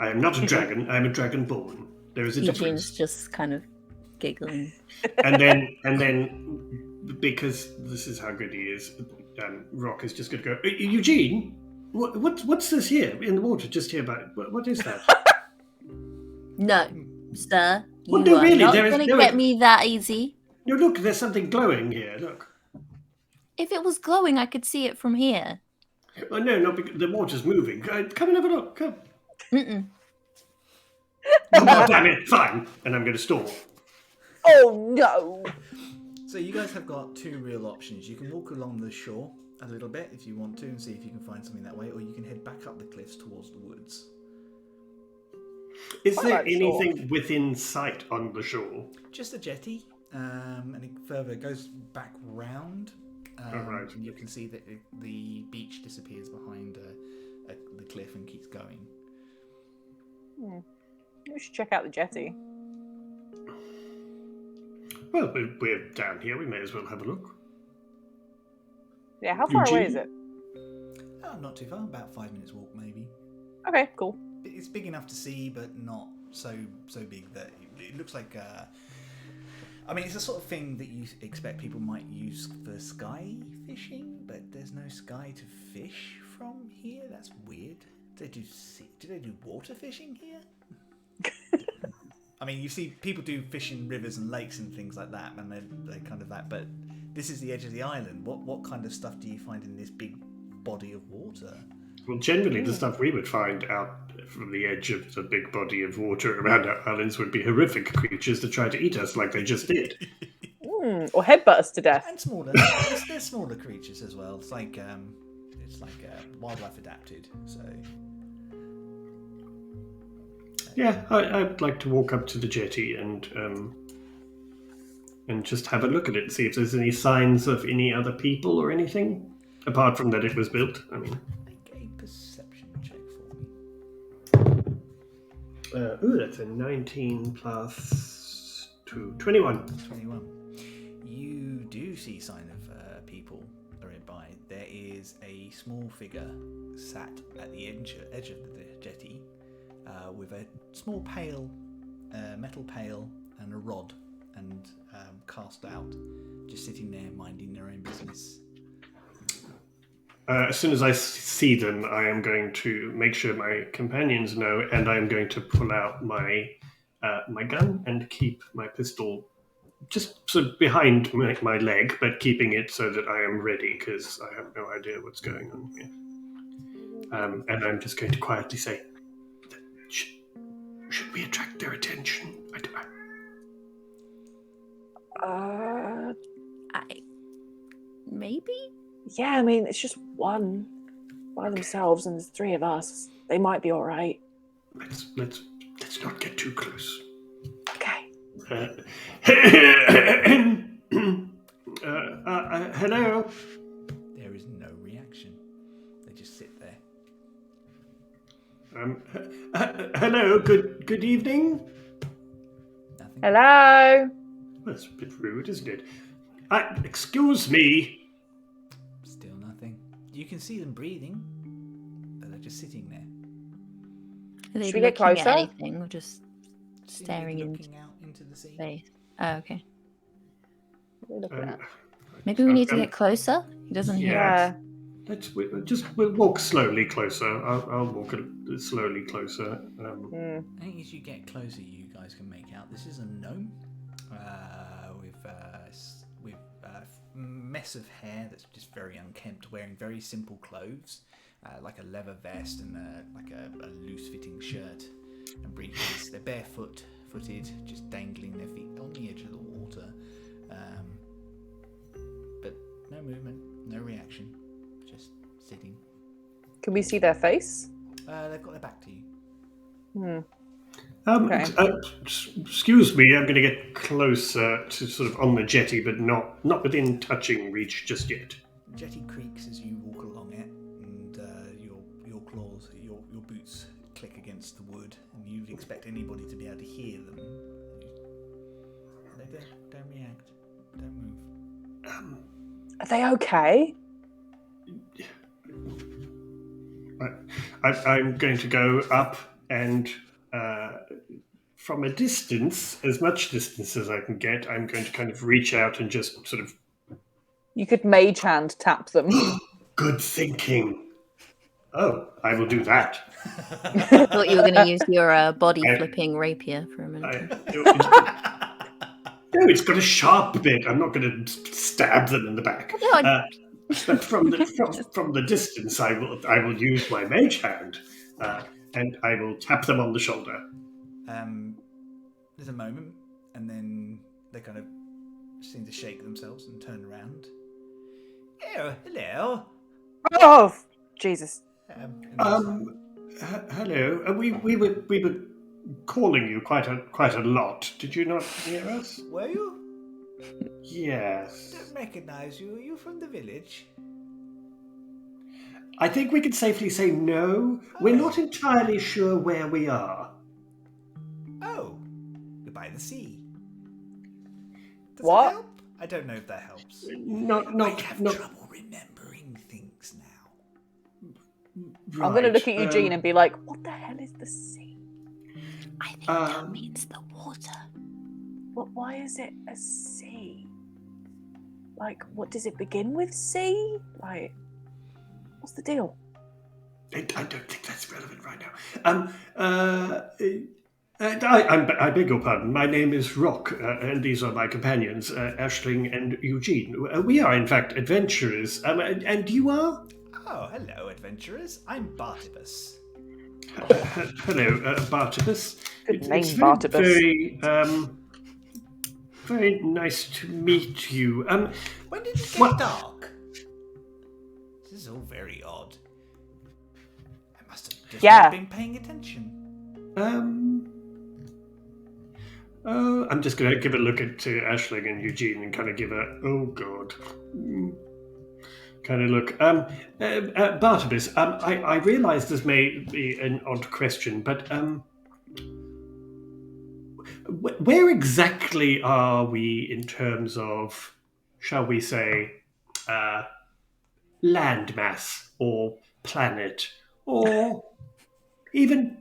I am not a dragon. I am a dragonborn. There is a Eugene's difference. just kind of giggling. And then, because this is how good he is, Rock is just going to go, Eugene, what's this here in the water? Just here about what is that? No, sir. You Well, no, are really, not there is- going to there get is- me that easy. No, look, there's something glowing here. Look. If it was glowing, I could see it from here. Oh no, not because the water's moving. Come and have a look. Come. Mm-mm. Oh, God damn it! Fine, and I'm going to storm. Oh no! So you guys have got two real options. You can walk along the shore a little bit if you want to and see if you can find something that way, or you can head back up the cliffs towards the woods. Is What there about shore? anything within sight on the shore? Just a jetty, and it further goes back round. Right. And you can see that the beach disappears behind the cliff and keeps going. We should check out the jetty. Well, we're down here. We may as well have a look. Yeah, how far away Eugene? is it? Oh, not too far. About 5 minutes walk, maybe. Okay, cool. It's big enough to see, but not so big that it looks like. I mean, it's the sort of thing that you expect people might use for sky fishing, but there's no sky to fish from here. That's weird. Do they do water fishing here? I mean, you see people do fish in rivers and lakes and things like that, and they're kind of that. But this is the edge of the island. What kind of stuff do you find in this big body of water? Well, generally, the stuff we would find out from the edge of the big body of water around our islands would be horrific creatures that try to eat us like they just did. Or headbutt us to death. And smaller. There's smaller creatures as well. It's like wildlife adapted. So Yeah, I'd like to walk up to the jetty and just have a look at it and see if there's any signs of any other people or anything, apart from that it was built. I mean, make a perception check for me. that's a 19 plus 2, 21. 21. You do see sign of people nearby. There is a small figure sat at the edge of the jetty, with a small pail, metal pail, and a rod, and cast out, just sitting there minding their own business. As soon as I see them, I am going to make sure my companions know, and I am going to pull out my gun and keep my pistol just sort of behind my leg, but keeping it so that I am ready, because I have no idea what's going on here. And I'm just going to quietly say, should we attract their attention? Maybe? Yeah, I mean, it's just one by themselves, and there's 3 of us. They might be all right. Let's not get too close. Okay. Hello. There is no reaction. They just sit there. Hello. Good evening. Nothing. Hello. That's a bit rude, isn't it? Excuse me. Still nothing. You can see them breathing, but they're just sitting there. Are they Should we get looking closer? at anything or just Seemingly staring looking out into the sea. space? Oh, okay. What are we looking at? Maybe we need to get closer. He doesn't hear us. Yeah. We'll walk slowly closer. I'll walk slowly closer. I think as you get closer, you guys can make out this is a gnome with a mess of hair that's just very unkempt, wearing very simple clothes, like a leather vest and a loose-fitting shirt and briefcase. They're footed, just dangling their feet on the edge of the water, but no movement, no reaction, just sitting. Can we see their face? They've got their back to you. Okay. Excuse me, I'm going to get closer to sort of on the jetty, but not within touching reach just yet. The jetty creaks as you walk along it, and your claws, your boots click against the wood, and you'd expect anybody to be able to hear them. They don't react, don't move. Are they okay? I'm going to go up and from a distance, as much distance as I can get, I'm going to kind of reach out and just sort of... You could mage hand tap them. Good thinking. Oh, I will do that. I thought you were going to use your body flipping rapier for a minute. No, it's got a sharp bit. I'm not going to stab them in the back. But from the distance, I will use my mage hand, and I will tap them on the shoulder. There's a moment, and then they kind of seem to shake themselves and turn around. Oh, hello. Oh, Jesus. Hello. We were calling you quite a lot. Did you not hear us? Were you? Yes. I don't recognise you. Are you from the village? I think we can safely say no. We're not entirely sure where we are. Oh, you're by the sea. Does What? that help? I don't know if that helps. I have trouble remembering things now. Right. I'm going to look at Eugene and be like, what the hell is the sea? I think that means the water. Why is it a sea? Like, what does it begin with? C? Like, what's the deal? I don't think that's relevant right now. I beg your pardon. My name is Rock, and these are my companions, Aisling and Eugene. We are, in fact, adventurers. And you are? Oh, hello, adventurers. I'm Bartibus. Hello, Bartibus. Good name, It's Bartibus. very nice to meet you. When did it get dark? This is all very odd. I must have just not been paying attention. I'm just going to give a look at Aisling and Eugene and kind of give a, oh God, kind of look. Bartibus, I realise this may be an odd question, but where exactly are we in terms of, shall we say, landmass or planet or even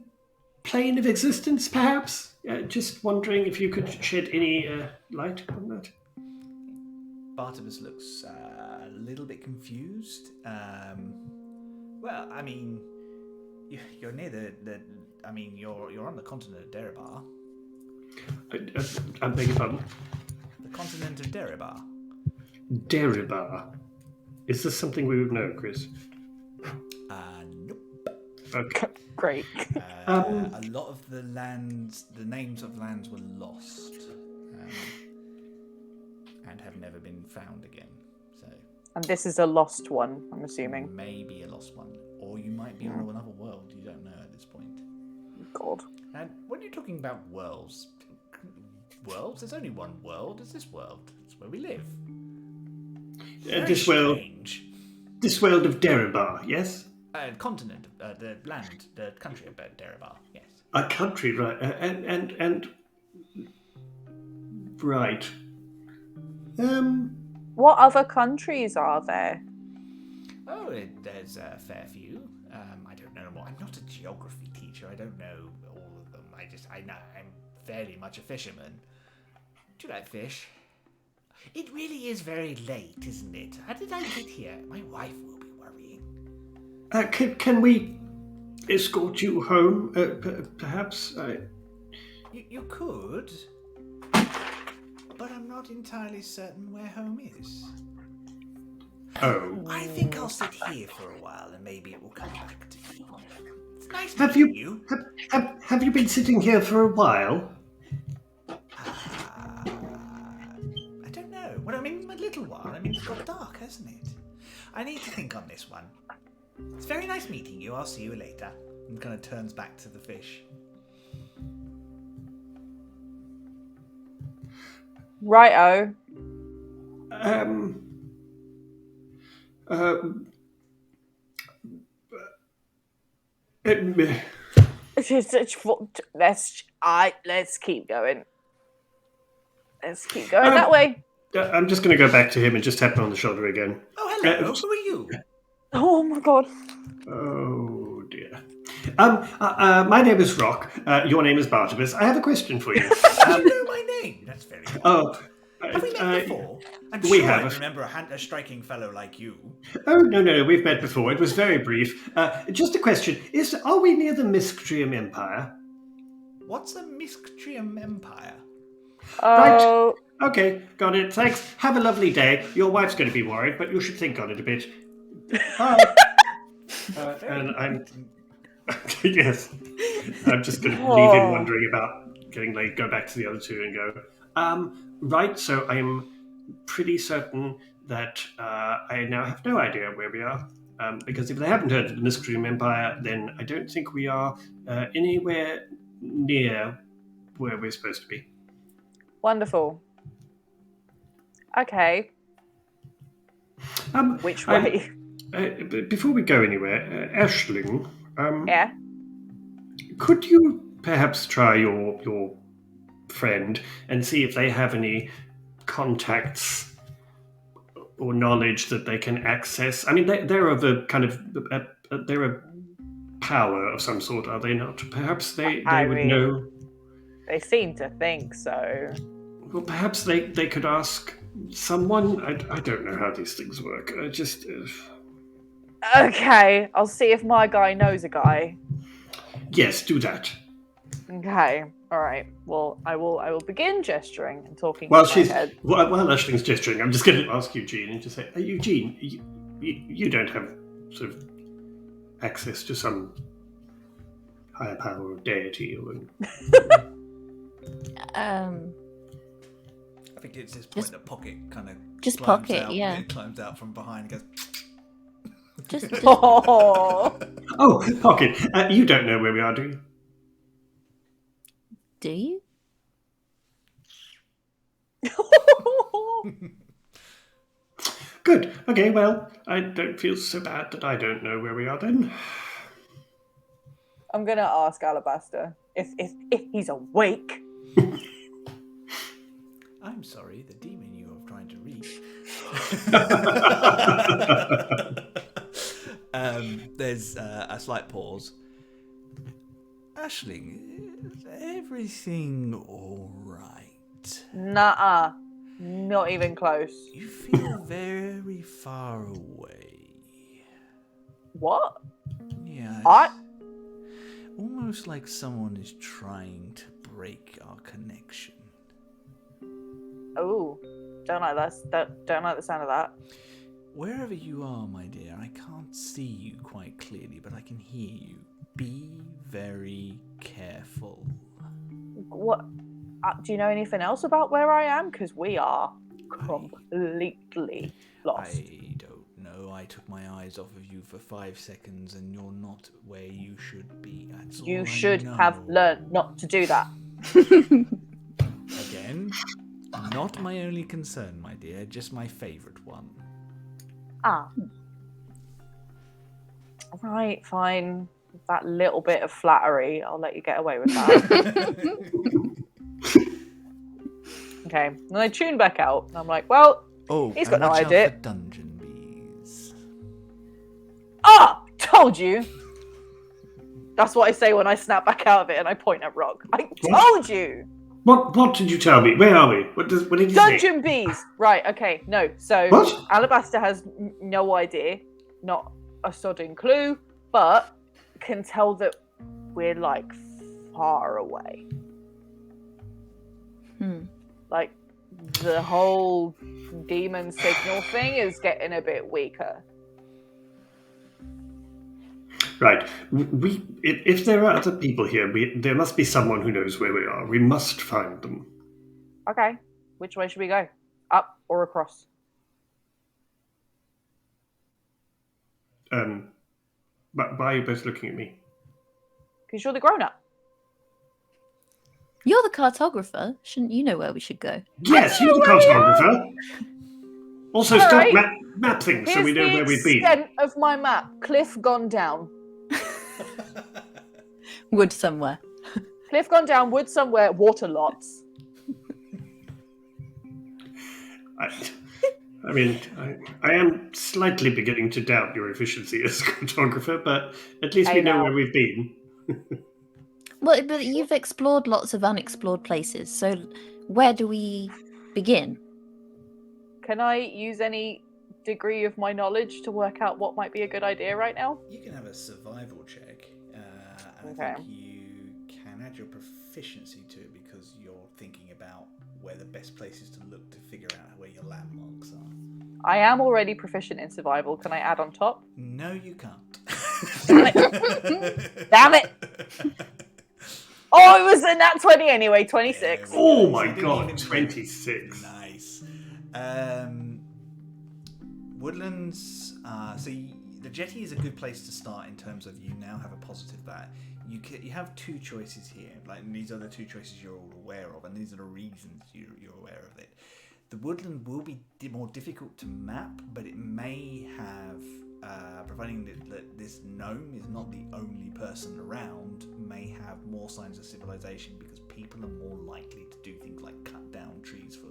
plane of existence, perhaps? Just wondering if you could shed any light on that. Bartabas looks a little bit confused. Well, I mean, you're near the I mean, you're on the continent of Deribar. I beg your pardon? The continent of Deribar. Deribar. Is this something we would know, Chris? Nope. Okay. Great. A lot of the names of lands were lost, and have never been found again. So. And this is a lost one, I'm assuming. Maybe a lost one, or you might be on another world. You don't know at this point. God. And when you're talking about worlds, there's only one world. It's this world. It's where we live. This world of Deribar, yes? Continent, the land, the country of Deribar, yes. A country, right? And right. What other countries are there? Oh, there's a fair few. I don't know more. I'm not a geography teacher. I don't know all of them. I know I'm fairly much a fisherman. Do you like fish? It really is very late, isn't it? How did I get here? My wife will be worrying. Can we escort you home, perhaps? You could, but I'm not entirely certain where home is. Oh. I think I'll sit here for a while, and maybe it will come back to me. It's nice Have meeting you have you been sitting here for a while? I don't know. Well, I mean, a little while. I mean, it's got dark, hasn't it? I need to think on this one. It's very nice meeting you. I'll see you later. And kind of turns back to the fish. Righto. Let's keep going. Let's keep going that way. I'm just going to go back to him and just tap him on the shoulder again. Oh, hello. Who are you? Oh my god. Oh dear. My name is Rock. Your name is Bartabas. I have a question for you. You know my name. That's very good. Oh. Have we met before? I'm we sure have. I remember a striking fellow like you. Oh, no, we've met before. It was very brief. Just a question. Are we near the Miscrium Empire? What's a Miscrium Empire? Oh. Right. Okay, got it. Thanks. Have a lovely day. Your wife's going to be worried, but you should think on it a bit. Bye. And I'm... yes. I'm just going to leave him wondering about getting late, go back to the other two and go, right, so I'm pretty certain that I now have no idea where we are. Because if they haven't heard of the Miscrium Empire, then I don't think we are anywhere near where we're supposed to be. Wonderful. Okay. Which way? Before we go anywhere, Aisling, Yeah? could you perhaps try your friend and see if they have any contacts or knowledge that they can access? I mean, they're of a kind of they're a power of some sort, are they not? Perhaps they would know. They seem to think so. Well, perhaps they could ask someone. I don't know how these things work. Okay, I'll see if my guy knows a guy. Yes, do that. Okay, all right. Well, I will begin gesturing and talking. While in my head. while Ashling's gesturing, I'm just going to ask Eugene and just say, Eugene, you don't have sort of access to some higher power or deity or. I think it's this point that Pocket kind of just climbs Pocket, out, yeah. It climbs out from behind and goes. Just Oh, Pocket, you don't know where we are, do you? do you? Good. Okay, well, I don't feel so bad that I don't know where we are then. I'm gonna ask Alabaster if he's awake. I'm sorry, the demon you are trying to reach. There's a slight pause. Ashling, is everything all right? Nuh-uh. Not even close. You feel very far away. What? Yeah. I- Almost like someone is trying to break our connection. Oh, don't like that. Don't like the sound of that. Wherever you are, my dear, I can't see you quite clearly, but I can hear you. Be very careful. What? Do you know anything else about where I am? Because we are completely lost. I don't know. I took my eyes off of you for 5 seconds, and you're not where you should be. That's You all should I know. have learned not to do that. Again, not my only concern, my dear. Just my favourite one. Ah. Right, fine. That little bit of flattery, I'll let you get away with that. Okay, and I tune back out, and I'm like, well, Oh, he's and got no watch idea. out for dungeon bees. Ah! Told you! That's what I say when I snap back out of it and I point at Rock. I told you! What did you tell me? Where are we? What did you say? Dungeon bees! Right, okay, no. So, What? Alabaster has no idea, not a sodding clue, but can tell that we're, like, far away. Like, the whole demon signal thing is getting a bit weaker. Right. If there are other people here, there must be someone who knows where we are. We must find them. Okay, which way should we go? Up or across? But why are you both looking at me? Because you're the grown-up. You're the cartographer. Shouldn't you know where we should go? Yes, you're the cartographer. Also, All start right. map things so Here's we know the where we've been. extent of my map. Cliff gone down. Wood somewhere. Cliff gone down, wood somewhere, water lots. I mean, I am slightly beginning to doubt your efficiency as a cartographer, but at least we know where we've been. Well, but you've explored lots of unexplored places, so where do we begin? Can I use any degree of my knowledge to work out what might be a good idea right now? You can have a survival check, and Okay. I think you can add your proficiency to it because you're thinking about where the best places to look to figure out where your landmarks are. I am already proficient in survival. Can I add on top? No, you can't. Damn it! Damn it! Oh, it was a nat 20 anyway, 26. Oh So my you didn't god, even- 26. Nice. Woodlands. The jetty is a good place to start in terms of you now have a positive that you have two choices here. Like, and these are the two choices you're all aware of, and these are the reasons you're aware of it. The woodland will be more difficult to map, but it may have, providing that this gnome is not the only person around, may have more signs of civilization because people are more likely to do things like cut down trees for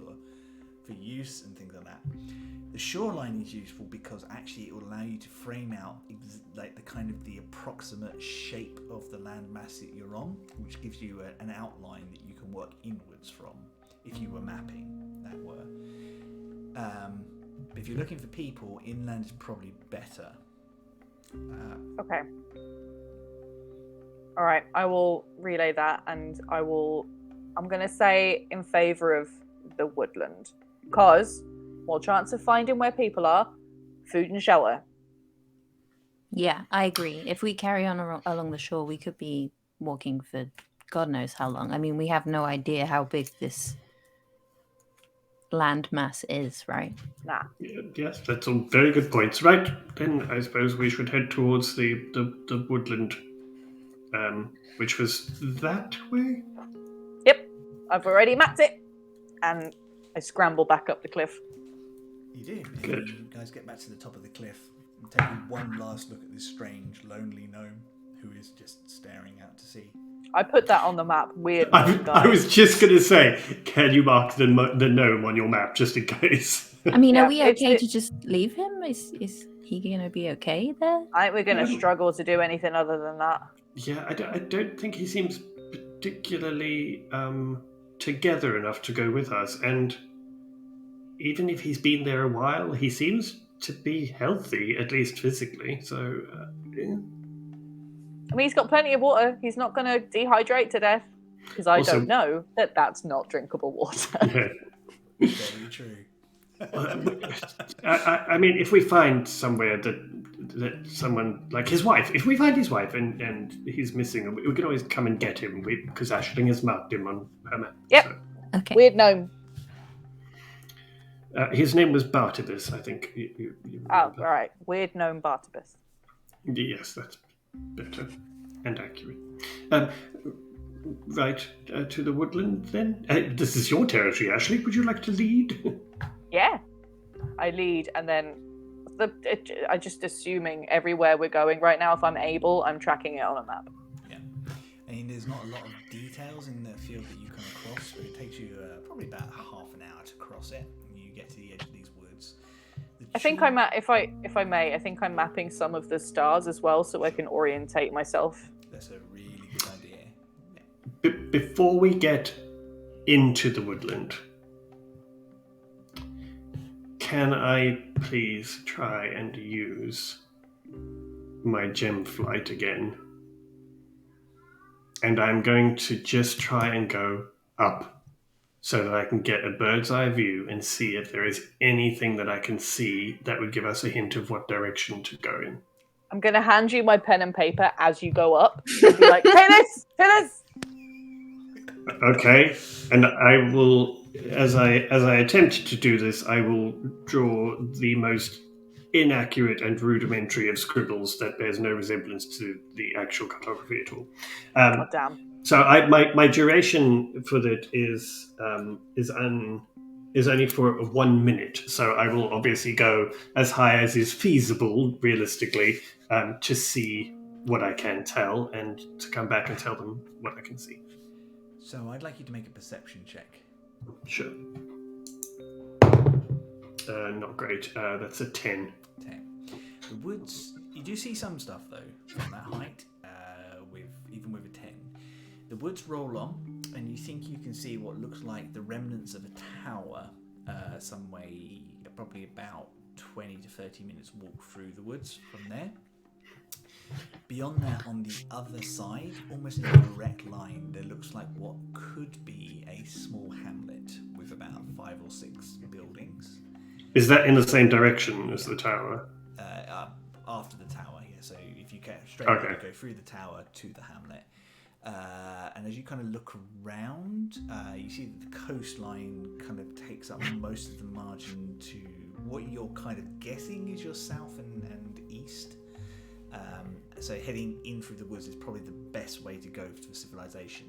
use and things like that. The shoreline is useful because actually it will allow you to frame out the approximate shape of the landmass that you're on, which gives you an outline that you can work inwards from if you were mapping that were. If you're looking for people, inland is probably better. Okay. All right, I will relay that, and I'm going to say in favor of the woodland. Because more chance of finding where people are, food and shelter. Yeah, I agree. If we carry on along the shore, we could be walking for God knows how long. I mean, we have no idea how big this land mass is, right? Nah. Yes, that's all very good points. Right, then I suppose we should head towards the woodland, which was that way? Yep, I've already mapped it, and I scramble back up the cliff. You do. Good. You guys get back to the top of the cliff and take one last look at this strange, lonely gnome who is just staring out to sea. I put that on the map. Weird. I was just going to say, can you mark the gnome on your map just in case? I mean, Yeah, are we it's okay the- to just leave him? Is he going to be okay there? I think we're going to struggle to do anything other than that. Yeah, I don't think he seems particularly together enough to go with us. And even if he's been there a while, he seems to be healthy, at least physically. So, yeah. I mean, he's got plenty of water. He's not going to dehydrate to death. Because I Also- don't know that that's not drinkable water. Yeah. Very true. I mean, if we find somewhere that someone like his wife, if we find his wife and he's missing, we can always come and get him because Ashling has marked him on her map. Yep. So. Okay. Weird gnome. His name was Bartibus, I think. You Oh, remember. right. Weird gnome Bartabas. Yes, that's better and accurate. Right, to the woodland then? This is your territory, Ashley. Would you like to lead? Yeah. I lead, and then I just assuming everywhere we're going right now, if I'm able, I'm tracking it on a map. Yeah. I mean, there's not a lot of details in the field that you come across, but it takes you probably about half an hour to cross it. And you get to the edge of these woods. I think I'm if I may, I think I'm mapping some of the stars as well, so I can orientate myself. That's a really good idea. Yeah. Before we get into the woodland, can I please try and use my gem flight again? And I'm going to just try and go up so that I can get a bird's eye view and see if there is anything that I can see that would give us a hint of what direction to go in. I'm going to hand you my pen and paper as you go up. And be like, take this! Okay, and I will, as I attempt to do this, I will draw the most inaccurate and rudimentary of scribbles that bears no resemblance to the actual cartography at all. Oh, damn. So my duration for that is only for 1 minute. So I will obviously go as high as is feasible, realistically, to see what I can tell and to come back and tell them what I can see. So I'd like you to make a perception check. Sure. Not great. That's a 10. 10. The woods, you do see some stuff though from that height, even with a 10. The woods roll on, and you think you can see what looks like the remnants of a tower, some way, probably about 20 to 30 minutes walk through the woods from there. Beyond that, on the other side, almost in a direct line, there looks like what could be a small hamlet with about 5 or 6 buildings. Is that in the same direction as the tower? After the tower, yeah. So if you get straight Okay. you go through the tower to the hamlet. And as you kind of look around, you see that the coastline kind of takes up most of the margin to what you're kind of guessing is your south and east. So heading in through the woods is probably the best way to go for civilization.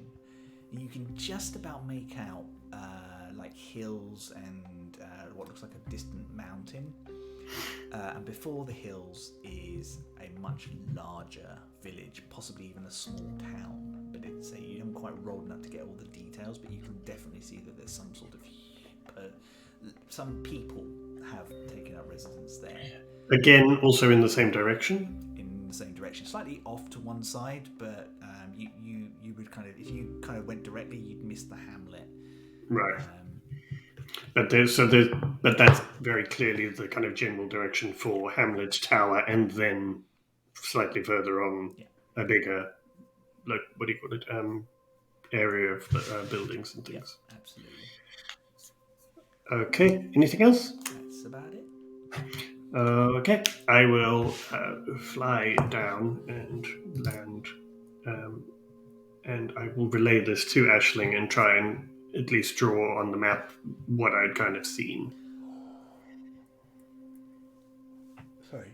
You can just about make out like hills and what looks like a distant mountain. And before the hills is a much larger village, possibly even a small town. But it's you haven't quite rolled enough to get all the details, but you can definitely see that there's some sort of some people have taken up residence there. Again, also in the same direction? In the same direction, slightly off to one side, but you would kind of, if you kind of went directly, you'd miss the hamlet. Right. But that's very clearly the kind of general direction for Hamlet Tower, and then slightly further on, a bigger, like, what do you call it, area of buildings and things. Yeah, absolutely. Okay. Anything else? That's about it. Okay. I will fly down and land, and I will relay this to Aisling and try and at least draw on the map what I'd kind of seen. Sorry.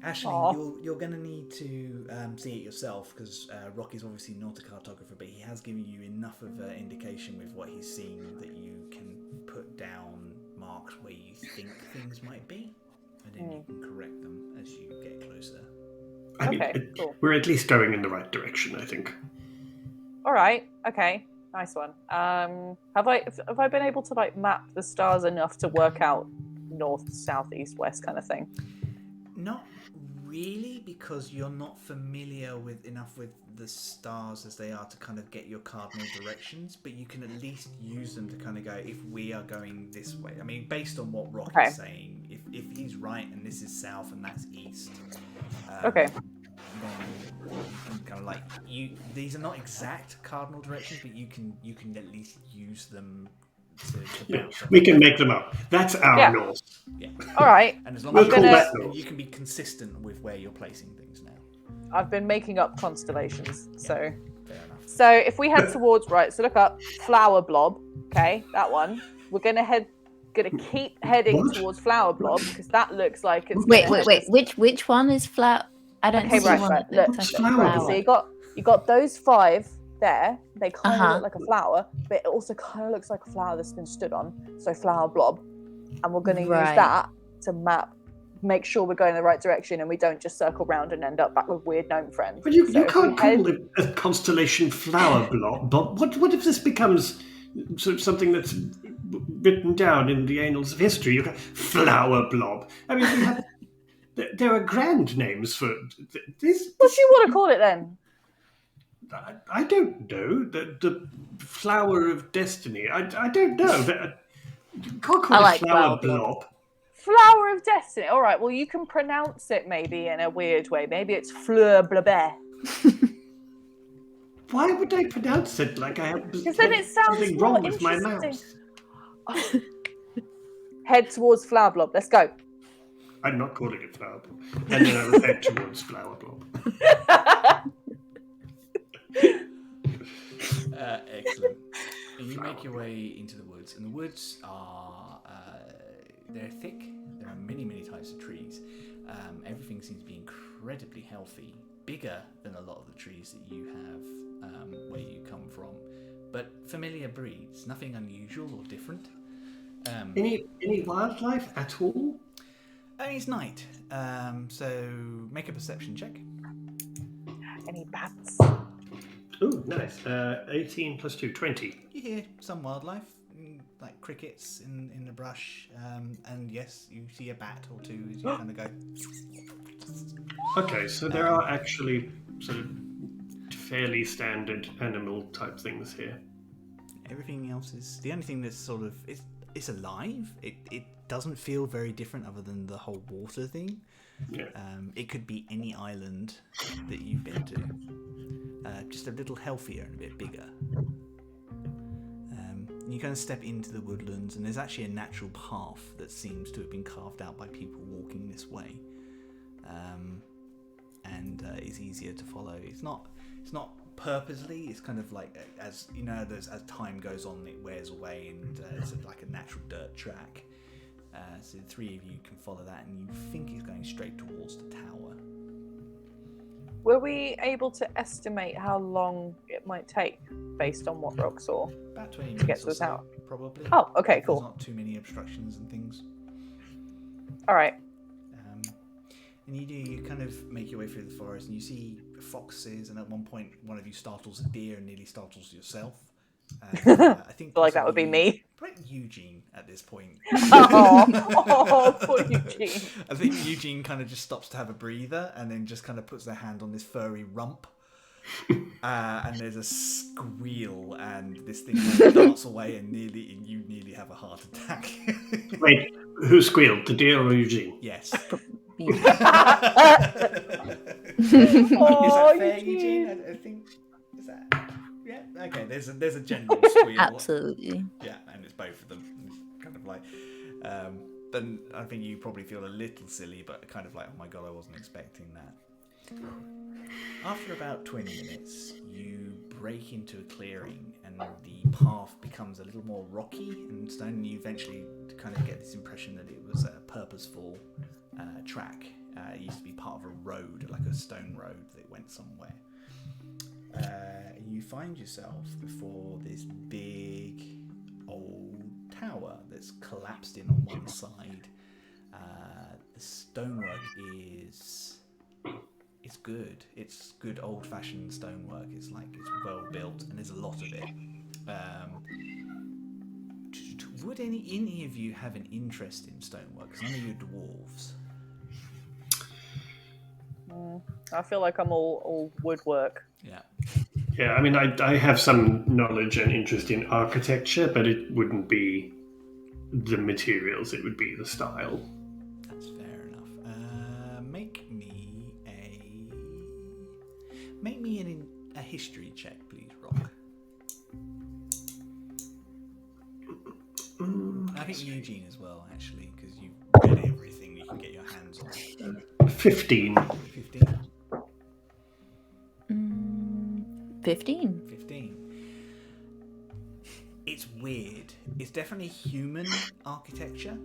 Aisling, you're going to need to see it yourself, because Rocky's obviously not a cartographer, but he has given you enough of an indication with what he's seen that you can put down marks where you think things might be, and then you can correct them as you get closer. I mean, cool. We're at least going in the right direction, I think. All right. Okay. Nice one. Have I been able to like map the stars enough to work out north, south, east, west kind of thing? Not really, because you're not familiar enough with the stars as they are to kind of get your cardinal directions, but you can at least use them to kind of go, if we are going this way. I mean, based on what Rock is saying, if he's right and this is south and that's east, Okay. then you can kind of like these are not exact cardinal directions, but you can at least use them to bounce off. We can make them up. That's our north. Yeah. All right. And as long We'll as call that north. and you can be consistent with where you're placing things now. I've been making up constellations, so. Fair enough. So if we head towards so look up Flower Blob. Okay, that one. We're gonna keep heading towards Flower Blob because that looks like it's. Wait. Which one is flower? I don't see one. Right. That Look, looks like a flower. flower. so you got those 5 there. They kind of look like a flower, but it also kind of looks like a flower that's been stood on. So Flower Blob, and we're gonna use that to make sure we're going in the right direction and we don't just circle round and end up back with weird gnome friends. But you can't call it a constellation flower blob. But what if this becomes sort of something that's written down in the annals of history? You got flower blob. I mean, there are grand names for this. What do you want to call it then? I don't know. The flower of destiny. I don't know. You can't call it flower blob. Flower of Destiny. All right, well, you can pronounce it maybe in a weird way. Maybe it's Fleur Blabet. Why would I pronounce it like I have Because then it sounds something more wrong with my interesting. mouth? Head towards Flower Blob. Let's go. I'm not calling it flower blob. And then I will head towards flower blob. Excellent. And you make your way into the woods, and the woods are they're thick. There are many types of trees. Everything seems to be incredibly healthy, bigger than a lot of the trees that you have where you come from, but familiar breeds. Nothing unusual or different. Any wildlife at all? I mean, it's night, so make a perception check. Any bats? Ooh, nice. 18 plus 2, 20. You hear some wildlife, like crickets in the brush, and yes, you see a bat or two as you kind of go. Okay, so there are actually sort of fairly standard animal type things here. Everything else is the only thing that's sort of it's alive. It doesn't feel very different other than the whole water thing. Yeah. It could be any island that you've been to. Just a little healthier and a bit bigger. You kind of step into the woodlands, and there's actually a natural path that seems to have been carved out by people walking this way, and is easier to follow. It's not purposely. It's kind of like as you know, as time goes on, it wears away, and it's like a natural dirt track. So the 3 of you can follow that, and you think it's going straight towards the tower. Were we able to estimate how long it might take based on what Rock saw? About 20 to get minutes to or the so, tower. probably. Oh, okay, cool. There's not too many obstructions and things. All right. And you kind of make your way through the forest, and you see foxes, and at one point one of you startles a deer and nearly startles yourself. I think feel like that would be me. Probably Eugene at this point. Oh, poor Eugene. I think Eugene kind of just stops to have a breather, and then just kind of puts their hand on this furry rump. And there's a squeal, and this thing darts away, and you nearly have a heart attack. Wait, who squealed? The deer or Eugene? Yes. Oh, Is that fair, Eugene? I think. Is that? Yeah. Okay. There's a general squeal. Absolutely. Yeah, and it's both of them. It's kind of like. Then I think you probably feel a little silly, but kind of like, oh my god, I wasn't expecting that. After about 20 minutes, you break into a clearing, and the path becomes a little more rocky and stone, and you eventually kind of get this impression that it was a purposeful track. It used to be part of a road, like a stone road that went somewhere. You find yourself before this big old tower that's collapsed in on one side. The stonework is good. It's good old-fashioned stonework. It's well built, and there's a lot of it. Would any of you have an interest in stonework? Because none of you are dwarves. I feel like I'm all woodwork. Yeah. Yeah, I mean, I have some knowledge and interest in architecture, but it wouldn't be the materials, it would be the style. That's fair enough. Make me a history check, please, Rock. I think Eugene as well, actually, because you've read everything you can get your hands on. 15. 15? 15. 15. It's weird. It's definitely human architecture,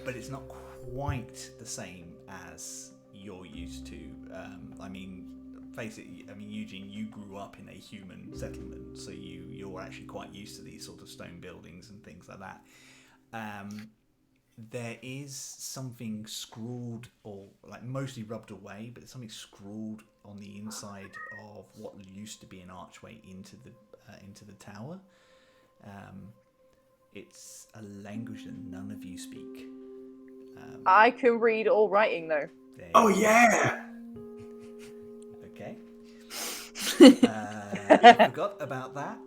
but it's not quite the same as you're used to. Face it, Eugene, you grew up in a human settlement, so you're actually quite used to these sort of stone buildings and things like that. There is something scrawled, or like mostly rubbed away, but there's something scrawled on the inside of what used to be an archway into the tower. It's a language that none of you speak. I can read all writing though. Oh yeah! Okay. I forgot about that.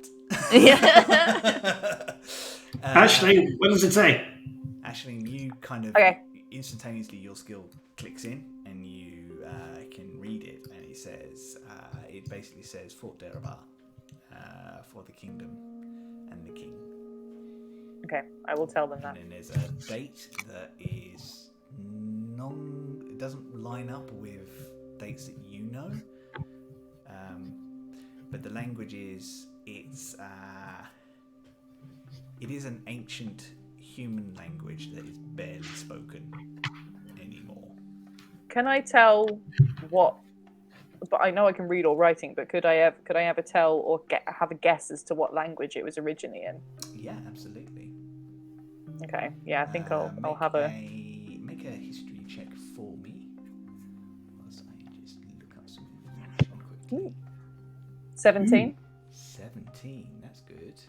Aisling, what does it say? Aisling, you kind of instantaneously your skill clicks in and you can read it, and it says it basically says Fort Deraba for the kingdom and the king. Okay, I will tell them that. And then there's a date that is it doesn't line up with dates that you know. But the language is it is an ancient human language that is barely spoken anymore. Can I tell what? But I know I can read all writing. But could I ever tell or have a guess as to what language it was originally in? Yeah, absolutely. Okay. Yeah, I think I'll have make a history check for me. Whilst I just look up some information quickly. 17. 17. That's good.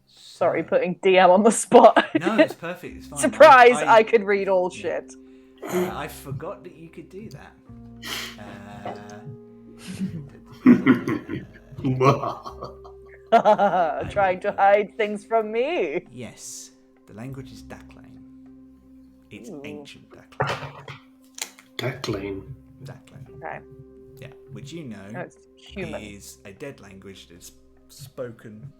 Sorry, putting DM on the spot. No, it's perfect. It's fine. Surprise! I could read all shit. I forgot that you could do that. Trying to hide things from me. Yes, the language is Daklane. It's ancient Daklane. Daklane. Okay. Yeah, which you know is a dead language that's spoken,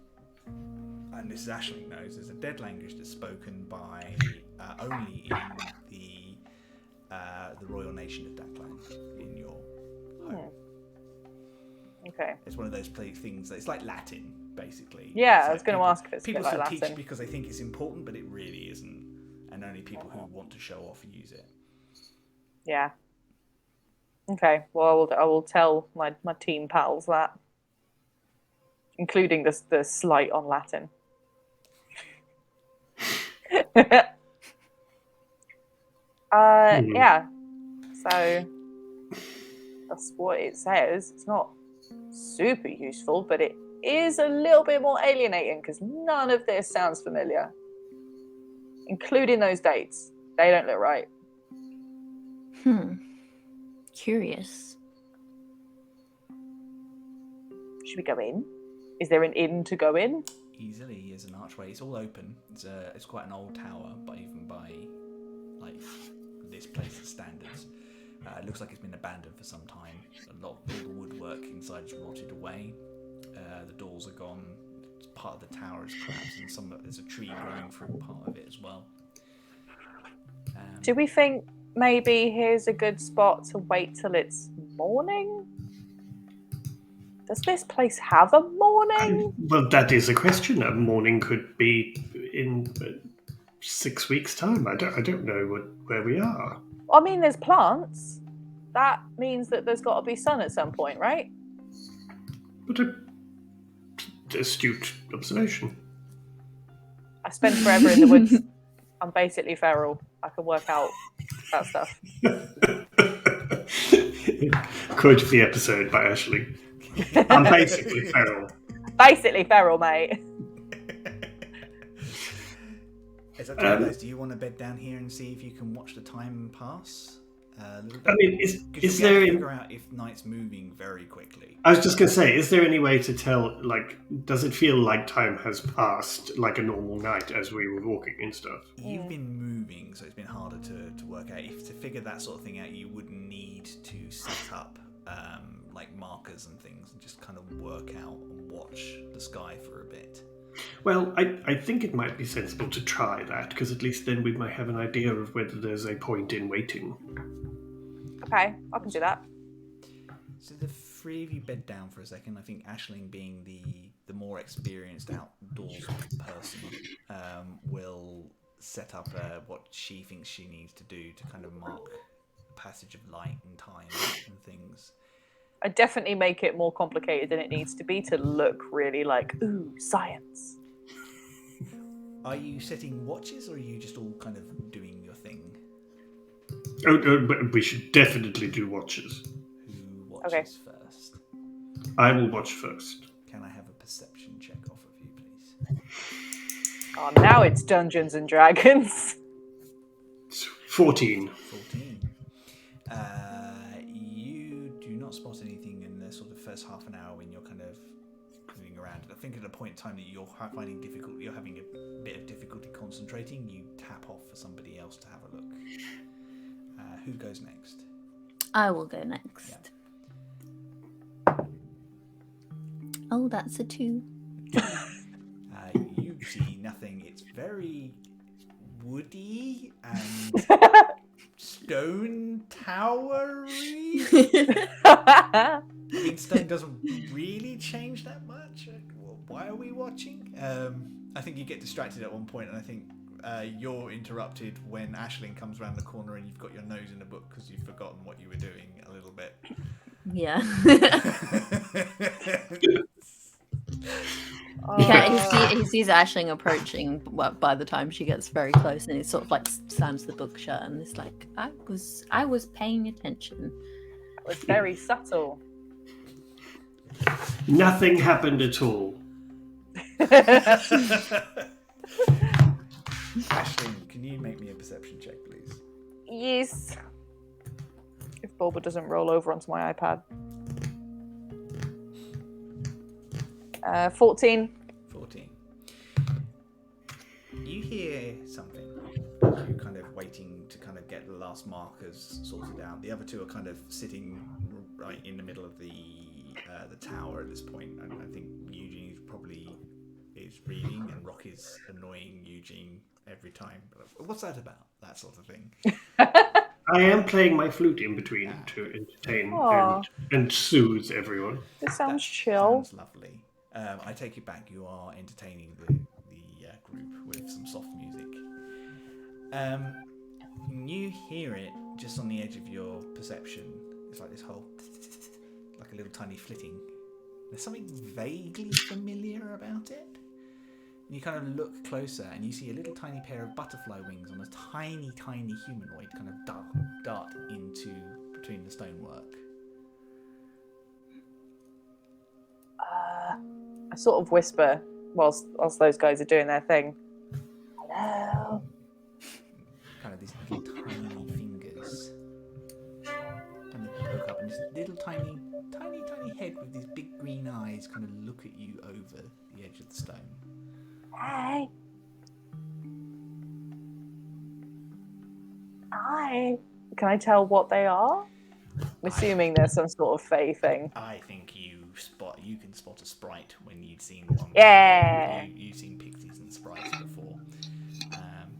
and this Aisling knows, is a dead language that's spoken by only in the royal nation of Daklane, in your home. Okay. It's one of those things that it's like Latin, basically. Yeah, I was going to ask if it's people a bit like still Latin. teach because they think it's important, but it really isn't, and only people who want to show off use it. Yeah. Okay. Well, I will tell my team pals that, including the slight on Latin. Yeah. So that's what it says. It's not super useful, but it is a little bit more alienating because none of this sounds familiar, including those dates. They don't look right. Curious. Should we go in? Is there an inn to go in? Easily, there's an archway. It's all open. It's quite an old tower, but even by like this place's standards, it looks like it's been abandoned for some time. All the woodwork inside is rotted away. The doors are gone. Part of the tower is collapsed, and there's a tree growing through part of it as well. Do we think maybe here's a good spot to wait till it's morning? Does this place have a morning? Well, that is a question. A morning could be in 6 weeks' time. I don't know where we are. I mean, there's plants. That means that there's got to be sun at some point, right? But astute observation. I spent forever in the woods. I'm basically feral. I can work out that stuff. Quote of the episode by Ashley. I'm basically feral. Basically feral, mate. It's up to you guys. Do you want to bed down here and see if you can watch the time pass? A little bit. I mean, is there? Figure out if night's moving very quickly. I was just gonna say, is there any way to tell? Like, does it feel like time has passed like a normal night as we were walking and stuff? You've been moving, so it's been harder to work out. If to figure that sort of thing out, you would need to set up like markers and things, and just kind of work out and watch the sky for a bit. Well, I think it might be sensible to try that, because at least then we might have an idea of whether there's a point in waiting. Okay, I can do that. So the three of you bed down for a second. I think Aisling, being the more experienced outdoors person, will set up what she thinks she needs to do to kind of mark the passage of light and time and things. I definitely make it more complicated than it needs to be to look really like, ooh, science. Are you setting watches, or are you just all kind of doing your thing? Oh, but we should definitely do watches. Who watches first? I will watch first. Can I have a perception check off of you, please? Oh, now it's Dungeons and Dragons. 14. 14. You do not spot anything in the sort of first half an hour when you're kind of moving around. I think at a point in time that you're finding difficulty, you're having a bit of difficulty concentrating, you tap off for somebody else to have a look. Who goes next? I will go next. Yeah. Oh, that's a 2. You see nothing. It's very woody and stone towery. I mean, stone doesn't really change that much. Why are we watching? I think you get distracted at one point, and I think you're interrupted when Aisling comes around the corner and you've got your nose in a book because you've forgotten what you were doing a little bit. Yeah. He sees Aisling approaching by the time she gets very close, and he sort of like slams the book shut and is like, I was paying attention. It was very subtle. Nothing happened at all. Aisling, can you make me a perception check, please? Yes. If Bulba doesn't roll over onto my iPad. 14. 14. You hear something. You're kind of waiting to kind of get the last markers sorted out. The other two are kind of sitting right in the middle of the tower at this point. And I think Eugene probably is reading, and Rock is annoying Eugene every time. What's that about? That sort of thing. I am playing my flute in between to entertain and soothe everyone. This sounds chill. Sounds lovely. I take it back. You are entertaining the group with some soft music. You hear it just on the edge of your perception. It's like this whole, like a little tiny flitting. There's something vaguely familiar about it. And you kind of look closer, and you see a little tiny pair of butterfly wings on a tiny, tiny humanoid kind of dart into between the stonework. I sort of whisper whilst those guys are doing their thing. Hello. Kind of these little tiny fingers. And they poke up, and this little tiny head with these big green eyes kind of look at you over the edge of the stone. Hey. Hi. Can I tell what they are? I'm assuming there's some sort of fae thing. I think you can spot a sprite when you'd seen one. Yeah. You've seen pixies and sprites before.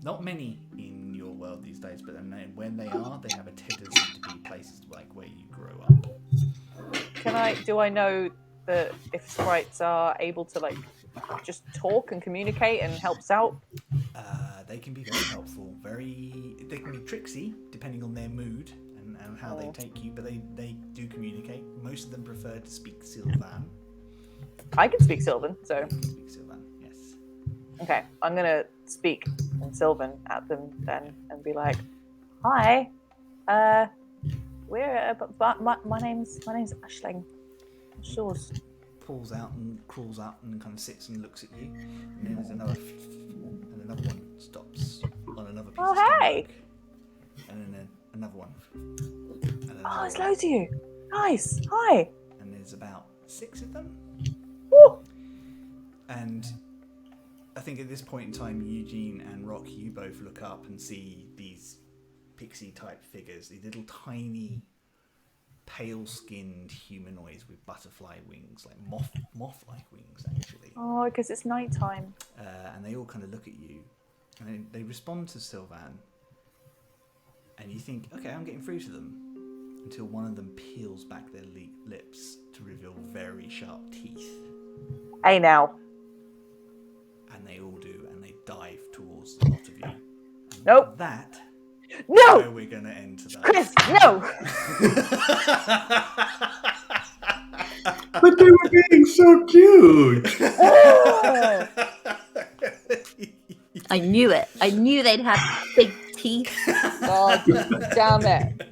Not many in your world these days, but when they are, they have a tendency to be places like where you grew up. Do I know that if sprites are able to like just talk and communicate and helps out? They can be very helpful. They can be tricksy depending on their mood and how they take you, but they do communicate. Most of them prefer to speak Sylvan. I can speak Sylvan, so. You can speak Sylvan, yes. Okay, I'm gonna speak in Sylvan at them then and be like, "Hi, we're my name's Aisling. What's yours?" Pulls out and crawls up and kind of sits and looks at you, and then there's another one stops on another piece of hey! stonework. And then another one. And another Oh, there's one. loads of you. Nice. Hi. And there's about 6 of them. Woo. And I think at this point in time, Eugene and Rock, you both look up and see these pixie-type figures, these little tiny, pale-skinned humanoids with butterfly wings, like moth-like wings, actually. Oh, because it's nighttime. And they all kind of look at you, and they respond to Sylvan. And you think, okay, I'm getting through to them, until one of them peels back their lips to reveal very sharp teeth. Hey, now. And they all do, and they dive towards the lot of you. And Nope. That No! where we're going to end today. Chris, no! But they were being so cute. Oh! I knew it. I knew they'd have big teeth. God damn it.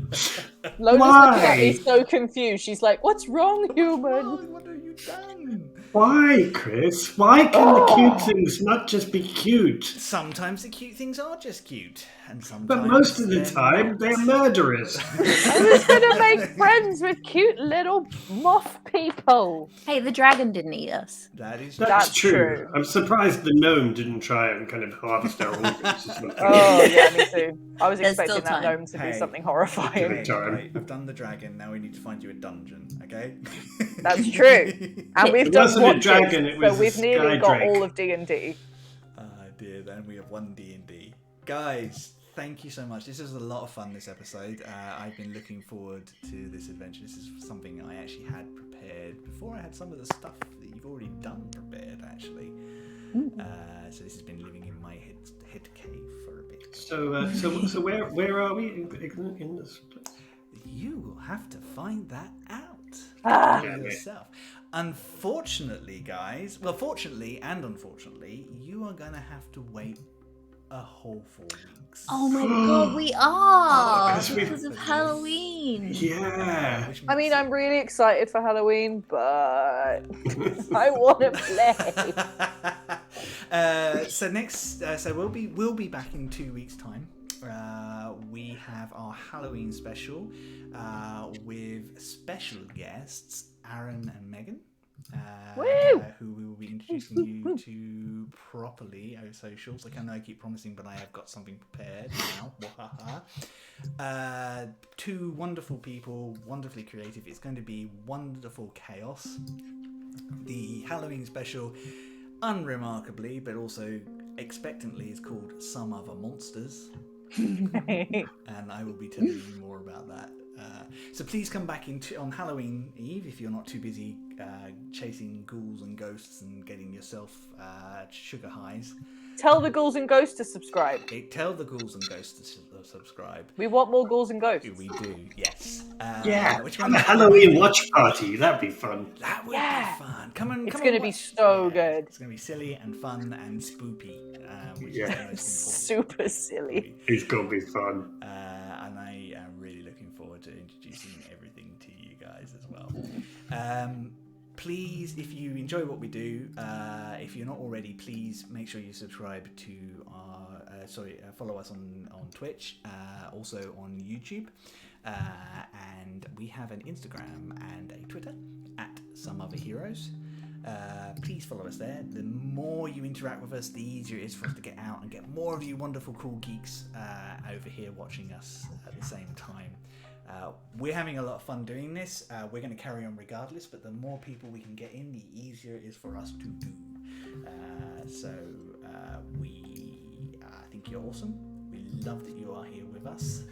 Lona's looking at me so confused. She's like, what's wrong, human? What have you done? Why, Chris? Why can the cute things not just be cute? Sometimes the cute things are just cute, and sometimes. But most of the they're time, not. they're murderous. I was gonna make friends with cute little moth people. Hey, the dragon didn't eat us. That is That's true. true. I'm surprised the gnome didn't try and kind of harvest our organs. Oh, yeah, me too. I was There's expecting still that time. gnome to Hey. be something horrifying. Hey, Time. right, I've done the dragon. Now we need to find you a dungeon. Okay. That's true. And we've It done wasn't a watches, dragon, it was so a we've nearly sky got drake. all of D&D. Dear, then we have one D&D. Guys, thank you so much. This was a lot of fun, this episode. I've been looking forward to this adventure. This is something I actually had prepared before I had some of the stuff that you've already done prepared, actually. So this has been living in my head cave for a bit. So where are we in this place? You will have to find that out Ah. for yourself. Unfortunately, guys, well, fortunately and unfortunately, you are going to have to wait a whole 4 weeks. Oh my god, we are! because we- Because of Halloween. Yeah. Which I mean, makes I'm really excited for Halloween, but I want to play. So we'll be back in 2 weeks' time. We have our Halloween special with special guests Aaron and Megan, Woo! who we will be introducing you to properly over socials. Like I know I keep promising, but I have got something prepared now. 2 wonderful people, wonderfully creative. It's going to be wonderful chaos. The Halloween special, unremarkably, but also expectantly, is called Some Other Monsters. And I will be telling you more about that. So please come back on Halloween Eve if you're not too busy chasing ghouls and ghosts and getting yourself sugar highs. Tell the ghouls and ghosts to subscribe. Tell the ghouls and ghosts to subscribe. We want more ghouls and ghosts. We do, yes. Yeah. Which Have one? a Halloween watch party. That'd be fun. That would Yeah. be fun. Come on, It's come gonna on, be watch. so good. It's going to be silly and fun and spoopy, which Yeah. is the most Super silly. important. It's gonna be fun. And I am really looking forward to introducing everything to you guys as well. Please, if you enjoy what we do, if you're not already, please make sure you subscribe to our, follow us on Twitch, also on YouTube, and we have an Instagram and a Twitter at Some Other Heroes. Please follow us there. The more you interact with us, the easier it is for us to get out and get more of you wonderful cool geeks over here watching us at the same time. We're having a lot of fun doing this. We're going to carry on regardless, but the more people we can get in, the easier it is for us to do. I think you're awesome. We love that you are here with us.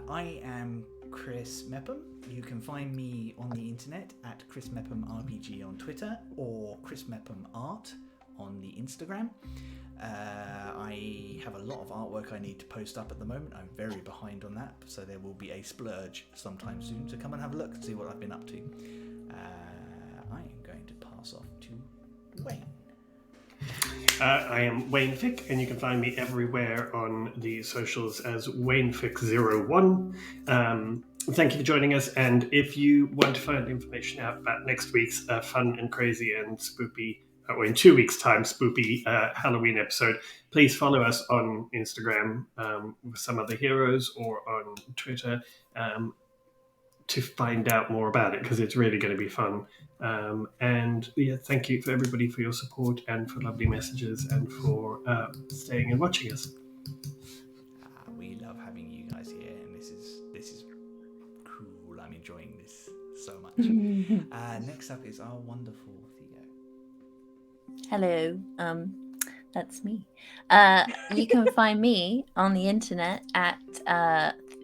I am Chris Mepham. You can find me on the internet at Chris Mepham RPG on Twitter or Chris Mepham Art on the Instagram. I have a lot of artwork I need to post up at the moment. I'm very behind on that, so there will be a splurge sometime soon. So come and have a look and see what I've been up to. I am going to pass off to Wayne. I am Wayne Fick, and you can find me everywhere on the socials as WayneFick01. Thank you for joining us, and if you want to find information out about next week's fun and crazy and spoopy or in 2 weeks' time, spoopy Halloween episode, please follow us on Instagram with some of the heroes or on Twitter to find out more about it, because it's really going to be fun. And yeah, thank you for everybody for your support and for lovely messages and for staying and watching us. We love having you guys here, and this is cool. I'm enjoying this so much. Next up is our wonderful Theo. Hello, that's me. You can find me on the internet at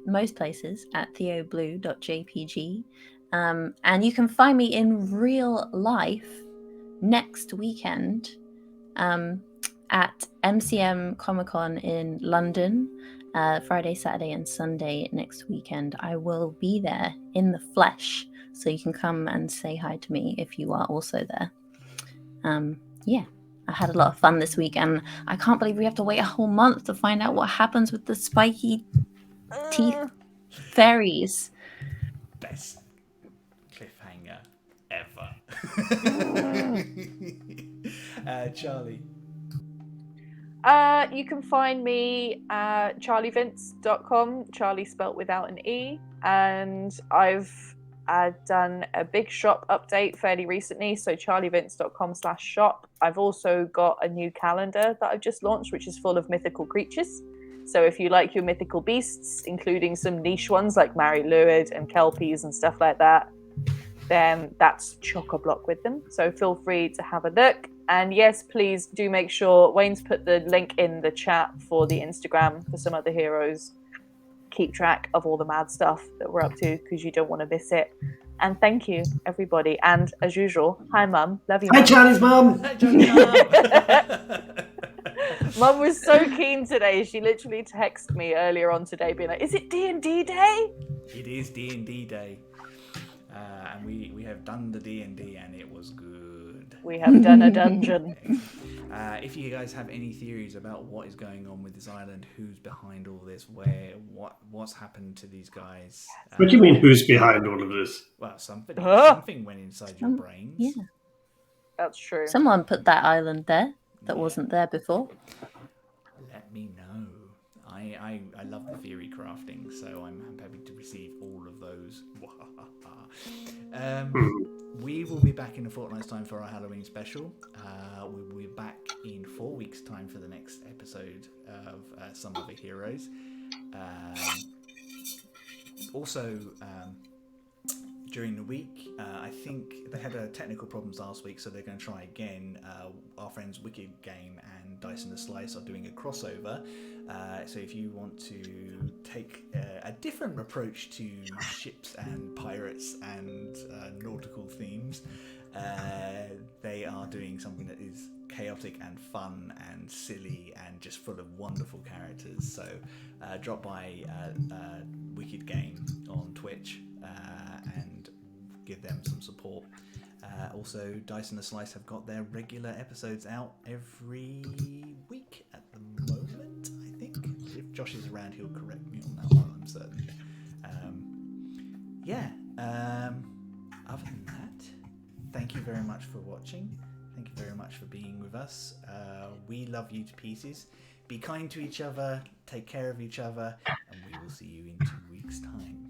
most places at theoblue.jpg, and you can find me in real life next weekend at MCM Comic Con in London, Friday, Saturday, and Sunday next weekend. I will be there in the flesh, so you can come and say hi to me if you are also there. Yeah, I had a lot of fun this week, and I can't believe we have to wait a whole month to find out what happens with the spiky teeth fairies. Best cliffhanger ever. Charlie. You can find me at charlievince.com, Charlie spelt without an E, and I've done a big shop update fairly recently, so charlievince.com/shop. I've also got a new calendar that I've just launched, which is full of mythical creatures. So if you like your mythical beasts, including some niche ones like Mary Luid and Kelpies and stuff like that, then that's chock-a-block with them. So feel free to have a look. And yes, please do make sure Wayne's put the link in the chat for the Instagram for some other heroes. Keep track of all the mad stuff that we're up to, because you don't want to miss it. And thank you, everybody. And as usual, hi, Mum. Love you, Mum. Hi, Charlie's mum. Hi, Charlie's mum. Mum was so keen today. She literally texted me earlier on today being like, is it D&D day? It is D&D day. And we have done the D&D, and it was good. We have done a dungeon. If you guys have any theories about what is going on with this island, who's behind all this, what's happened to these guys? What do you mean, who's behind all of this? Well, something went inside your brains. Yeah, That's true. someone put that island there that wasn't there before. Let me know. I love the theory crafting, so I'm happy to receive all of those. We will be back in a fortnight's time for our Halloween special. We will be back in 4 weeks' time for the next episode of Some Other Heroes. Also, during the week, I think they had technical problems last week, so they're going to try again. Our friends Wicked Game and Dice and the Slice are doing a crossover. So if you want to take a different approach to ships and pirates and nautical themes, they are doing something that is chaotic and fun and silly and just full of wonderful characters. So drop by Wicked Game on Twitch and give them some support. Also, Dice and the Slice have got their regular episodes out every week at the moment, I think. If Josh is around, he'll correct me on that one, I'm certain. Other than that, thank you very much for watching. Thank you very much for being with us. We love you to pieces. Be kind to each other, take care of each other, and we will see you in 2 weeks' time.